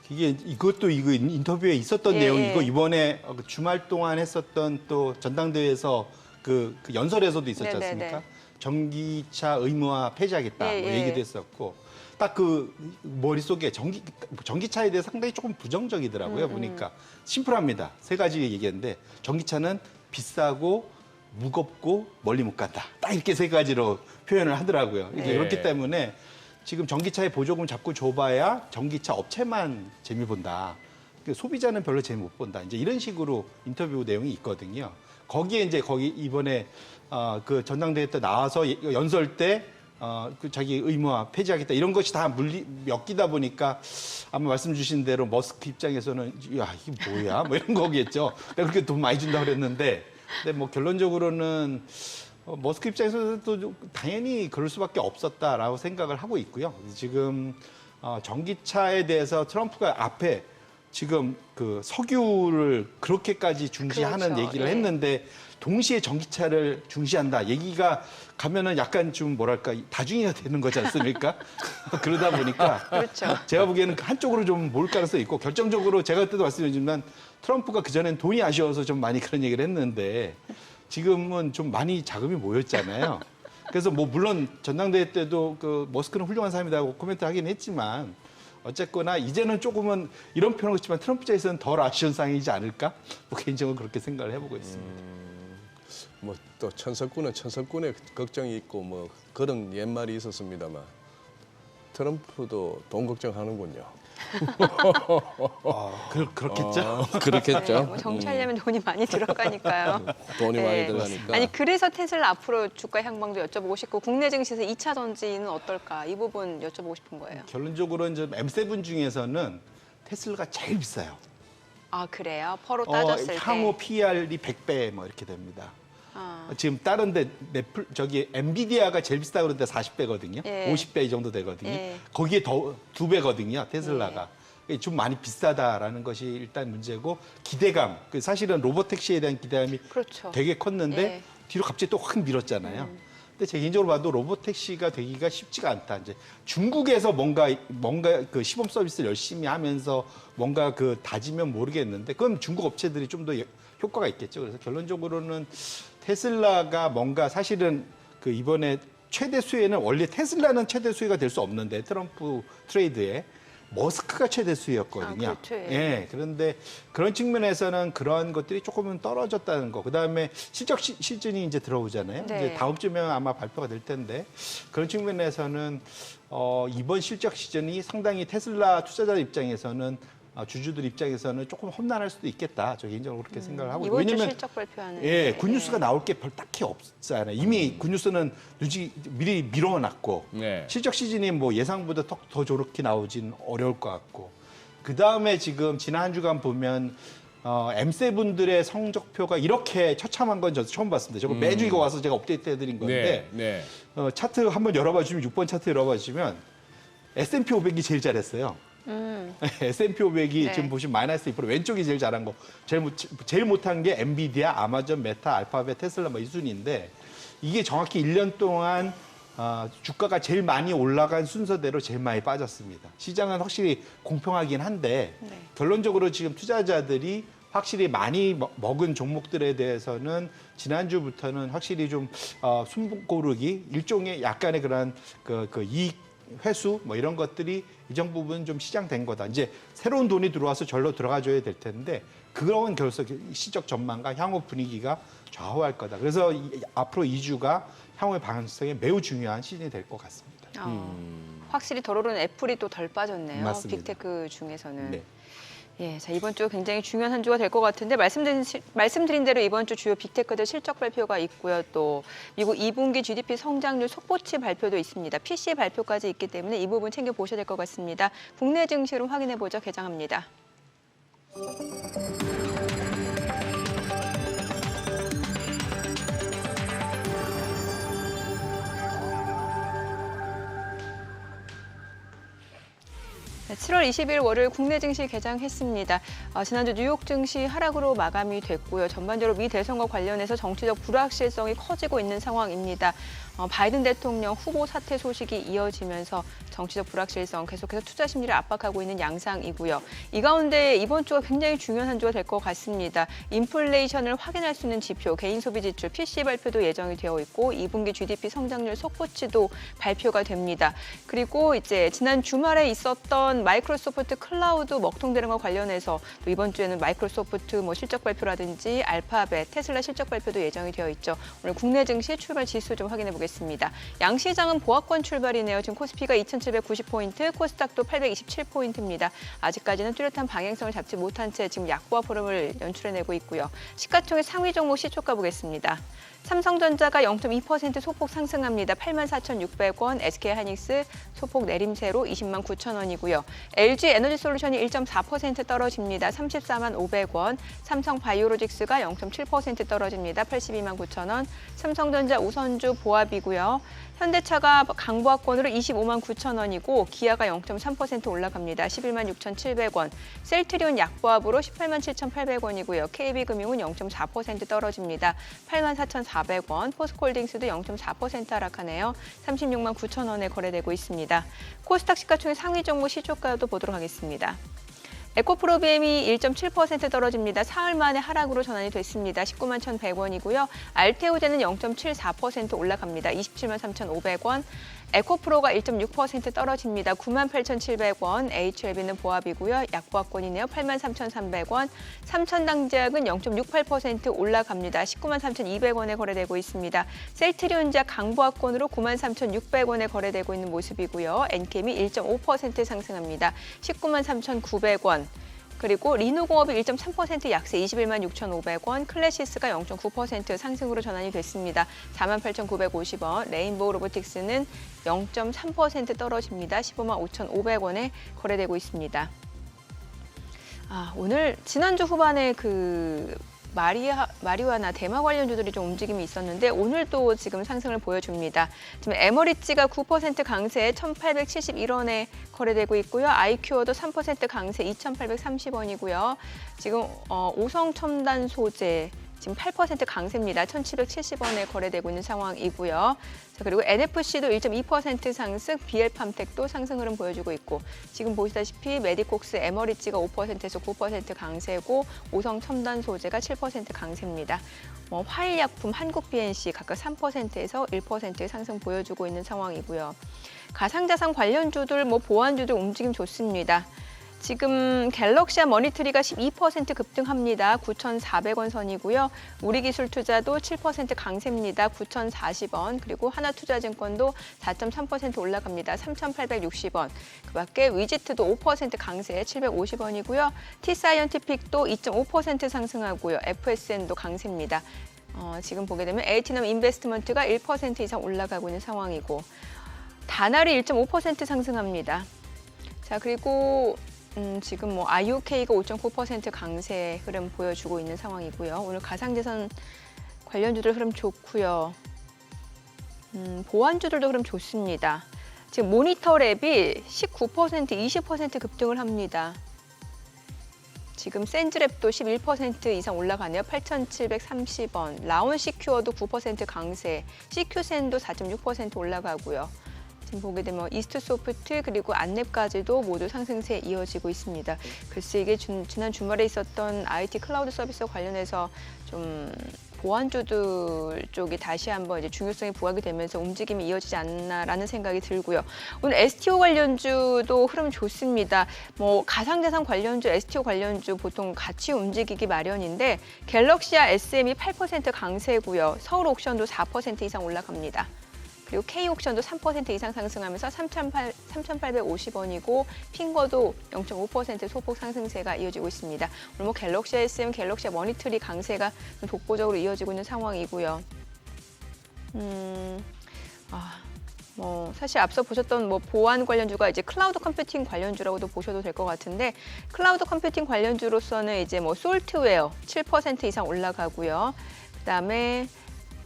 이것도 이거 인터뷰에 있었던 내용이고 이번에 주말 동안 했었던 또 전당대회에서 그 연설에서도 있었지 않습니까? 네네네. 전기차 의무화 폐지하겠다 얘기도 했었고 딱 그 머릿속에 전기차에 대해 상당히 조금 부정적이더라고요. 보니까 심플합니다. 세 가지 얘기했는데 전기차는 비싸고 무겁고 멀리 못 간다. 딱 이렇게 세 가지로 표현을 하더라고요. 이제 그렇기 때문에 지금 전기차의 보조금 자꾸 줘봐야 전기차 업체만 재미 본다. 소비자는 별로 재미 못 본다. 이제 이런 식으로 인터뷰 내용이 있거든요. 거기에 이제 이번에 그 전당대회 때 나와서 연설 때 그 자기 의무화 폐지하겠다 이런 것이 다 엮이다 보니까 아마 말씀 주신 대로 머스크 입장에서는 야 이게 뭐야 뭐 이런 거겠죠. 그렇게 돈 많이 준다 그랬는데 근데 결론적으로는 머스크 입장에서도 당연히 그럴 수밖에 없었다라고 생각을 하고 있고요. 지금 전기차에 대해서 트럼프가 앞에 지금 그 석유를 그렇게까지 중시하는 그렇죠. 얘기를 했는데 동시에 전기차를 중시한다 얘기가 가면은 약간 좀 뭐랄까 다중이가 되는 거지 않습니까? 그러다 보니까 그렇죠. 제가 보기에는 한쪽으로 좀 몰 가능성이 있고 결정적으로 제가 그때도 말씀드렸지만 트럼프가 그전엔 돈이 아쉬워서 좀 많이 그런 얘기를 했는데 지금은 좀 많이 자금이 모였잖아요. 그래서 물론 전당대회 때도 그 머스크는 훌륭한 사람이라고 코멘트 하긴 했지만 어쨌거나 이제는 조금은 이런 표현은 그렇지만 트럼프 입장에서는 덜 아쉬운 상황이지 않을까? 개인적으로 그렇게 생각을 해보고 있습니다. 또 천석군의 걱정이 있고 그런 옛말이 있었습니다만 트럼프도 돈 걱정하는군요. 그렇겠죠. 그렇겠죠. 정치하려면 돈이 많이 들어가니까요. 돈이 많이 들어가니까. 아니 그래서 테슬라 앞으로 주가 향방도 여쭤보고 싶고 국내 증시에서 2차 전지는 어떨까 이 부분 여쭤보고 싶은 거예요. 결론적으로 이제 M7 중에서는 테슬라가 제일 비싸요. 그래요? 퍼로 따졌을 때. 향후 PER이 100배 이렇게 됩니다. 지금 다른데 엔비디아가 제일 비싸 그런데 40배거든요. 50배 이 정도 되거든요. 거기에 더 2배거든요. 테슬라가. 좀 많이 비싸다라는 것이 일단 문제고 기대감. 사실은 로보택시에 대한 기대감이 그렇죠. 되게 컸는데 뒤로 갑자기 또 확 밀었잖아요. 근데 제 개인적으로 봐도 로보택시가 되기가 쉽지가 않다. 이제 중국에서 뭔가 그 시범 서비스를 열심히 하면서 뭔가 다지면 모르겠는데 그건 중국 업체들이 좀 더 효과가 있겠죠. 그래서 결론적으로는 테슬라가 뭔가 사실은 이번에 최대 수혜는 원래 테슬라는 최대 수혜가 될 수 없는데 트럼프 트레이드에 머스크가 최대 수혜였거든요. 그렇죠. 예. 그런데 그런 측면에서는 그런 것들이 조금은 떨어졌다는 거. 그다음에 실적 시즌이 이제 들어오잖아요. 네. 이제 다음 주면 아마 발표가 될 텐데 그런 측면에서는 이번 실적 시즌이 상당히 테슬라 투자자 입장에서는 주주들 입장에서는 조금 험난할 수도 있겠다. 저 개인적으로 그렇게 생각을 하고 이번 주 실적 발표하는. 굿뉴스가 나올 게 별 딱히 없잖아요. 이미 굿뉴스는 미리 밀어놨고 네. 실적 시즌이 예상보다 더 좋게 나오진 어려울 것 같고 그 다음에 지금 지난 한 주간 보면 M7들의 성적표가 이렇게 처참한 건 저도 처음 봤습니다. 저거 매주 이거 와서 제가 업데이트 해드린 건데 네. 차트 한번 열어봐 주시면 6번 차트 열어봐 주시면 S&P 500이 제일 잘했어요. S&P 500이 네. 지금 보시면 마이너스 2% 왼쪽이 제일 잘한 거. 제일 못한 게 엔비디아, 아마존, 메타, 알파벳, 테슬라 뭐 이 순인데 이게 정확히 1년 동안 주가가 제일 많이 올라간 순서대로 제일 많이 빠졌습니다. 시장은 확실히 공평하긴 한데 결론적으로 지금 투자자들이 확실히 많이 먹은 종목들에 대해서는 지난주부터는 확실히 좀 숨 고르기 일종의 약간의 그런 그 이익 회수 뭐 이런 것들이 이전 부분 좀 시장된 거다. 이제 새로운 돈이 들어와서 절로 들어가줘야 될 텐데 그런 결석 시적 전망과 향후 분위기가 좌우할 거다. 그래서 앞으로 2주가 향후의 방향성에 매우 중요한 시즌이 될 것 같습니다. 확실히 덜 오른 애플이 또 덜 빠졌네요. 맞습니다. 빅테크 중에서는. 네. 예, 자 이번 주 굉장히 중요한 한 주가 될 것 같은데 말씀드린 대로 이번 주 주요 빅테크들 실적 발표가 있고요. 또 미국 2분기 GDP 성장률 속보치 발표도 있습니다. PC 발표까지 있기 때문에 이 부분 챙겨 보셔야 될 것 같습니다. 국내 증시로 확인해 보죠. 개장합니다. 네, 7월 20일 월요일 국내 증시 개장했습니다. 지난주 뉴욕 증시 하락으로 마감이 됐고요. 전반적으로 미 대선과 관련해서 정치적 불확실성이 커지고 있는 상황입니다. 바이든 대통령 후보 사퇴 소식이 이어지면서 정치적 불확실성 계속해서 투자 심리를 압박하고 있는 양상이고요. 이 가운데 이번 주가 굉장히 중요한 한 주가 될 것 같습니다. 인플레이션을 확인할 수 있는 지표, 개인 소비 지출, PCE 발표도 예정이 되어 있고 2분기 GDP 성장률 속보치도 발표가 됩니다. 그리고 이제 지난 주말에 있었던 마이크로소프트 클라우드 먹통 대응과 관련해서 또 이번 주에는 마이크로소프트 뭐 실적 발표라든지 알파벳, 테슬라 실적 발표도 예정이 되어 있죠. 오늘 국내 증시 출발 지수 좀 확인해 보겠습니다. 양시장은 보합권 출발이네요. 지금 코스피가 2,790포인트, 코스닥도 827포인트입니다. 아직까지는 뚜렷한 방향성을 잡지 못한 채 지금 약보합 흐름을 연출해내고 있고요. 시가총액 상위 종목 시초가 보겠습니다. 삼성전자가 0.2% 소폭 상승합니다. 84,600원, SK하이닉스 소폭 내림세로 20만 9천 원이고요. LG에너지솔루션이 1.4% 떨어집니다. 34만 500원, 삼성바이오로직스가 0.7% 떨어집니다. 82만 9천 원, 삼성전자 우선주 보합이고요. 현대차가 강보합권으로 25만 9천 원이고 기아가 0.3% 올라갑니다. 11만 6,700원, 셀트리온 약보합으로 18만 7,800원이고요. KB금융은 0.4% 떨어집니다. 8만 4,400원, 포스코홀딩스도 0.4% 하락하네요. 36만 9천 원에 거래되고 있습니다. 코스닥 시가총액 상위 종목 시초가도 보도록 하겠습니다. 에코프로비엠이 1.7% 떨어집니다. 사흘 만에 하락으로 전환이 됐습니다. 19만 1,100원이고요. 알테오제는 0.74% 올라갑니다. 27만 3,500원. 에코프로가 1.6% 떨어집니다. 9만 8,700원. HLB는 보합이고요. 약보합권이네요. 8만 3,300원. 삼천당제약은 0.68% 올라갑니다. 19만 3,200원에 거래되고 있습니다. 셀트리온자 강보합권으로 9만 3,600원에 거래되고 있는 모습이고요. 엔캠이 1.5% 상승합니다. 19만 3,900원. 그리고 리노공업이 1.3% 약세 21만 6,500원, 클래시스가 0.9% 상승으로 전환이 됐습니다. 4만 8,950원, 레인보우 로보틱스는 0.3% 떨어집니다. 15만 5,500원에 거래되고 있습니다. 오늘 지난주 후반에 마리화나 대마 관련주들이 좀 움직임이 있었는데 오늘도 지금 상승을 보여줍니다. 지금 에머리지가 9% 강세 1,871원에 거래되고 있고요. 아이큐어도 3% 강세 2,830원이고요. 지금 오성첨단 소재 지금 8% 강세입니다. 1,770원에 거래되고 있는 상황이고요. 자, 그리고 NFC도 1.2% 상승, BL팜텍도 상승 흐름 보여주고 있고 지금 보시다시피 메디콕스 에머리지가 5%에서 9% 강세고 오성첨단 소재가 7% 강세입니다. 화일약품, 한국BNC 각각 3%에서 1% 상승 보여주고 있는 상황이고요. 가상자산 관련주들, 보안주들 움직임 좋습니다. 지금 갤럭시와 머니트리가 12% 급등합니다. 9,400원 선이고요. 우리기술투자도 7% 강세입니다. 9,040원. 그리고 하나투자증권도 4.3% 올라갑니다. 3,860원. 그밖에 위지트도 5% 강세 750원이고요. T사이언티픽도 2.5% 상승하고요. FSN도 강세입니다. 지금 보게 되면 에이티넘 인베스트먼트가 1% 이상 올라가고 있는 상황이고 다날이 1.5% 상승합니다. 자, 그리고 지금 뭐 IOK가 5.9% 강세 흐름 보여주고 있는 상황이고요. 오늘 가상자산 관련주들 흐름 좋고요. 보안주들도 흐름 좋습니다. 지금 모니터랩이 19%, 20% 급등을 합니다. 지금 센즈랩도 11% 이상 올라가네요. 8,730원. 라온 시큐어도 9% 강세. 시큐센도 4.6% 올라가고요. 지금 보게 되면 이스트소프트 그리고 안랩까지도 모두 상승세 이어지고 있습니다. 글쎄 이게 지난 주말에 있었던 IT 클라우드 서비스 관련해서 좀 보안주들 쪽이 다시 한번 이제 중요성이 부각이 되면서 움직임이 이어지지 않나라는 생각이 들고요. 오늘 STO 관련주도 흐름 좋습니다. 뭐 가상자산 관련주, STO 관련주 보통 같이 움직이기 마련인데 갤럭시와 SM이 8% 강세고요. 서울 옥션도 4% 이상 올라갑니다. 그리고 K옥션도 3% 이상 상승하면서 3,850원이고 핑거도 0.5% 소폭 상승세가 이어지고 있습니다. 오늘 뭐 갤럭시 SM, 갤럭시 머니터리 강세가 독보적으로 이어지고 있는 상황이고요. 뭐 사실 앞서 보셨던 뭐 보안 관련주가 이제 클라우드 컴퓨팅 관련주라고도 보셔도 될 것 같은데 클라우드 컴퓨팅 관련주로서는 이제 뭐 솔트웨어 7% 이상 올라가고요. 그다음에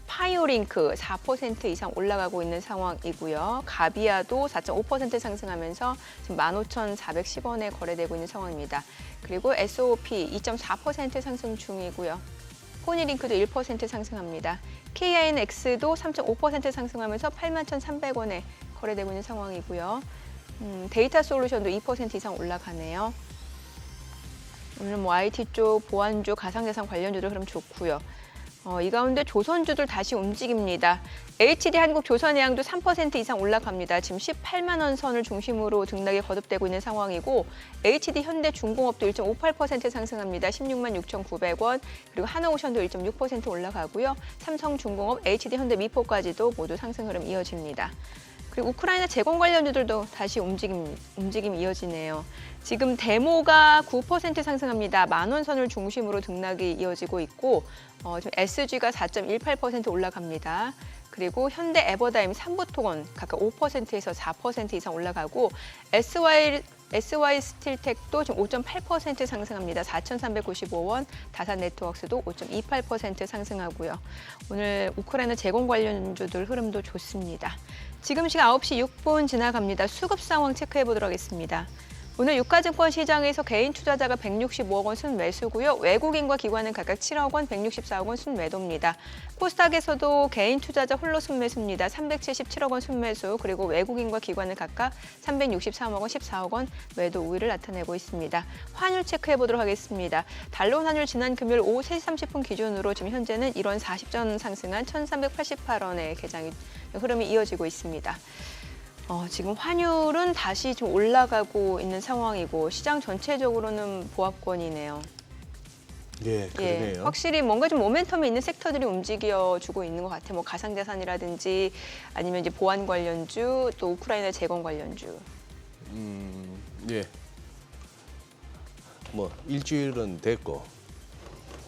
파이오링크 4% 이상 올라가고 있는 상황이고요. 가비아도 4.5% 상승하면서 지금 15,410원에 거래되고 있는 상황입니다. 그리고 SOP 2.4% 상승 중이고요. 포니링크도 1% 상승합니다. KINX도 3.5% 상승하면서 81,300원에 거래되고 있는 상황이고요. 데이터 솔루션도 2% 이상 올라가네요. 오늘 뭐 IT 쪽, 보안주, 가상자산 관련주도 흐름 좋고요. 이 가운데 조선주들 다시 움직입니다. HD 한국조선해양도 3% 이상 올라갑니다. 지금 18만 원 선을 중심으로 등락이 거듭되고 있는 상황이고 HD 현대중공업도 1.58% 상승합니다. 16만 6,900원. 그리고 하나오션도 1.6% 올라가고요. 삼성중공업, HD 현대미포까지도 모두 상승 흐름 이어집니다. 그리고 우크라이나 재건 관련주들도 다시 움직임이 이어지네요. 지금 데모가 9% 상승합니다. 10,000원 선을 중심으로 등락이 이어지고 있고 지금 SG가 4.18% 올라갑니다. 그리고 현대 에버다임, 삼부토건 각각 5%에서 4% 이상 올라가고 SY 스틸텍도 지금 5.8% 상승합니다. 4,395원, 다산 네트워크스도 5.28% 상승하고요. 오늘 우크라이나 재건 관련주들 흐름도 좋습니다. 지금 시간 9시 6분 지나갑니다. 수급 상황 체크해 보도록 하겠습니다. 오늘 유가증권 시장에서 개인 투자자가 165억 원 순매수고요. 외국인과 기관은 각각 7억 원, 164억 원 순매도입니다. 코스닥에서도 개인 투자자 홀로 순매수입니다. 377억 원 순매수, 그리고 외국인과 기관은 각각 363억 원, 14억 원 매도 우위를 나타내고 있습니다. 환율 체크해 보도록 하겠습니다. 달러 환율 지난 금요일 오후 3시 30분 기준으로 지금 현재는 1원 40전 상승한 1,388원의 개장이 흐름이 이어지고 있습니다. 지금 환율은 다시 좀 올라가고 있는 상황이고 시장 전체적으로는 보합권이네요. 예, 그러네요. 확실히 뭔가 좀 모멘텀이 있는 섹터들이 움직여주고 있는 것 같아요. 뭐 가상자산이라든지 아니면 이제 보안 관련주, 또 우크라이나 재건 관련주. 예. 뭐 일주일은 됐고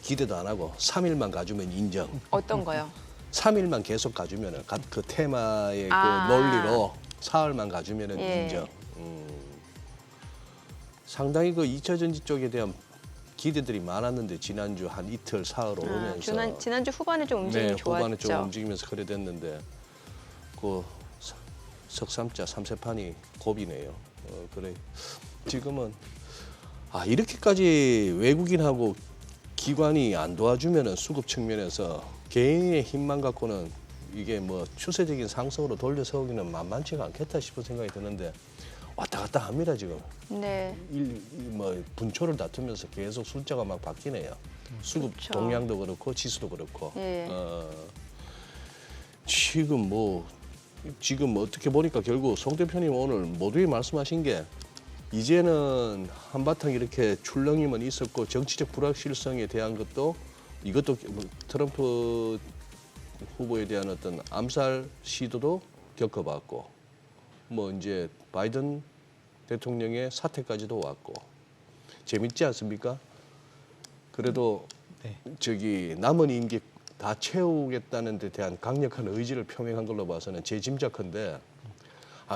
기대도 안 하고 3일만 가주면 인정. 어떤 거요? 3일만 계속 가주면은 그 테마의 그 아. 논리로 사흘만 가주면은 예. 인정. 상당히 그 2차 전지 쪽에 대한 기대들이 많았는데 지난주 한 이틀 사흘 오르면서 지난주 후반에 좀 움직임이 좋았죠. 후반에 좀 움직이면서 그래 됐는데 그 석삼자 3세판이 고비네요. 그래 지금은 이렇게까지 외국인하고 기관이 안 도와주면은 수급 측면에서 개인의 힘만 갖고는 이게 뭐 추세적인 상승으로 돌려서기는 만만치가 않겠다 싶은 생각이 드는데 왔다 갔다 합니다 지금. 네. 뭐 분초를 다투면서 계속 숫자가 막 바뀌네요. 수급 그렇죠. 동량도 그렇고 지수도 그렇고. 예. 지금 어떻게 보니까 결국 송 대표님 오늘 모두에 말씀하신 게 이제는 한바탕 이렇게 출렁임은 있었고 정치적 불확실성에 대한 것도 이것도 트럼프 후보에 대한 어떤 암살 시도도 겪어봤고 뭐 이제 바이든 대통령의 사태까지도 왔고 재밌지 않습니까? 그래도 저기 남은 임기 다 채우겠다는 데 대한 강력한 의지를 표명한 걸로 봐서는 제 짐작컨대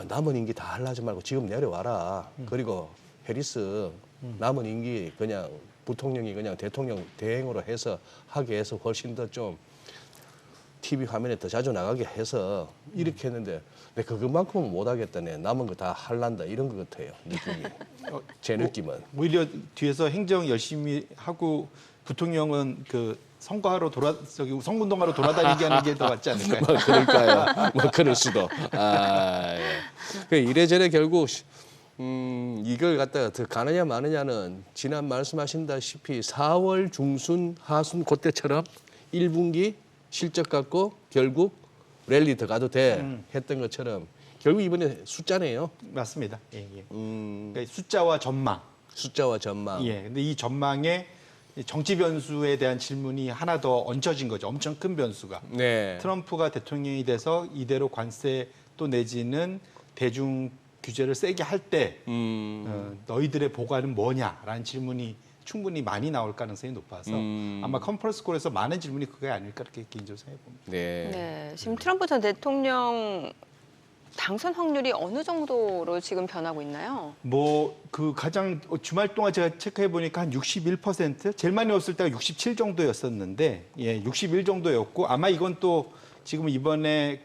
남은 임기 다 하려지 말고 지금 내려와라. 그리고 해리스 남은 임기 그냥 부통령이 그냥 대통령 대행으로 해서 하게 해서 훨씬 더 좀 TV 화면에 더 자주 나가게 해서 이렇게 했는데 내가 그것만큼은 못 하겠다네. 남은 거 다 할란다 이런 것 같아요. 느낌이. 제 느낌은. 오히려 뒤에서 행정 열심히 하고 부통령은 그 선거하러 선거운동하러 돌아다니게 하는 게 더 맞지 않을까요? 뭐 그럴까요? 뭐 그럴 수도. 아, 예. 그 이래저래 결국 이걸 갖다가 더 가느냐 마느냐는 지난 말씀하신다시피 4월 중순 하순 그때처럼 1분기 실적 갖고 결국 랠리 더 가도 돼 했던 것처럼 결국 이번에 숫자네요. 맞습니다. 예, 예. 그러니까 숫자와 전망. 숫자와 전망. 예. 근데 이 전망에 정치 변수에 대한 질문이 하나 더 얹혀진 거죠. 엄청 큰 변수가. 네. 트럼프가 대통령이 돼서 이대로 관세 또 내지는 대중 규제를 세게 할 때 너희들의 보관은 뭐냐라는 질문이 충분히 많이 나올 가능성이 높아서 아마 컨퍼런스 콜에서 많은 질문이 그게 아닐까 이렇게 개인적으로 생각해 봅니다. 네. 네, 지금 트럼프 전 대통령 당선 확률이 어느 정도로 지금 변하고 있나요? 뭐 그 가장 주말 동안 제가 체크해 보니까 한 61%, 제일 많이 왔을 때가 67 정도였었는데, 예, 61 정도였고 아마 이건 또 지금 이번에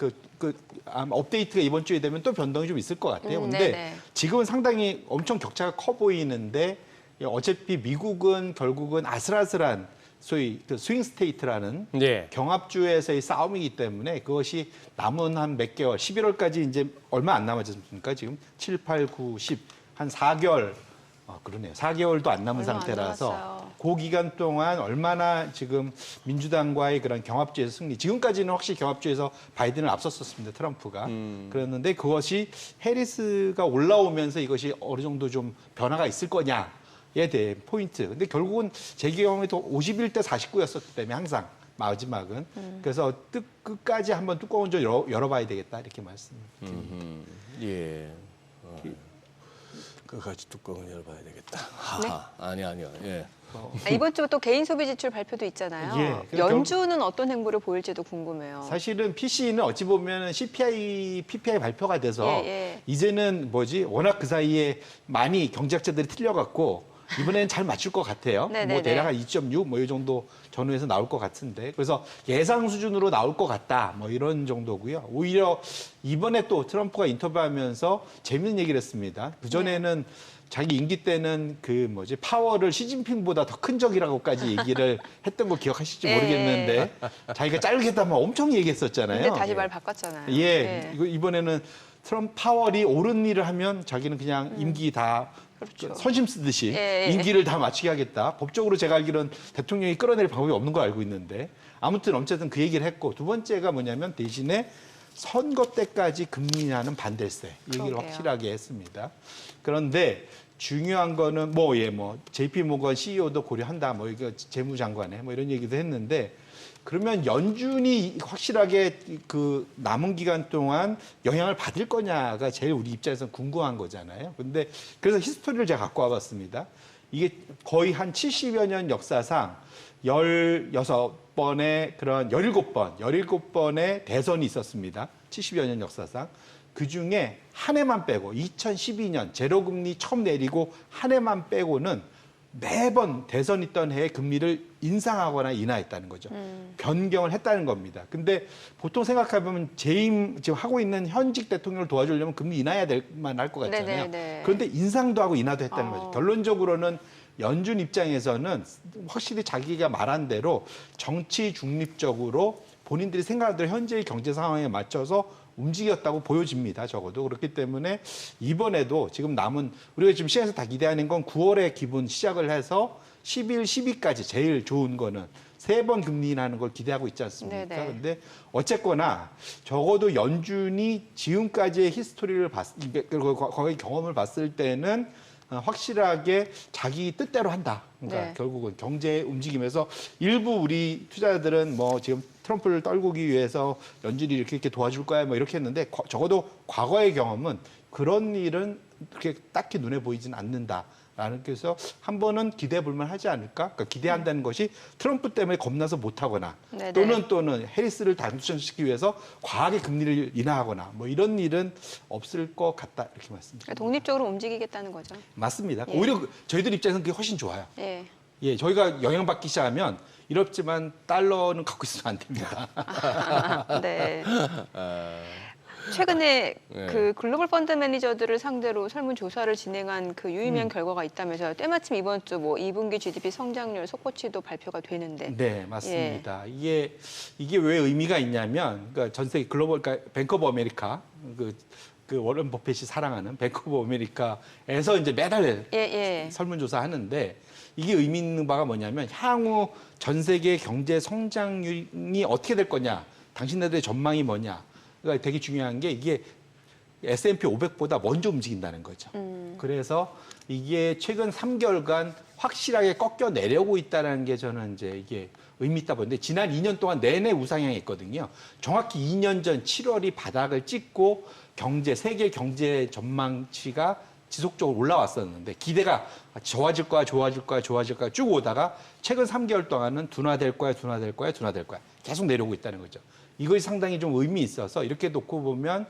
아마 업데이트가 이번 주에 되면 또 변동이 좀 있을 것 같아요. 근데 네네. 지금은 상당히 엄청 격차가 커 보이는데 어차피 미국은 결국은 아슬아슬한 소위 그 스윙 스테이트라는 네. 경합주에서의 싸움이기 때문에 그것이 남은 한 몇 개월, 11월까지 이제 얼마 안 남았습니까? 지금 7, 8, 9, 10, 한 4개월, 그러네요. 4개월도 안 남은 얼마 안 상태라서 남았어요. 그 기간 동안 얼마나 지금 민주당과의 그런 경합주에서 승리, 지금까지는 확실히 경합주에서 바이든을 앞섰었습니다. 트럼프가. 그랬는데 그것이 해리스가 올라오면서 이것이 어느 정도 좀 변화가 있을 거냐. 에 대해 포인트. 근데 결국은 제 경험에도 51대 49였었기 때문에 항상 마지막은. 그래서 끝까지 한번 뚜껑을 좀 열어봐야 되겠다 이렇게 말씀드립니다. 예. 끝까지 뚜껑을 열어봐야 되겠다. 하하. 아니요. 예. 이번 주 또 개인 소비 지출 발표도 있잖아요. 예, 연준은 어떤 행보를 보일지도 궁금해요. 사실은 PC는 어찌 보면 PPI 발표가 돼서 예. 이제는 워낙 그 사이에 많이 경제학자들이 틀려갖고 이번에는 잘 맞출 것 같아요. 네네네. 뭐 대략 한 2.6 뭐 이 정도 전후에서 나올 것 같은데 그래서 예상 수준으로 나올 것 같다 뭐 이런 정도고요. 오히려 이번에 또 트럼프가 인터뷰하면서 재밌는 얘기를 했습니다. 그 전에는 자기 임기 때는 파월을 시진핑보다 더 큰 적이라고까지 얘기를 했던 거 기억하실지 모르겠는데 자기가 짧게다만 엄청 얘기했었잖아요. 근데 다시 말 바꿨잖아요. 예. 이번에는 트럼프 파월이 옳은 일을 하면 자기는 그냥 임기 다 그렇죠. 선심 쓰듯이 예. 임기를 다 마치게 하겠다. 법적으로 제가 알기로는 대통령이 끌어낼 방법이 없는 걸 알고 있는데 아무튼 어쨌든 그 얘기를 했고 두 번째가 뭐냐면 대신에 선거 때까지 금리 인하는 반댈세 얘기를 그러게요. 확실하게 했습니다. 그런데 중요한 거는 JP 모건 CEO도 고려한다. 이거 재무장관에 이런 얘기도 했는데 그러면 연준이 확실하게 그 남은 기간 동안 영향을 받을 거냐가 제일 우리 입장에서는 궁금한 거잖아요. 근데 그래서 히스토리를 제가 갖고 와봤습니다. 이게 거의 한 70여 년 역사상 16번의 그런 17번의 대선이 있었습니다. 70여 년 역사상. 그중에 한 해만 빼고 2012년 제로금리 처음 내리고 한 해만 빼고는 매번 대선 있던 해에 금리를 인상하거나 인하했다는 거죠. 변경을 했다는 겁니다. 근데 보통 생각해보면 지금 하고 있는 현직 대통령을 도와주려면 금리 인하해야 될 만할 것 같잖아요. 네네네. 그런데 인상도 하고 인하도 했다는 거죠. 결론적으로는 연준 입장에서는 확실히 자기가 말한 대로 정치 중립적으로 본인들이 생각하는 대로 현재의 경제 상황에 맞춰서 움직였다고 보여집니다. 적어도. 그렇기 때문에 이번에도 지금 남은 우리가 지금 시장에서 다 기대하는 건 9월에 기본 시작을 해서 11, 12까지 제일 좋은 거는 3번 금리 인하는 걸 기대하고 있지 않습니까? 네네. 그런데 어쨌거나 적어도 연준이 지금까지의 히스토리를 과거의 경험을 봤을 때는 확실하게 자기 뜻대로 한다. 그러니까 네. 결국은 경제 움직임에서 일부 우리 투자자들은 지금 트럼프를 떨구기 위해서 연준이 이렇게 도와줄 거야 이렇게 했는데 적어도 과거의 경험은 그런 일은 그렇게 딱히 눈에 보이진 않는다. 라는 그래서 한 번은 기대해 볼 만하지 않을까? 그러니까 기대한다는 것이 트럼프 때문에 겁나서 못하거나 네네. 또는 해리스를 당선시키기 위해서 과하게 금리를 인하하거나 뭐 이런 일은 없을 것 같다 이렇게 말씀드립니다. 그러니까 독립적으로 움직이겠다는 거죠. 맞습니다. 예. 오히려 저희들 입장에서는 그게 훨씬 좋아요. 예. 예, 저희가 영향받기 시작하면 이렇지만 달러는 갖고 있으면 안 됩니다. 네. 최근에 네. 그 글로벌 펀드 매니저들을 상대로 설문조사를 진행한 그 유의미한 결과가 있다면서요. 때마침 이번 주 뭐 2분기 GDP 성장률 속보치도 발표가 되는데. 네, 맞습니다. 이게 왜 의미가 있냐면 그러니까 전 세계 글로벌 그러니까 뱅크 오브 아메리카 그 워런 버핏이 사랑하는 뱅크 오브 아메리카에서 이제 매달 예. 설문조사 하는데 이게 의미 있는 바가 뭐냐면 향후 전 세계 경제 성장률이 어떻게 될 거냐, 당신네들의 전망이 뭐냐. 그러니까 되게 중요한 게 이게 S&P 500보다 먼저 움직인다는 거죠. 그래서 이게 최근 3개월간 확실하게 꺾여 내려오고 있다는 게 저는 이제 이게 의미 있다 보는데 지난 2년 동안 내내 우상향했거든요. 정확히 2년 전 7월이 바닥을 찍고 세계 경제 전망치가 지속적으로 올라왔었는데 기대가 좋아질 거야 쭉 오다가 최근 3개월 동안은 둔화될 거야 계속 내려오고 있다는 거죠. 이것이 상당히 좀 의미 있어서 이렇게 놓고 보면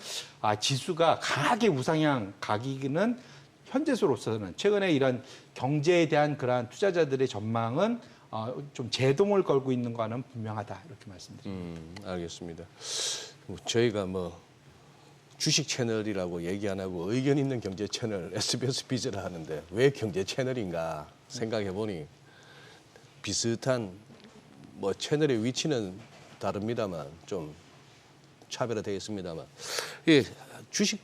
지수가 강하게 우상향 가기는 현재로서는 최근에 이런 경제에 대한 그러한 투자자들의 전망은 좀 제동을 걸고 있는 거는 분명하다 이렇게 말씀드립니다. 알겠습니다. 저희가 뭐 주식 채널이라고 얘기 안 하고 의견 있는 경제 채널 SBS 비즈를 하는데 왜 경제 채널인가 생각해 보니 비슷한 뭐 채널의 위치는 다릅니다만 좀 차별화되어 있습니다만 주식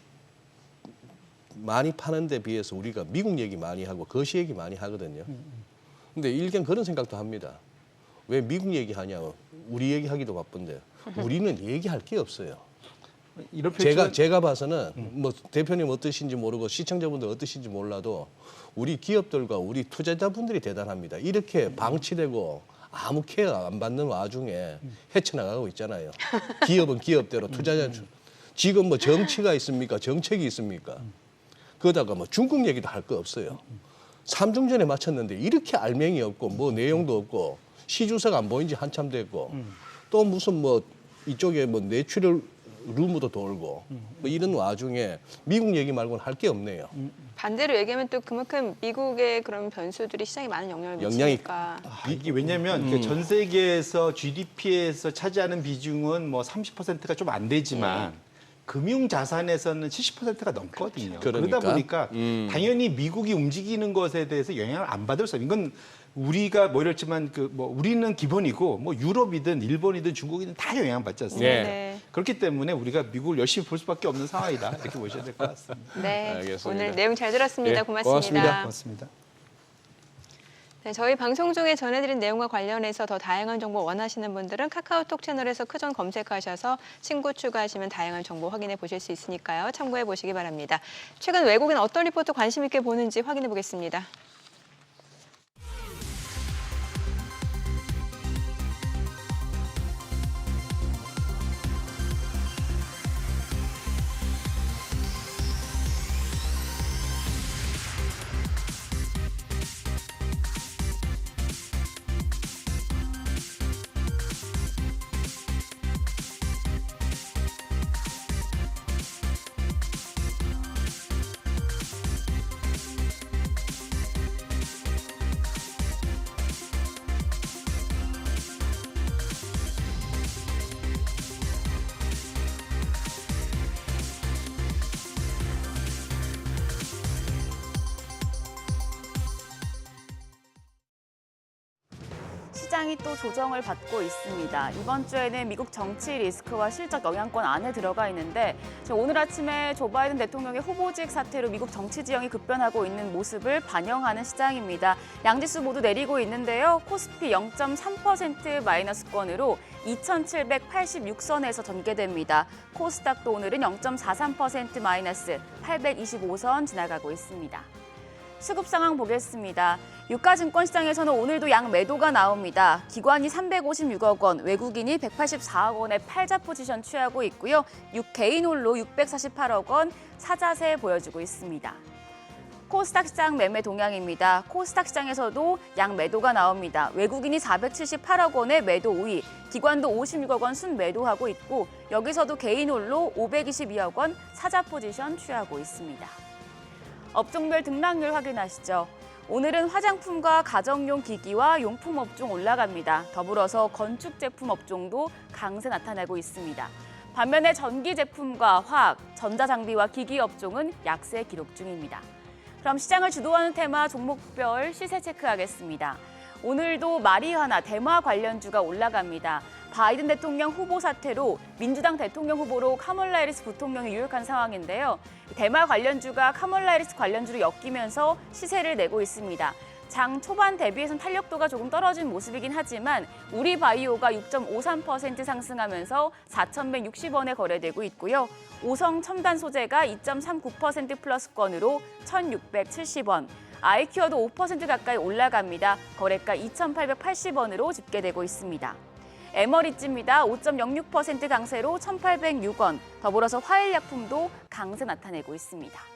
많이 파는 데 비해서 우리가 미국 얘기 많이 하고 거시 얘기 많이 하거든요. 근데 일견 그런 생각도 합니다. 왜 미국 얘기하냐고 우리 얘기하기도 바쁜데 우리는 얘기할 게 없어요. 이런 표현은 제가 봐서는 뭐 대표님 어떠신지 모르고 시청자분들 어떠신지 몰라도 우리 기업들과 우리 투자자분들이 대단합니다. 이렇게 방치되고 아무 케어 안 받는 와중에 헤쳐나가고 있잖아요. 기업은 기업대로 투자자는 지금 뭐 정치가 있습니까? 정책이 있습니까? 그러다가 뭐 중국 얘기도 할 거 없어요. 3중전에 마쳤는데 이렇게 알맹이 없고 뭐 내용도 없고 시주석 안 보인 지 한참 됐고 또 무슨 뭐 이쪽에 뭐 내추럴 루머도 돌고 뭐 이런 와중에 미국 얘기 말고는 할 게 없네요. 반대로 얘기하면 또 그만큼 미국의 그런 변수들이 시장에 많은 영향을 미치니까. 이게 왜냐하면 전 세계에서 GDP에서 차지하는 비중은 뭐 30%가 좀 안 되지만 금융 자산에서는 70%가 넘거든요. 그러니까. 그러다 보니까 당연히 미국이 움직이는 것에 대해서 영향을 안 받을 수 없는 건 우리가 뭐 이렇지만 우리는 기본이고 뭐 유럽이든 일본이든 중국이든 다 영향받지 않습니까? 네. 그렇기 때문에 우리가 미국을 열심히 볼 수밖에 없는 상황이다 이렇게 보셔야 될 것 같습니다. 네. 알겠습니다. 오늘 내용 잘 들었습니다. 네, 고맙습니다. 고맙습니다. 네, 저희 방송 중에 전해드린 내용과 관련해서 더 다양한 정보 원하시는 분들은 카카오톡 채널에서 크존 검색하셔서 친구 추가하시면 다양한 정보 확인해 보실 수 있으니까요. 참고해 보시기 바랍니다. 최근 외국인 어떤 리포트 관심 있게 보는지 확인해 보겠습니다. 시장이 또 조정을 받고 있습니다. 이번 주에는 미국 정치 리스크와 실적 영향권 안에 들어가 있는데 오늘 아침에 조 바이든 대통령의 후보직 사태로 미국 정치 지형이 급변하고 있는 모습을 반영하는 시장입니다. 양지수 모두 내리고 있는데요. 코스피 0.3% 마이너스권으로 2,786선에서 전개됩니다. 코스닥도 오늘은 0.43% 마이너스 825선 지나가고 있습니다. 수급 상황 보겠습니다. 유가증권 시장에서는 오늘도 양 매도가 나옵니다. 기관이 356억 원, 외국인이 184억 원의 팔자 포지션 취하고 있고요. 개인 홀로 648억 원 사자세 보여주고 있습니다. 코스닥 시장 매매 동향입니다. 코스닥 시장에서도 양 매도가 나옵니다. 외국인이 478억 원의 매도 우위, 기관도 56억 원 순매도하고 있고 여기서도 개인 홀로 522억 원 사자 포지션 취하고 있습니다. 업종별 등락률 확인하시죠. 오늘은 화장품과 가정용 기기와 용품 업종 올라갑니다. 더불어서 건축 제품 업종도 강세 나타내고 있습니다. 반면에 전기 제품과 화학, 전자장비와 기기 업종은 약세 기록 중입니다. 그럼 시장을 주도하는 테마 종목별 시세 체크하겠습니다. 오늘도 마리화나 대마 관련주가 올라갑니다. 바이든 대통령 후보 사태로 민주당 대통령 후보로 카멀라 해리스 부통령이 유력한 상황인데요. 대마 관련주가 카멀라 해리스 관련주로 엮이면서 시세를 내고 있습니다. 장 초반 대비해선 탄력도가 조금 떨어진 모습이긴 하지만 우리 바이오가 6.53% 상승하면서 4,160원에 거래되고 있고요. 오성 첨단 소재가 2.39% 플러스권으로 1,670원. 아이큐어도 5% 가까이 올라갑니다. 거래가 2,880원으로 집계되고 있습니다. 에머리츠입니다. 5.06% 강세로 1,806원. 더불어서 화일약품도 강세 나타내고 있습니다.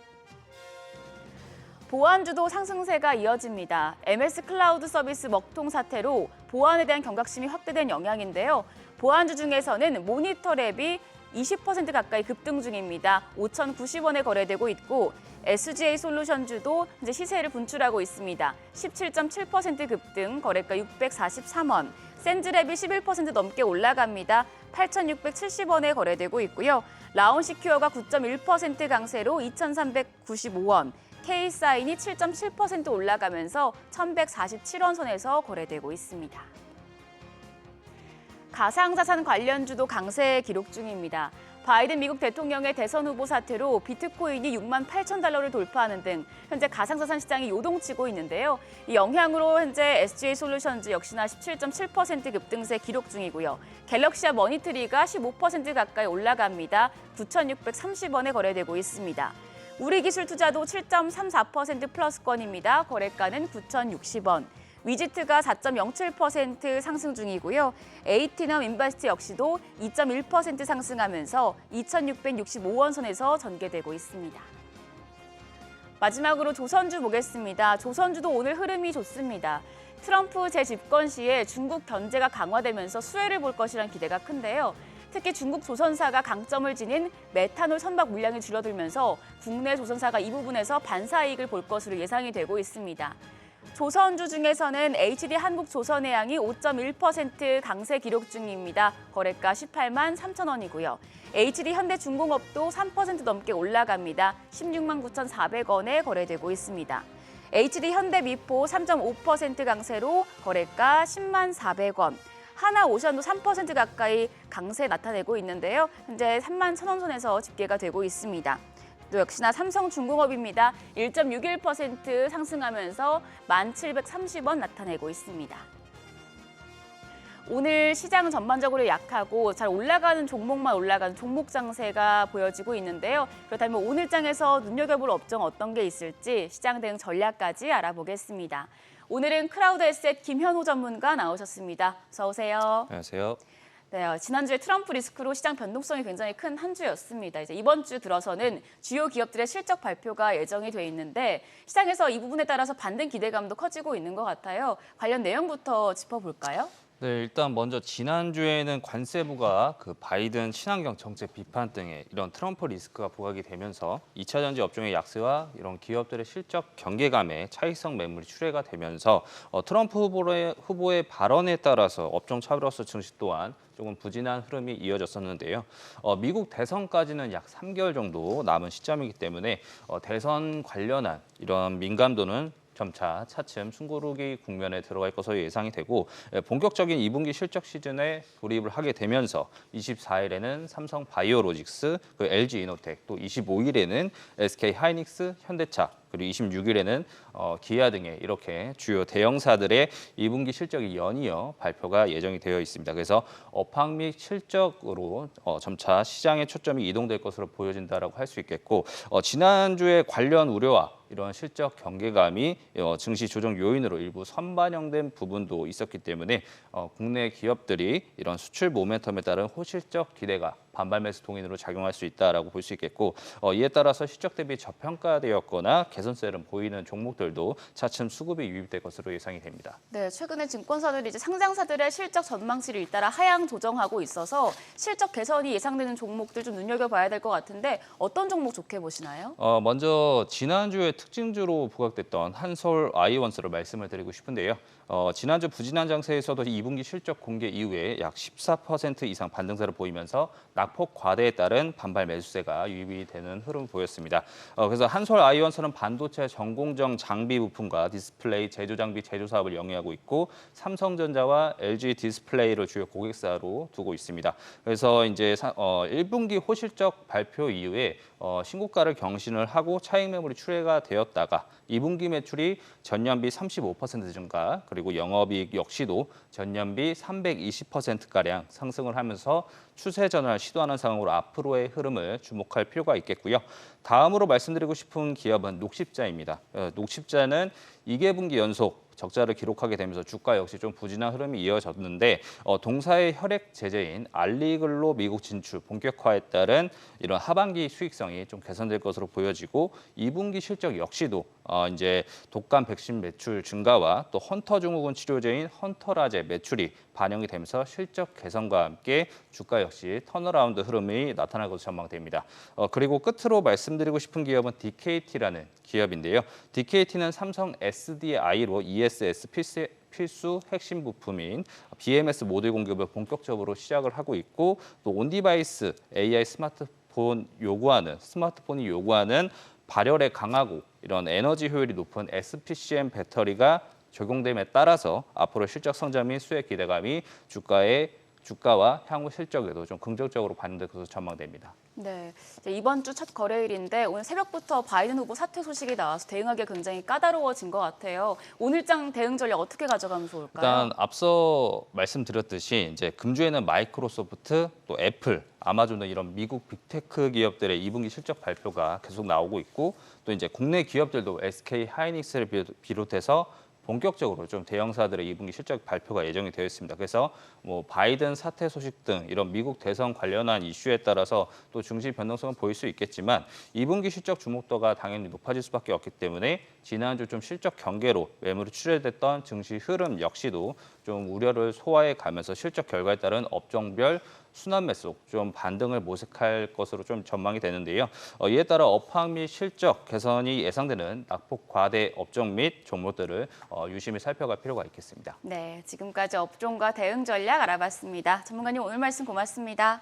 보안주도 상승세가 이어집니다. MS 클라우드 서비스 먹통 사태로 보안에 대한 경각심이 확대된 영향인데요. 보안주 중에서는 모니터랩이 20% 가까이 급등 중입니다. 5,090원에 거래되고 있고 SGA 솔루션주도 현재 시세를 분출하고 있습니다. 17.7% 급등, 거래가 643원. 센즈랩이 11% 넘게 올라갑니다. 8,670원에 거래되고 있고요. 라온시큐어가 9.1% 강세로 2,395원. K사인이 7.7% 올라가면서 1,147원 선에서 거래되고 있습니다. 가상자산 관련주도 강세 기록 중입니다. 바이든 미국 대통령의 대선 후보 사태로 비트코인이 6만 8천 달러를 돌파하는 등 현재 가상자산 시장이 요동치고 있는데요. 이 영향으로 현재 SGA 솔루션즈 역시나 17.7% 급등세 기록 중이고요. 갤럭시와 머니트리가 15% 가까이 올라갑니다. 9,630원에 거래되고 있습니다. 우리기술투자도 7.34% 플러스권입니다. 거래가는 9,060원. 위지트가 4.07% 상승 중이고요. 에이티넘 인바스트 역시도 2.1% 상승하면서 2,665원 선에서 전개되고 있습니다. 마지막으로 조선주 보겠습니다. 조선주도 오늘 흐름이 좋습니다. 트럼프 재집권 시에 중국 견제가 강화되면서 수혜를 볼 것이란 기대가 큰데요. 특히 중국 조선사가 강점을 지닌 메탄올 선박 물량이 줄어들면서 국내 조선사가 이 부분에서 반사이익을 볼 것으로 예상이 되고 있습니다. 조선주 중에서는 HD 한국조선해양이 5.1% 강세 기록 중입니다. 거래가 18만 3천 원이고요. HD 현대중공업도 3% 넘게 올라갑니다. 16만 9,400원에 거래되고 있습니다. HD 현대미포 3.5% 강세로 거래가 10만 400원. 하나오션도 3% 가까이 강세 나타내고 있는데요. 현재 3만 1,000원 선에서 집계가 되고 있습니다. 또 역시나 삼성중공업입니다. 1.61% 상승하면서 1,730원 나타내고 있습니다. 오늘 시장은 전반적으로 약하고 잘 올라가는 종목만 올라가는 종목 장세가 보여지고 있는데요. 그렇다면 오늘 장에서 눈여겨볼 업종 어떤 게 있을지 시장 대응 전략까지 알아보겠습니다. 오늘은 크라우드 에셋 김현호 전문가 나오셨습니다. 어서 오세요. 안녕하세요. 네, 지난주에 트럼프 리스크로 시장 변동성이 굉장히 큰 한 주였습니다. 이제 이번 주 들어서는 주요 기업들의 실적 발표가 예정이 돼 있는데 시장에서 이 부분에 따라서 반등 기대감도 커지고 있는 것 같아요. 관련 내용부터 짚어볼까요? 네, 일단 먼저 지난주에는 관세부가 그 바이든 친환경 정책 비판 등의 이런 트럼프 리스크가 부각이 되면서 2차 전지 업종의 약세와 이런 기업들의 실적 경계감에 차익성 매물이 출회가 되면서 트럼프 후보의 발언에 따라서 업종 차별로서 증시 또한 조금 부진한 흐름이 이어졌었는데요. 미국 대선까지는 약 3개월 정도 남은 시점이기 때문에 대선 관련한 이런 민감도는 점차 차츰 숨고르기 국면에 들어갈 것으로 예상이 되고 본격적인 2분기 실적 시즌에 돌입을 하게 되면서 24일에는 삼성 바이오로직스, LG 이노텍, 또 25일에는 SK 하이닉스, 현대차, 그리고 26일에는 기아 등의 이렇게 주요 대형사들의 2분기 실적이 연이어 발표가 예정이 되어 있습니다. 그래서 업황 및 실적으로 점차 시장의 초점이 이동될 것으로 보여진다라고 할 수 있겠고 지난주에 관련 우려와 이런 실적 경계감이 증시 조정 요인으로 일부 선반영된 부분도 있었기 때문에 국내 기업들이 이런 수출 모멘텀에 따른 호실적 기대가 반발 매수 동인으로 작용할 수 있다라고 볼 수 있겠고 이에 따라서 실적 대비 저평가되었거나 개선세를 보이는 종목들도 차츰 수급이 유입될 것으로 예상이 됩니다. 네, 최근에 증권사들이 이제 상장사들의 실적 전망치를 잇따라 하향 조정하고 있어서 실적 개선이 예상되는 종목들 좀 눈여겨봐야 될 것 같은데 어떤 종목 좋게 보시나요? 먼저 지난주에 특징주로 부각됐던 한서울 아이원스를 말씀을 드리고 싶은데요. 지난주 부진한 장세에서도 2분기 실적 공개 이후에 약 14% 이상 반등세를 보이면서 낙폭 과대에 따른 반발 매수세가 유입이 되는 흐름을 보였습니다. 그래서 한서울 아이원스는 반도체 전공정 장비 부품과 디스플레이 제조 장비 제조 사업을 영위하고 있고 삼성전자와 LG 디스플레이를 주요 고객사로 두고 있습니다. 그래서 이제 1분기 호실적 발표 이후에 신고가를 경신을 하고 차익 매물이 출회가 되었다가 2분기 매출이 전년비 35% 증가, 그리고 영업이익 역시도 전년비 320%가량 상승을 하면서 추세 전환을 시도하는 상황으로 앞으로의 흐름을 주목할 필요가 있겠고요. 다음으로 말씀드리고 싶은 기업은 녹십자입니다. 녹십자는 2개분기 연속 적자를 기록하게 되면서 주가 역시 좀 부진한 흐름이 이어졌는데 동사의 혈액 제재인 알리글로 미국 진출 본격화에 따른 이런 하반기 수익성이 좀 개선될 것으로 보여지고 2분기 실적 역시도 이제 독감 백신 매출 증가와 또 헌터 증후군 치료제인 헌터라제 매출이 반영이 되면서 실적 개선과 함께 주가 역시 턴어라운드 흐름이 나타날 것으로 전망됩니다. 그리고 끝으로 말씀드리고 싶은 기업은 DKT라는 기업인데요. DKT는 삼성 SDI로 ESS 필수 핵심 부품인 BMS 모듈 공급을 본격적으로 시작을 하고 있고 또 온디바이스 AI 스마트폰이 요구하는 발열에 강하고 이런 에너지 효율이 높은 SPCM 배터리가 적용됨에 따라서 앞으로 실적 성장 및 수익 기대감이 주가와 향후 실적에도 좀 긍정적으로 반영될 것으로 전망됩니다. 네, 이번 주 첫 거래일인데 오늘 새벽부터 바이든 후보 사퇴 소식이 나와서 대응하기 굉장히 까다로워진 것 같아요. 오늘장 대응 전략 어떻게 가져가면 좋을까요? 일단 앞서 말씀드렸듯이 이제 금주에는 마이크로소프트, 또 애플, 아마존 등 이런 미국 빅테크 기업들의 2분기 실적 발표가 계속 나오고 있고 또 이제 국내 기업들도 SK 하이닉스를 비롯해서 본격적으로 좀 대형사들의 2분기 실적 발표가 예정이 되어 있습니다. 그래서 뭐 바이든 사퇴 소식 등 이런 미국 대선 관련한 이슈에 따라서 또 증시 변동성은 보일 수 있겠지만 2분기 실적 주목도가 당연히 높아질 수밖에 없기 때문에 지난주 좀 실적 경계로 매물이 출회됐던 증시 흐름 역시도 좀 우려를 소화해 가면서 실적 결과에 따른 업종별 순환 매수 좀 반등을 모색할 것으로 좀 전망이 되는데요. 이에 따라 업황 및 실적 개선이 예상되는 낙폭 과대 업종 및 종목들을 유심히 살펴갈 필요가 있겠습니다. 네, 지금까지 업종과 대응 전략 알아봤습니다. 전문가님 오늘 말씀 고맙습니다.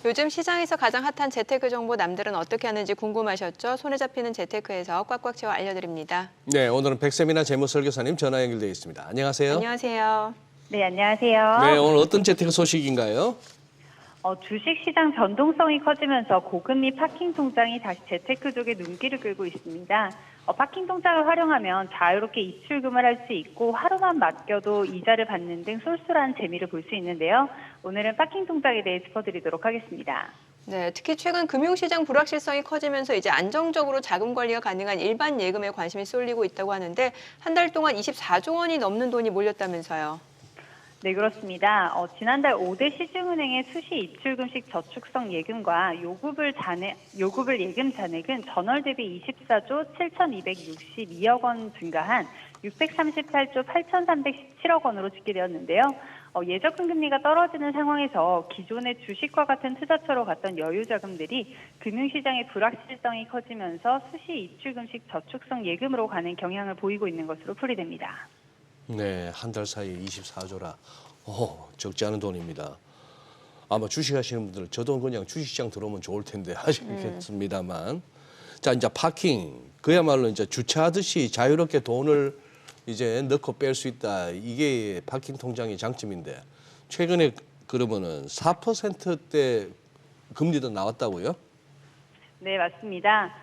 요즘 시장에서 가장 핫한 재테크 정보 남들은 어떻게 하는지 궁금하셨죠? 손에 잡히는 재테크에서 꽉꽉 채워 알려드립니다. 네, 오늘은 백세미나 재무설계사님 전화 연결되어 있습니다. 안녕하세요. 안녕하세요. 네, 안녕하세요. 네, 오늘 어떤 재테크 소식인가요? 주식시장 변동성이 커지면서 고금리 파킹 통장이 다시 재테크 쪽에 눈길을 끌고 있습니다. 파킹 통장을 활용하면 자유롭게 입출금을 할 수 있고 하루만 맡겨도 이자를 받는 등 쏠쏠한 재미를 볼 수 있는데요. 오늘은 파킹 통장에 대해 짚어드리도록 하겠습니다. 네, 특히 최근 금융시장 불확실성이 커지면서 이제 안정적으로 자금 관리가 가능한 일반 예금에 관심이 쏠리고 있다고 하는데 한 달 동안 24조 원이 넘는 돈이 몰렸다면서요. 네, 그렇습니다. 지난달 5대 시중은행의 수시 입출금식 저축성 예금과 요구불 예금 잔액은 전월 대비 24조 7,262억 원 증가한 638조 8,317억 원으로 집계되었는데요. 예적금 금리가 떨어지는 상황에서 기존의 주식과 같은 투자처로 갔던 여유 자금들이 금융시장의 불확실성이 커지면서 수시 입출금식 저축성 예금으로 가는 경향을 보이고 있는 것으로 풀이됩니다. 네, 한 달 사이에 24조라. 적지 않은 돈입니다. 아마 주식하시는 분들 저 돈 그냥 주식시장 들어오면 좋을 텐데 하시겠습니다만. 자, 이제 파킹. 그야말로 이제 주차하듯이 자유롭게 돈을 이제 넣고 뺄 수 있다. 이게 파킹 통장의 장점인데 최근에 그러면은 4%대 금리도 나왔다고요? 네, 맞습니다.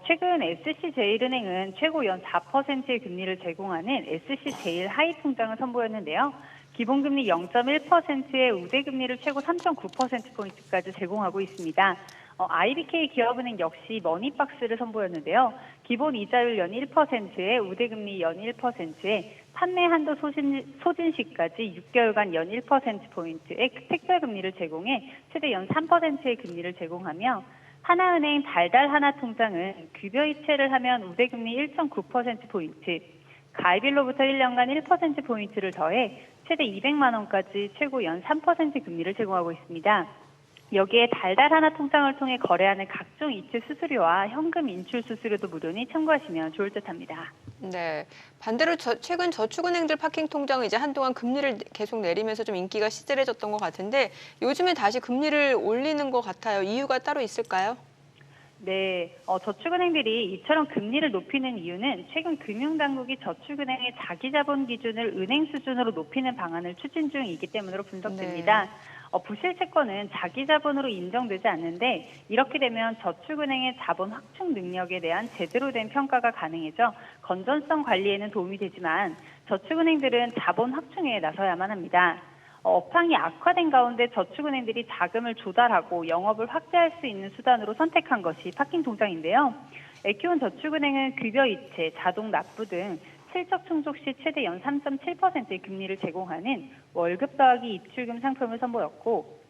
최근 SC제일은행은 최고 연 4%의 금리를 제공하는 SC제일 하이 통장을 선보였는데요. 기본금리 0.1%의 우대금리를 최고 3.9%포인트까지 제공하고 있습니다. IBK 기업은행 역시 머니박스를 선보였는데요. 기본 이자율 연 1%에 우대금리 연 1%에 판매 한도 소진 시까지 6개월간 연 1%포인트의 특별금리를 제공해 최대 연 3%의 금리를 제공하며 하나은행 달달 하나 통장은 급여 이체를 하면 우대금리 1.9%포인트, 가입일로부터 1년간 1%포인트를 더해 최대 200만 원까지 최고 연 3% 금리를 제공하고 있습니다. 여기에 달달 하나 통장을 통해 거래하는 각종 이체 수수료와 현금 인출 수수료도 무료니 참고하시면 좋을 듯합니다. 네, 반대로 최근 저축은행들 파킹 통장은 이제 한동안 금리를 계속 내리면서 좀 인기가 시들해졌던 것 같은데 요즘에 다시 금리를 올리는 것 같아요. 이유가 따로 있을까요? 네, 저축은행들이 이처럼 금리를 높이는 이유는 최근 금융당국이 저축은행의 자기자본 기준을 은행 수준으로 높이는 방안을 추진 중이기 때문으로 분석됩니다. 부실 채권은 자기자본으로 인정되지 않는데 이렇게 되면 저축은행의 자본 확충 능력에 대한 제대로 된 평가가 가능해져 건전성 관리에는 도움이 되지만 저축은행들은 자본 확충에 나서야만 합니다. 업황이 악화된 가운데 저축은행들이 자금을 조달하고 영업을 확대할 수 있는 수단으로 선택한 것이 파킹 통장인데요. 에키온 저축은행은 급여 이체, 자동 납부 등 실적 충족 시 최대 연 3.7%의 금리를 제공하는 월급 더하기 입출금 상품을 선보였고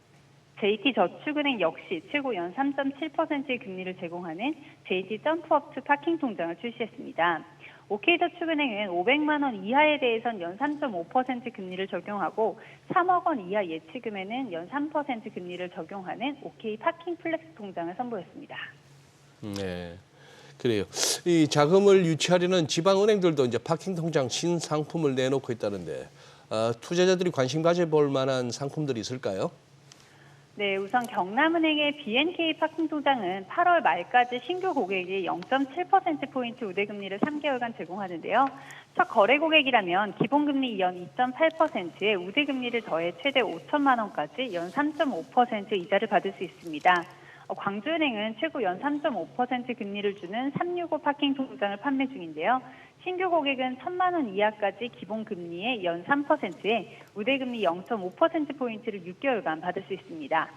JT저축은행 역시 최고 연 3.7%의 금리를 제공하는 JT 점프업투 파킹 통장을 출시했습니다. OK저축은행은 500만 원 이하에 대해선 연 3.5% 금리를 적용하고 3억 원 이하 예치금에는 연 3% 금리를 적용하는 OK 파킹 플렉스 통장을 선보였습니다. 네. 그래요. 이 자금을 유치하려는 지방은행들도 이제 파킹 통장 신상품을 내놓고 있다는데 투자자들이 관심 가져볼 만한 상품들이 있을까요? 네, 우선 경남은행의 BNK 파킹 통장은 8월 말까지 신규 고객이 0.7%포인트 우대금리를 3개월간 제공하는데요. 첫 거래 고객이라면 기본금리 연 2.8%에 우대금리를 더해 최대 5천만 원까지 연 3.5% 이자를 받을 수 있습니다. 광주은행은 최고 연 3.5% 금리를 주는 365 파킹 통장을 판매 중인데요. 신규 고객은 1,000만 원 이하까지 기본 금리의 연 3%에 우대금리 0.5%포인트를 6개월간 받을 수 있습니다.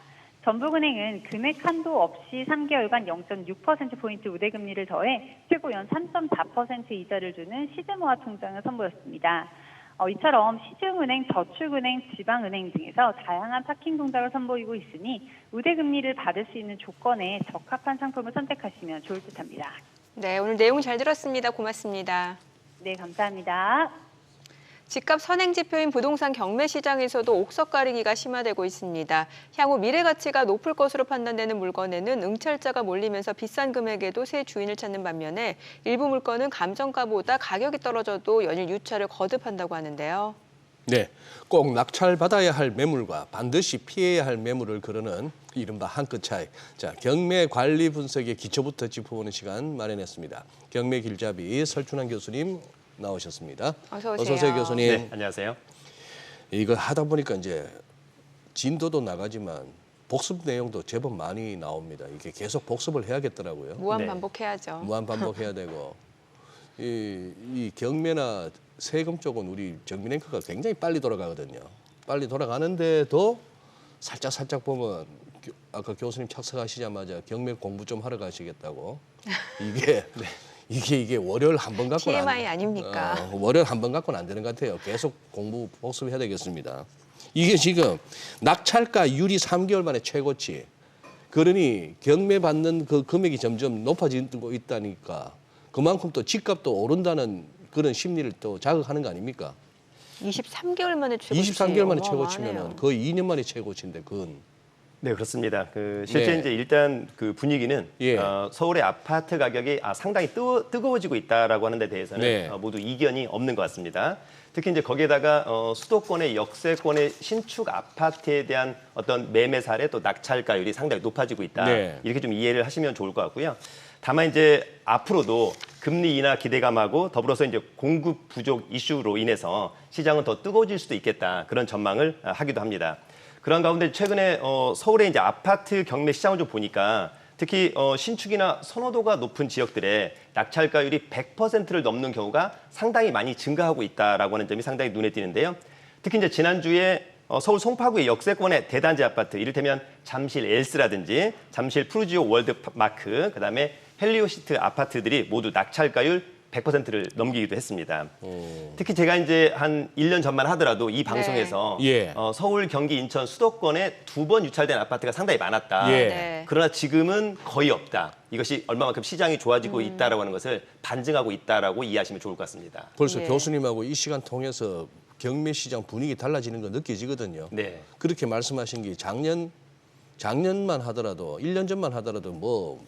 전북은행은 금액 한도 없이 3개월간 0.6%포인트 우대금리를 더해 최고 연 3.4% 이자를 주는 시즈모아 통장을 선보였습니다. 이처럼 시중은행, 저축은행, 지방은행 등에서 다양한 파킹 통장을 선보이고 있으니 우대금리를 받을 수 있는 조건에 적합한 상품을 선택하시면 좋을 듯합니다. 네, 오늘 내용 잘 들었습니다. 고맙습니다. 네, 감사합니다. 집값 선행지표인 부동산 경매 시장에서도 옥석 가리기가 심화되고 있습니다. 향후 미래 가치가 높을 것으로 판단되는 물건에는 응찰자가 몰리면서 비싼 금액에도 새 주인을 찾는 반면에 일부 물건은 감정가보다 가격이 떨어져도 연일 유찰을 거듭한다고 하는데요. 네, 꼭 낙찰받아야 할 매물과 반드시 피해야 할 매물을 그르는 이른바 한 끗 차이. 자, 경매 관리 분석의 기초부터 짚어보는 시간 마련했습니다. 경매 길잡이 설춘환 교수님 나오셨습니다. 어서 오세요. 어서 오세요, 교수님. 네, 안녕하세요. 이거 하다 보니까 이제 진도도 나가지만 복습 내용도 제법 많이 나옵니다. 이게 계속 복습을 해야겠더라고요. 무한 네. 반복해야죠. 무한 반복해야 되고 이 경매나 세금 쪽은 우리 정비랭크가 굉장히 빨리 돌아가거든요. 빨리 돌아가는데도 살짝 보면 아까 교수님 착석하시자마자 경매 공부 좀 하러 가시겠다고 이게 이게 월요일 한 번 갖고는 TMI 아닙니까? 월요일 한 번 갖고는 안 되는 것 같아요. 계속 공부 복습해야 되겠습니다. 이게 지금 낙찰가율이 3개월 만에 최고치. 그러니 경매 받는 그 금액이 점점 높아지고 있다니까 그만큼 또 집값도 오른다는 그런 심리를 또 자극하는 거 아닙니까? 23개월 만에 최고치. 23개월 만에 어마어마하네요. 최고치면은 거의 2년 만에 최고치인데 그건 네, 그렇습니다. 실제 네. 이제 일단 그 분위기는 예. 서울의 아파트 가격이 상당히 뜨거워지고 있다라고 하는 데 대해서는 네. 모두 이견이 없는 것 같습니다. 특히 이제 거기에다가 수도권의 역세권의 신축 아파트에 대한 어떤 매매 사례 또 낙찰가율이 상당히 높아지고 있다. 네. 이렇게 좀 이해를 하시면 좋을 것 같고요. 다만 이제 앞으로도 금리 인하 기대감하고 더불어서 이제 공급 부족 이슈로 인해서 시장은 더 뜨거워질 수도 있겠다. 그런 전망을 하기도 합니다. 그런 가운데 최근에 서울의 이제 아파트 경매 시장을 좀 보니까 특히 신축이나 선호도가 높은 지역들의 낙찰가율이 100%를 넘는 경우가 상당히 많이 증가하고 있다라고 하는 점이 상당히 눈에 띄는데요. 특히 이제 지난주에 서울 송파구의 역세권의 대단지 아파트, 이를테면 잠실 엘스라든지 잠실 푸르지오 월드마크, 그다음에 헬리오시트 아파트들이 모두 낙찰가율 100%를 넘기기도 했습니다. 특히 제가 이제 한 1년 전만 하더라도 이 방송에서 예. 서울, 경기, 인천 수도권에 2번 유찰된 아파트가 상당히 많았다. 예. 네. 그러나 지금은 거의 없다. 이것이 얼마만큼 시장이 좋아지고 있다라고 하는 것을 반증하고 있다라고 이해하시면 좋을 것 같습니다. 벌써 예. 교수님하고 이 시간 통해서 경매 시장 분위기 달라지는 거 느껴지거든요. 네. 그렇게 말씀하신 게 작년만 하더라도 1년 전만 하더라도 뭐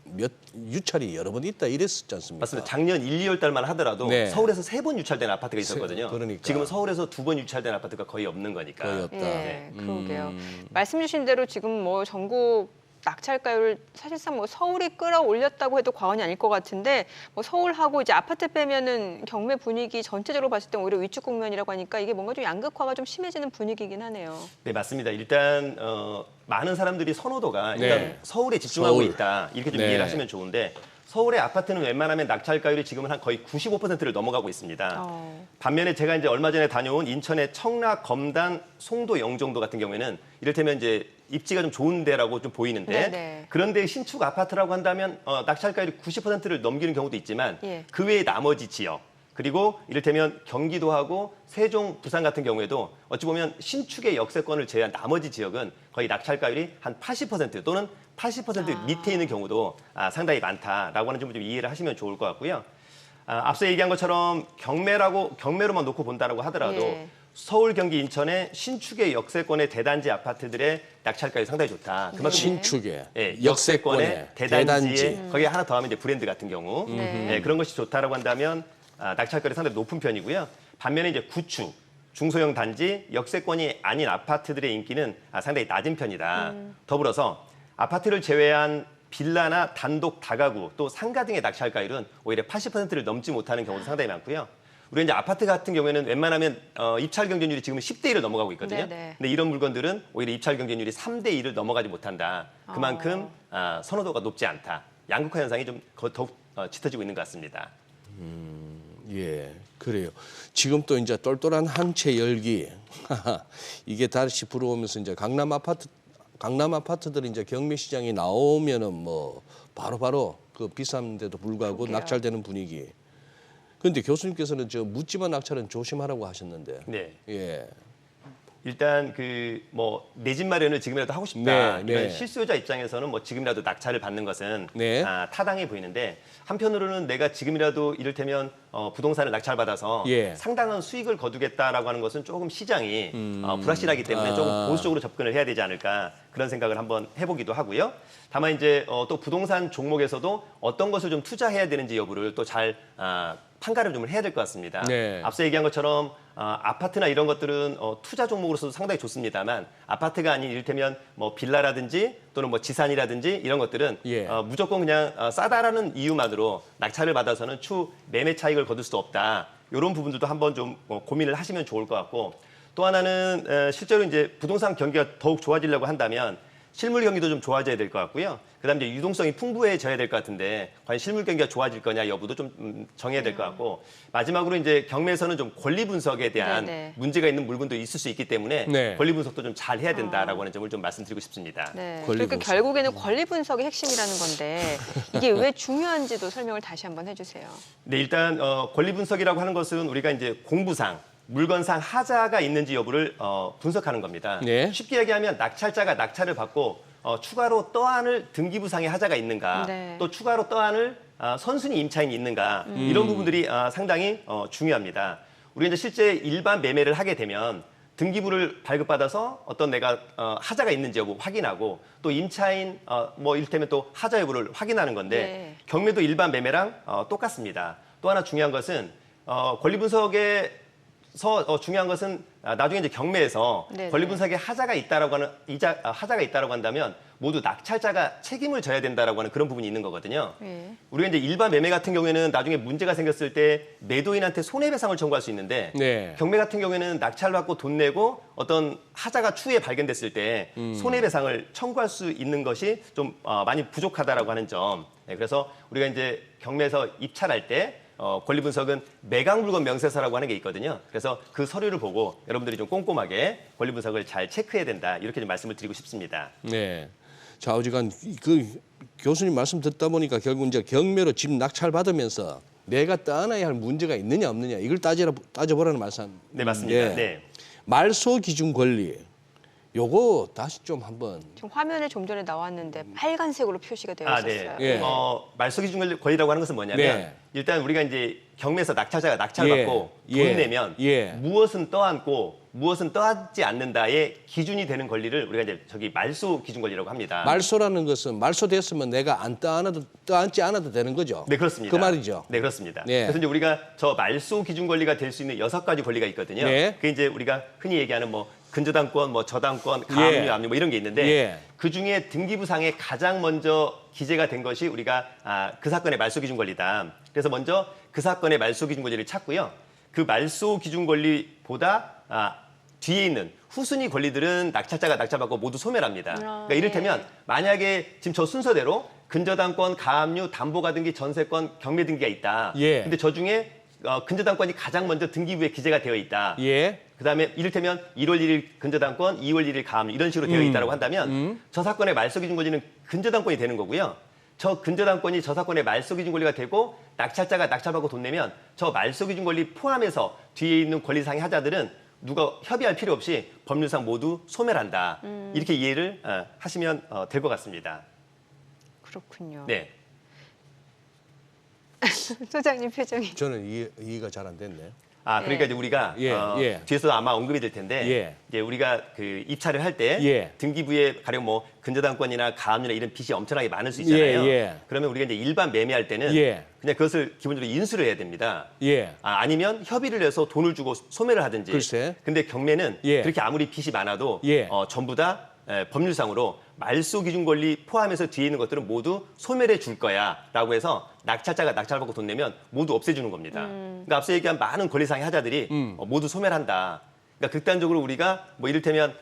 몇 유찰이 여러 번 있다 이랬었지 않습니까? 맞습니다. 작년 1, 2월 달만 하더라도 네. 서울에서 3번 유찰된 아파트가 있었거든요. 그러니까. 지금은 서울에서 2번 유찰된 아파트가 거의 없는 거니까. 거의 없다. 예, 그러게요. 말씀 주신 대로 지금 뭐 전국 낙찰가율 사실상 뭐 서울이 끌어올렸다고 해도 과언이 아닐 것 같은데 뭐 서울하고 이제 아파트 빼면은 경매 분위기 전체적으로 봤을 때 오히려 위축 국면이라고 하니까 이게 뭔가 좀 양극화가 좀 심해지는 분위기이긴 하네요. 네, 맞습니다. 일단 많은 사람들이 선호도가 일단 네. 서울에 집중하고 서울. 있다. 이렇게 좀 네. 이해를 하시면 좋은데 서울의 아파트는 웬만하면 낙찰가율이 지금은 한 거의 95%를 넘어가고 있습니다. 반면에 제가 이제 얼마 전에 다녀온 인천의 청라, 검단, 송도, 영종도 같은 경우에는 이를테면 이제 입지가 좀 좋은 데라고 좀 보이는데 네네. 그런데 신축 아파트라고 한다면 낙찰가율이 90%를 넘기는 경우도 있지만 예. 그 외의 나머지 지역 그리고 이를테면 경기도하고 세종, 부산 같은 경우에도 어찌 보면 신축의 역세권을 제외한 나머지 지역은 거의 낙찰가율이 한 80% 또는 80% 밑에 있는 경우도 상당히 많다라고 하는 점을 좀 이해를 하시면 좋을 것 같고요. 앞서 얘기한 것처럼 경매로만 놓고 본다라고 하더라도 예. 서울, 경기, 인천의 신축의 역세권의 대단지 아파트들의 낙찰가율이 상당히 좋다. 그만큼 신축에 예, 역세권에 대단지에 거기에 하나 더하면 이제 브랜드 같은 경우 네. 예, 그런 것이 좋다라고 한다면 낙찰가율이 상당히 높은 편이고요. 반면에 이제 구축, 중소형 단지, 역세권이 아닌 아파트들의 인기는 상당히 낮은 편이다. 더불어서 아파트를 제외한 빌라나 단독 다가구 또 상가 등의 낙찰가율은 오히려 80%를 넘지 못하는 경우도 상당히 많고요. 우리 이제 아파트 같은 경우에는 웬만하면 입찰 경쟁률이 지금 10대 1을 넘어가고 있거든요. 네네. 근데 이런 물건들은 오히려 입찰 경쟁률이 3대 1을 넘어가지 못한다. 그만큼 선호도가 높지 않다. 양극화 현상이 좀 더욱 짙어지고 있는 것 같습니다. 예, 그래요. 지금 또 이제 똘똘한 한 채 열기 이게 다시 불어오면서 이제 강남 아파트들이 이제 경매 시장에 나오면은 뭐 바로 그 비싼데도 불구하고 그러게요. 낙찰되는 분위기. 그런데 교수님께서는 저 묻지마 낙찰은 조심하라고 하셨는데. 네. 예. 일단 내 집 마련을 지금이라도 하고 싶다. 네, 이런 네. 실수요자 입장에서는 뭐 지금이라도 낙찰을 받는 것은 네. 타당해 보이는데 한편으로는 내가 지금이라도 이를테면 부동산을 낙찰받아서 예. 상당한 수익을 거두겠다라고 하는 것은 조금 시장이 불확실하기 때문에 조금 보수적으로 접근을 해야 되지 않을까 그런 생각을 한번 해보기도 하고요. 다만 이제 또 부동산 종목에서도 어떤 것을 좀 투자해야 되는지 여부를 또 잘 판가름 좀 해야 될 것 같습니다. 네. 앞서 얘기한 것처럼 아파트나 이런 것들은 투자 종목으로서도 상당히 좋습니다만 아파트가 아닌 이를테면 뭐 빌라라든지 또는 뭐 지산이라든지 이런 것들은 예. 무조건 그냥 싸다라는 이유만으로 낙찰을 받아서는 추 매매 차익을 거둘 수 없다. 이런 부분들도 한번 좀 고민을 하시면 좋을 것 같고 또 하나는 실제로 이제 부동산 경기가 더욱 좋아지려고 한다면 실물 경기도 좀 좋아져야 될 것 같고요. 그다음에 이제 유동성이 풍부해져야 될 것 같은데 과연 실물 경기가 좋아질 거냐 여부도 좀 정해야 될 것 같고 마지막으로 이제 경매에서는 좀 권리 분석에 대한 네네. 문제가 있는 물건도 있을 수 있기 때문에 네. 권리 분석도 좀 잘 해야 된다라고 하는 점을 좀 말씀드리고 싶습니다. 네. 권리 그러니까 분석. 결국에는 권리 분석이 핵심이라는 건데 이게 왜 중요한지도 설명을 다시 한번 해주세요. 네, 일단 권리 분석이라고 하는 것은 우리가 이제 공부상 물건상 하자가 있는지 여부를 분석하는 겁니다. 네. 쉽게 얘기하면 낙찰자가 낙찰을 받고 추가로 떠안을 등기부상의 하자가 있는가, 네. 또 추가로 떠안을 선순위 임차인이 있는가 이런 부분들이 상당히 중요합니다. 우리가 이제 실제 일반 매매를 하게 되면 등기부를 발급받아서 어떤 내가 하자가 있는지 여부 확인하고 또 임차인 뭐 이를테면 또 하자 여부를 확인하는 건데 네. 경매도 일반 매매랑 똑같습니다. 또 하나 중요한 것은 권리 분석에서 중요한 것은 나중에 이제 경매에서 네네. 권리 분석에 하자가 있다라고 한다면 모두 낙찰자가 책임을 져야 된다라고 하는 그런 부분이 있는 거거든요. 네. 우리가 이제 일반 매매 같은 경우에는 나중에 문제가 생겼을 때 매도인한테 손해배상을 청구할 수 있는데 네. 경매 같은 경우에는 낙찰받고 돈 내고 어떤 하자가 추후에 발견됐을 때 손해배상을 청구할 수 있는 것이 좀 많이 부족하다라고 하는 점. 네, 그래서 우리가 이제 경매에서 입찰할 때 권리 분석은 매각 물건 명세서라고 하는 게 있거든요. 그래서 그 서류를 보고 여러분들이 좀 꼼꼼하게 권리 분석을 잘 체크해야 된다. 이렇게 좀 말씀을 드리고 싶습니다. 네. 좌우지간 그 교수님 말씀 듣다 보니까 결국 이제 경매로 집 낙찰 받으면서 내가 떠안아야 할 문제가 있느냐 없느냐 이걸 따져보라는 말씀. 네, 맞습니다. 네. 말소 기준 권리. 요거 다시 좀 한번. 지금 화면에 좀 전에 나왔는데 빨간색으로 표시가 되어 있었어요. 네. 예. 말소기준 권리라고 하는 것은 뭐냐면 네. 일단 우리가 이제 경매에서 낙찰자가 낙찰받고 예. 돈 예. 내면 예. 무엇은 떠안고 무엇은 떠안지 않는다의 기준이 되는 권리를 우리가 이제 말소기준 권리라고 합니다. 말소라는 것은 말소됐으면 내가 떠안지 않아도 되는 거죠. 네, 그렇습니다. 그 말이죠. 네, 그렇습니다. 네. 그래서 이제 우리가 저 말소 기준 권리가 될 수 있는 6가지 권리가 있거든요. 네. 그게 이제 우리가 흔히 얘기하는 뭐 근저당권, 뭐 저당권, 가압류, 예. 압류 뭐 이런 게 있는데 예. 그 중에 등기부상에 가장 먼저 기재가 된 것이 우리가 그 사건의 말소 기준 권리다. 그래서 먼저 그 사건의 말소 기준 권리를 찾고요. 그 말소 기준 권리보다 뒤에 있는 후순위 권리들은 낙찰자가 낙찰받고 모두 소멸합니다. 그러니까 이를테면 만약에 지금 저 순서대로 근저당권, 가압류, 담보가등기, 전세권, 경매등기가 있다. 예. 근데 저 중에 근저당권이 가장 먼저 등기부에 기재가 되어 있다. 예. 그다음에 이를테면 1월 1일 근저당권, 2월 1일 가압류 이런 식으로 되어 있다고 한다면 저 사건의 말소 기준 권리는 근저당권이 되는 거고요. 저 근저당권이 저 사건의 말소 기준 권리가 되고 낙찰자가 낙찰받고 돈 내면 저 말소 기준 권리 포함해서 뒤에 있는 권리상의 하자들은 누가 협의할 필요 없이 법률상 모두 소멸한다. 이렇게 이해를 하시면 될 것 같습니다. 그렇군요. 네. 소장님 표정이. 저는 이해가 잘 안 됐네요. 그러니까 이제 우리가 예. 뒤에서 아마 언급이 될 텐데 예. 이제 우리가 그 입찰을 할 때 예. 등기부에 가령 뭐 근저당권이나 가압류나 이런 빚이 엄청나게 많을 수 있잖아요. 예. 그러면 우리가 이제 일반 매매할 때는 예. 그냥 그것을 기본적으로 인수를 해야 됩니다. 예. 아니면 협의를 해서 돈을 주고 소매를 하든지. 글쎄. 근데 경매는 예. 그렇게 아무리 빚이 많아도 예. 전부 다 법률상으로 말소 기준 권리 포함해서 뒤에 있는 것들은 모두 소멸해 줄 거야라고 해서 낙찰자가 낙찰받고 돈 내면 모두 없애주는 겁니다. 그러니까 앞서 얘기한 많은 권리상의 하자들이 모두 소멸한다. 그러니까 극단적으로 우리가 뭐 이를테면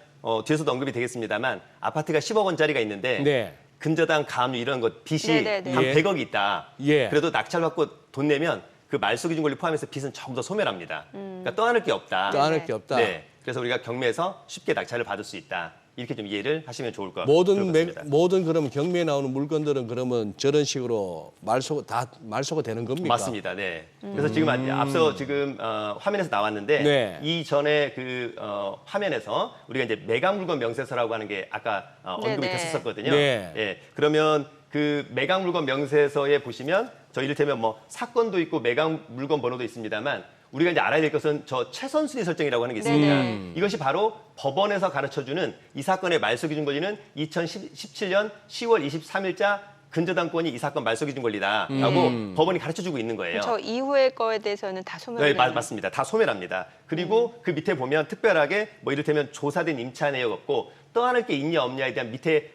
뒤에서도 언급이 되겠습니다만 아파트가 10억 원짜리가 있는데 네. 근저당, 가압류 이런 것 빚이 네네네. 한 예. 100억이 있다. 예. 그래도 낙찰받고 돈 내면 그 말소 기준 권리 포함해서 빚은 전부 다 소멸합니다. 그러니까 떠안을 게 없다. 떠안을 게 없다. 네. 그래서 우리가 경매에서 쉽게 낙찰을 받을 수 있다. 이렇게 좀 이해를 하시면 좋을 것 같습니다. 모든 그러면 경매에 나오는 물건들은 그러면 저런 식으로 말소가 되는 겁니까? 맞습니다. 네. 그래서 지금 앞서 지금 화면에서 나왔는데 네. 이전에 그 화면에서 우리가 이제 매각 물건 명세서라고 하는 게 아까 언급이 네네. 됐었거든요. 네. 예. 그러면 그 매각 물건 명세서에 보시면 저 이를테면 뭐 사건도 있고 매각 물건 번호도 있습니다만 우리가 이제 알아야 될 것은 저 최선순위 설정이라고 하는 게 있습니다. 네네. 이것이 바로 법원에서 가르쳐주는 이 사건의 말소 기준 권리는 2017년 10월 23일자 근저당권이 이 사건 말소 기준 권리다라고 법원이 가르쳐주고 있는 거예요. 저 이후의 거에 대해서는 다 소멸을 네, 맞습니다. 다 소멸합니다. 그리고 그 밑에 보면 특별하게 뭐 이를테면 조사된 임차 내역 없고 떠안을 게 있냐 없냐에 대한 밑에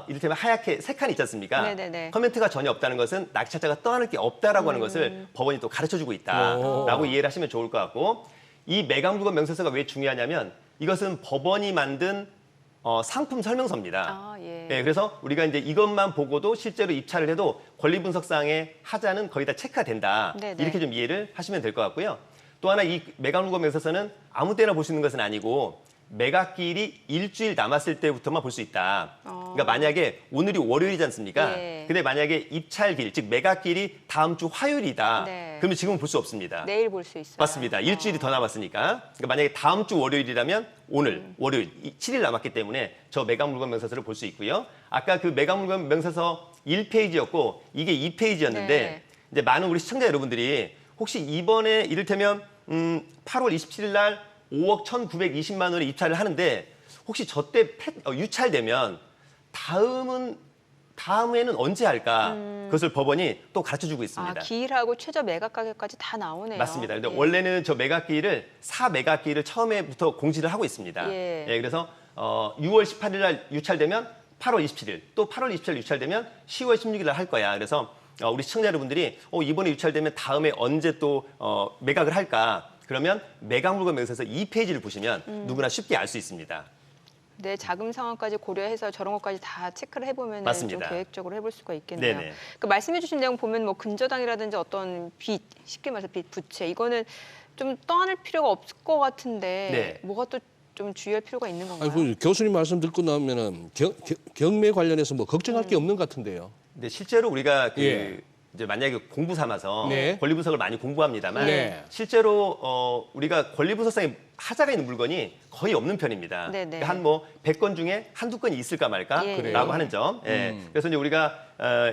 이를테면 하얗게 세 칸 있지 않습니까? 네네네. 커멘트가 전혀 없다는 것은 낙찰자가 떠안을 게 없다라고 하는 것을 법원이 또 가르쳐주고 있다라고 이해를 하시면 좋을 것 같고 이 매각 물건 명세서가 왜 중요하냐면 이것은 법원이 만든 상품 설명서입니다. 예. 네, 그래서 우리가 이제 이것만 보고도 실제로 입찰을 해도 권리 분석상의 하자는 거의 다 체크가 된다. 네네. 이렇게 좀 이해를 하시면 될 것 같고요. 또 하나 이 매각 물건 명세서는 아무 때나 볼 수 있는 것은 아니고 매각기일이 일주일 남았을 때부터만 볼 수 있다. 그러니까 만약에 오늘이 월요일이지 않습니까? 예. 근데 만약에 입찰기일, 즉 매각기일이 다음 주 화요일이다. 네. 그러면 지금은 볼 수 없습니다. 내일 볼 수 있어요. 맞습니다. 일주일이 더 남았으니까. 그러니까 만약에 다음 주 월요일이라면 오늘 월요일 7일 남았기 때문에 저 매각 물건 명세서를 볼 수 있고요. 아까 그 매각 물건 명세서 1페이지였고 이게 2페이지였는데 네. 이제 많은 우리 시청자 여러분들이 혹시 이번에 이를테면 8월 27일 날 5억 1,920만 원에 입찰을 하는데 혹시 저때 유찰되면 다음에는 언제 할까? 그것을 법원이 또 가르쳐주고 있습니다. 아, 기일하고 최저 매각 가격까지 다 나오네요. 맞습니다. 근데 예. 원래는 저 매각기일을 사매각기일을 처음에부터 공지를 하고 있습니다. 예. 그래서 6월 18일 날 유찰되면 8월 27일, 또 8월 27일 유찰되면 10월 16일 날 할 거야. 그래서 우리 시청자 여러분들이 이번에 유찰되면 다음에 언제 또 매각을 할까? 그러면 매각 물건 명세서 2페이지를 보시면 누구나 쉽게 알 수 있습니다. 내 자금 상황까지 고려해서 저런 것까지 다 체크를 해보면 좀 맞습니다. 계획적으로 해볼 수가 있겠네요. 네네. 그 말씀해주신 내용 보면 뭐 근저당이라든지 어떤 빚, 쉽게 말해서 빚, 부채 이거는 좀 떠안을 필요가 없을 것 같은데 네. 뭐가 또 좀 주의할 필요가 있는 건가요? 아니, 그 교수님 말씀 듣고 나면은 경매 관련해서 뭐 걱정할 게 없는 것 같은데요. 근데 실제로 우리가 예. 이제 만약에 공부 삼아서 네. 권리분석을 많이 공부합니다만 네. 실제로 우리가 권리분석상에 하자가 있는 물건이 거의 없는 편입니다. 네네. 그러니까 한 뭐 100건 중에 한두 건이 있을까 말까라고 예. 하는 점. 예. 그래서 이제 우리가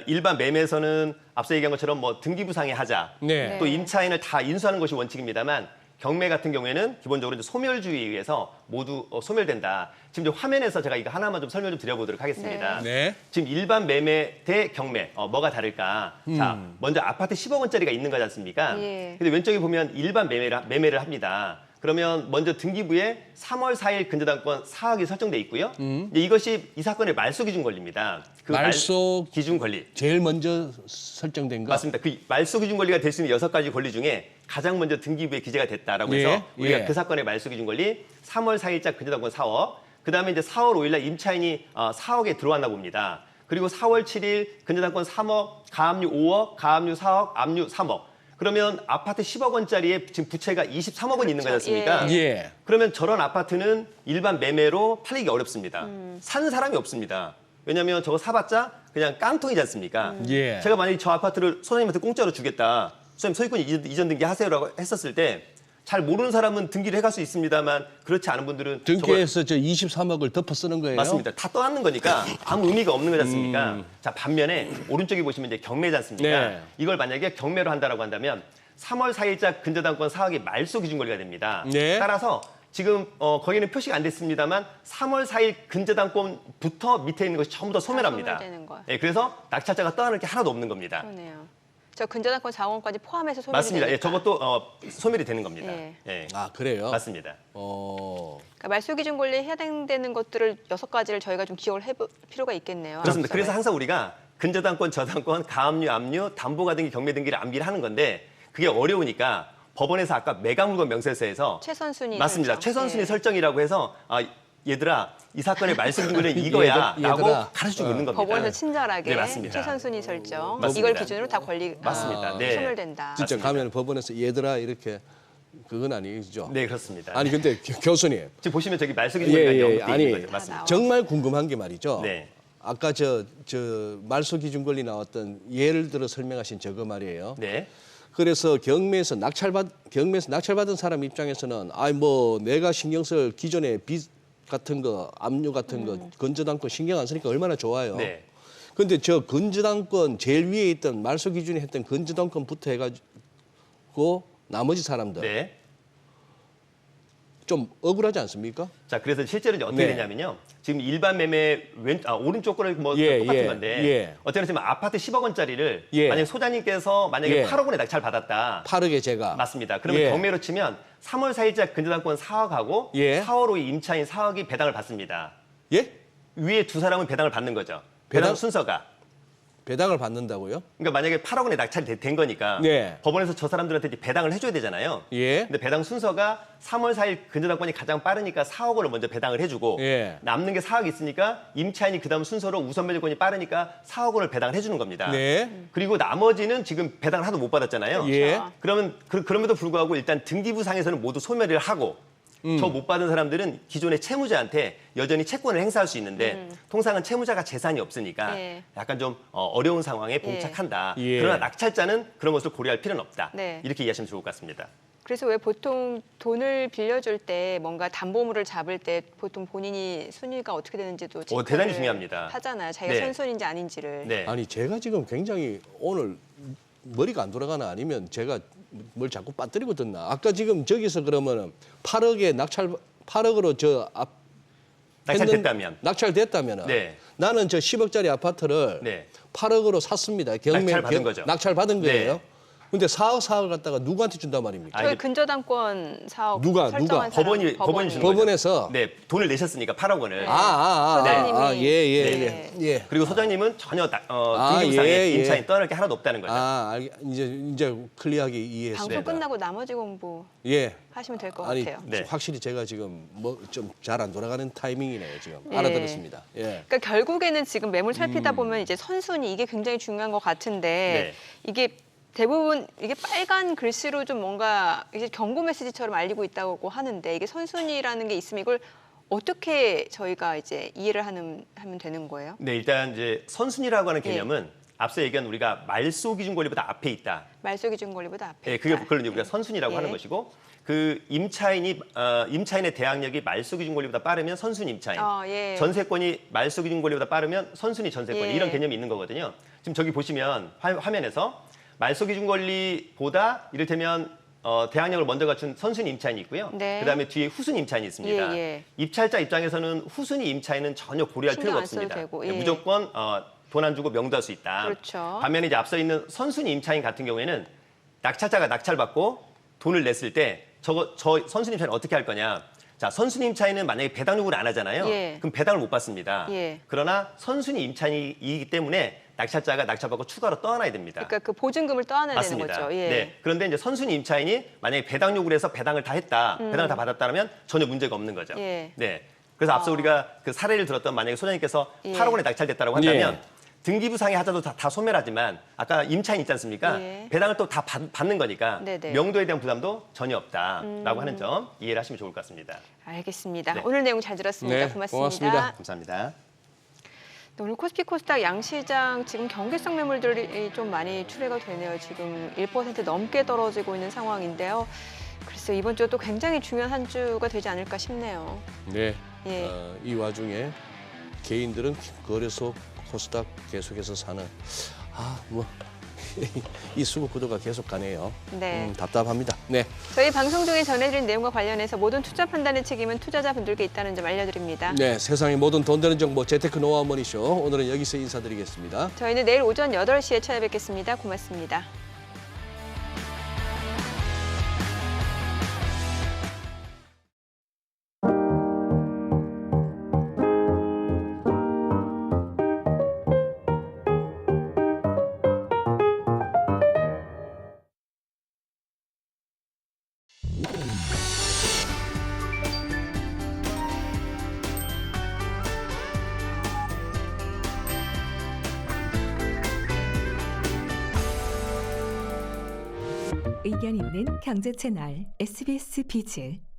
일반 매매에서는 앞서 얘기한 것처럼 뭐 등기부상의 하자, 네. 또 임차인을 다 인수하는 것이 원칙입니다만 경매 같은 경우에는 기본적으로 이제 소멸주의에 의해서 모두 소멸된다. 지금 이제 화면에서 제가 이거 하나만 좀 설명 좀 드려보도록 하겠습니다. 네. 지금 일반 매매 대 경매 뭐가 다를까? 자, 먼저 아파트 10억 원짜리가 있는 거지 않습니까? 예. 근데 왼쪽에 보면 일반 매매를 합니다. 그러면 먼저 등기부에 3월 4일 근저당권 4억이 설정돼 있고요. 이제 이것이 이 사건의 말소 기준 권리입니다. 그 말소 기준 권리. 제일 먼저 설정된 거. 맞습니다. 그 말소 기준 권리가 될 수 있는 6가지 권리 중에 가장 먼저 등기부에 기재가 됐다라고 해서 예, 우리가 예. 그 사건의 말소 기준 권리 3월 4일자 근저당권 4억. 그다음에 이제 4월 5일 날 임차인이 4억에 들어왔나 봅니다. 그리고 4월 7일 근저당권 3억, 가압류 5억, 가압류 4억, 압류 3억. 그러면 아파트 10억 원짜리에 지금 부채가 23억 원 있는 거지 않습니까? 예. 그러면 저런 아파트는 일반 매매로 팔리기 어렵습니다. 사는 사람이 없습니다. 왜냐하면 저거 사봤자 그냥 깡통이지 않습니까? 예. 제가 만약에 저 아파트를 소장님한테 공짜로 주겠다. 소장님 소유권 이전 등기 하세요라고 했었을 때 잘 모르는 사람은 등기를 해갈 수 있습니다만 그렇지 않은 분들은 등기해서 저 23억을 덮어 쓰는 거예요. 맞습니다. 다 떠안는 거니까 아무 의미가 없는 거지 않습니까? 자, 반면에 오른쪽에 보시면 이제 경매지 않습니까? 네. 이걸 만약에 경매로 한다라고 한다면 3월 4일자 근저당권 4억이 말소 기준 권리가 됩니다. 네. 따라서 지금 거기는 표시가 안 됐습니다만 3월 4일 근저당권부터 밑에 있는 것이 전부 다 소멸합니다. 소멸되는 거예요. 그래서 낙찰자가 떠안을 게 하나도 없는 겁니다. 그러네요. 저 근저당권 4원까지 포함해서 소멸이 맞습니다. 되니까. 저것도 소멸이 되는 겁니다. 예. 예. 아, 그래요? 맞습니다. 그러니까 말소 기준 권리에 해당되는 것들을 6가지를 저희가 좀 기억을 해볼 필요가 있겠네요. 그렇습니다. 그래서 항상 우리가 근저당권, 저당권, 가압류, 압류, 담보가 등기, 경매 등기를 암기를 하는 건데 그게 어려우니까 법원에서 아까 매각물건 명세서에서 최선순위 맞습니다. 설정. 최선순위 예. 설정이라고 해서 얘들아 이 사건의 말소 기준은 이거야 얘들아. 라고 가르쳐주고 있는 겁니다. 법원에서 친절하게 네, 맞습니다. 최선순위 설정. 맞습니다. 이걸 기준으로 다 권리 맞습니다. 네. 소멸된다. 진짜 맞습니다. 가면 법원에서 얘들아 이렇게 그건 아니죠. 네, 그렇습니다. 아니 근데 교수님. 지금 보시면 저기 말소 기준이라는 게 언급되어 아니 있는 거죠. 맞습니다. 정말 궁금한 게 말이죠. 네. 아까 저 말소 기준 권리 나왔던 예를 들어 설명하신 저거 말이에요. 네. 그래서 경매에서 낙찰받은 사람 입장에서는 뭐 내가 신경 쓸 기존의 빚 같은 거, 압류 같은 거, 근저당권 신경 안 쓰니까 얼마나 좋아요. 네. 근데 저 근저당권 제일 위에 있던 말소 기준에 했던 근저당권부터 해가지고 나머지 사람들 네. 좀 억울하지 않습니까? 자, 그래서 실제로 이제 어떻게 네. 되냐면요. 지금 일반 매매 오른쪽 거는 뭐 예, 똑같은 예, 건데 예. 어떻게 보면 아파트 10억 원짜리를 예. 만약에 소장님께서 만약에 예. 8억 원에 낙찰 받았다. 8억에 제가 맞습니다. 그러면 예. 경매로 치면 3월 4일자 근저당권 4억하고 예. 4월 5일 임차인 4억이 배당을 받습니다. 예? 위에 두 사람은 배당을 받는 거죠. 배당? 배당 순서가. 배당을 받는다고요? 그러니까 만약에 8억 원에 낙찰이 된 거니까 네. 법원에서 저 사람들한테 이제 배당을 해줘야 되잖아요. 예. 근데 배당 순서가 3월 4일 근저당권이 가장 빠르니까 4억 원을 먼저 배당을 해주고 예. 남는 게 4억 있으니까 임차인이 그다음 순서로 우선 매도권이 빠르니까 4억 원을 배당을 해주는 겁니다. 네. 그리고 나머지는 지금 배당을 하나도 못 받았잖아요. 예. 그러면 그럼에도 불구하고 일단 등기부상에서는 모두 소멸을 하고 저 못 받은 사람들은 기존의 채무자한테 여전히 채권을 행사할 수 있는데 통상은 채무자가 재산이 없으니까 예. 약간 좀 어려운 상황에 봉착한다. 예. 그러나 낙찰자는 그런 것을 고려할 필요는 없다. 네. 이렇게 이해하시면 좋을 것 같습니다. 그래서 왜 보통 돈을 빌려줄 때 뭔가 담보물을 잡을 때 보통 본인이 순위가 어떻게 되는지도 체크를 대단히 중요합니다. 하잖아요. 자기가 네. 선순위인지 아닌지를. 네. 아니 제가 지금 굉장히 오늘 머리가 안 돌아가나 아니면 제가 뭘 자꾸 빠뜨리고 듣나. 아까 지금 저기서 그러면은 8억에 8억으로 저 앞 낙찰됐다면. 낙찰됐다면은 네. 나는 저 10억짜리 아파트를 네. 8억으로 샀습니다. 낙찰받은 거죠. 낙찰받은 거예요. 네. 근데 4억 갖다가 누구한테 준단 말입니까? 저희 근저당권 사업 누가? 설정한 사람, 법원이 주는 거죠. 법원에서 네, 돈을 내셨으니까 8억 원을. 소장님이. 예. 그리고 소장님은 전혀 아, 등기부상에 예. 임차인 떠날 게 하나도 없다는 거죠. 이제 클리어하게 이해했습니다. 방송 끝나고 나머지 공부 예. 하시면 될 것 아니 같아요. 네. 확실히 제가 지금 뭐 좀 잘 안 돌아가는 타이밍이네요 지금. 예. 알아들었습니다. 예. 그러니까 결국에는 지금 매물 살피다 보면 이제 선순위 이게 굉장히 중요한 것 같은데 네. 이게 대부분 이게 빨간 글씨로 좀 뭔가 이제 경고 메시지처럼 알리고 있다고 하는데 이게 선순위라는 게 있으면 이걸 어떻게 저희가 이제 이해를 하면 되는 거예요? 네, 일단 이제 선순위라고 하는 개념은 앞서 얘기한 우리가 말소 기준 권리보다 앞에 있다. 말소 기준 권리보다 앞에 네, 그게 그걸 이제 우리가 선순위라고 예. 하는 것이고 그 임차인의 대항력이 말소 기준 권리보다 빠르면 선순위 임차인. 예. 전세권이 말소 기준 권리보다 빠르면 선순위 전세권. 예. 이런 개념이 있는 거거든요. 지금 저기 보시면 화면에서 말소 기준 권리보다 이를테면 대항력을 먼저 갖춘 선순위 임차인이 있고요. 네. 그다음에 뒤에 후순위 임차인이 있습니다. 예. 입찰자 입장에서는 후순위 임차인은 전혀 고려할 신경 필요가 안 써도 없습니다. 되고, 네, 예. 무조건 돈 안 주고 명도할 수 있다. 그렇죠. 반면에 이제 앞서 있는 선순위 임차인 같은 경우에는 낙찰자가 낙찰받고 돈을 냈을 때 저 선순위 임차인은 어떻게 할 거냐? 자, 선순위 임차인은 만약에 배당 요구를 안 하잖아요. 예. 그럼 배당을 못 받습니다. 예. 그러나 선순위 임차인이기 때문에 낙찰자가 낙찰받고 추가로 떠나야 됩니다. 그러니까 그 보증금을 떠안아야 되는 맞습니다. 거죠. 예. 네. 그런데 이제 선순위 임차인이 만약에 배당 요구를 해서 배당을 다 했다, 배당을 다 받았다면 전혀 문제가 없는 거죠. 예. 네. 그래서 앞서 우리가 그 사례를 들었던 만약에 소장님께서 예. 8억 원에 낙찰됐다고 한다면 등기부상의 하자도 다 소멸하지만 아까 임차인 있지 않습니까? 예. 배당을 또 다 받는 거니까 네네. 명도에 대한 부담도 전혀 없다라고 하는 점 이해를 하시면 좋을 것 같습니다. 알겠습니다. 네. 오늘 내용 잘 들었습니다. 네, 고맙습니다. 고맙습니다. 감사합니다. 네, 오늘 코스피 코스닥 양시장 지금 경계성 매물들이 좀 많이 출회가 되네요. 지금 1% 넘게 떨어지고 있는 상황인데요. 글쎄요, 이번 주가 또 굉장히 중요한 한 주가 되지 않을까 싶네요. 네. 예. 이 와중에 개인들은 거래소 코스닥 계속해서 사는 이 수급 구도가 계속 가네요. 네. 답답합니다. 네. 저희 방송 중에 전해드린 내용과 관련해서 모든 투자 판단의 책임은 투자자분들께 있다는 점 알려드립니다. 네, 세상의 모든 돈 되는 정보 재테크 노하우 머니쇼 오늘은 여기서 인사드리겠습니다. 저희는 내일 오전 8시에 찾아뵙겠습니다. 고맙습니다. 의견 있는 경제 채널 SBS 비즈.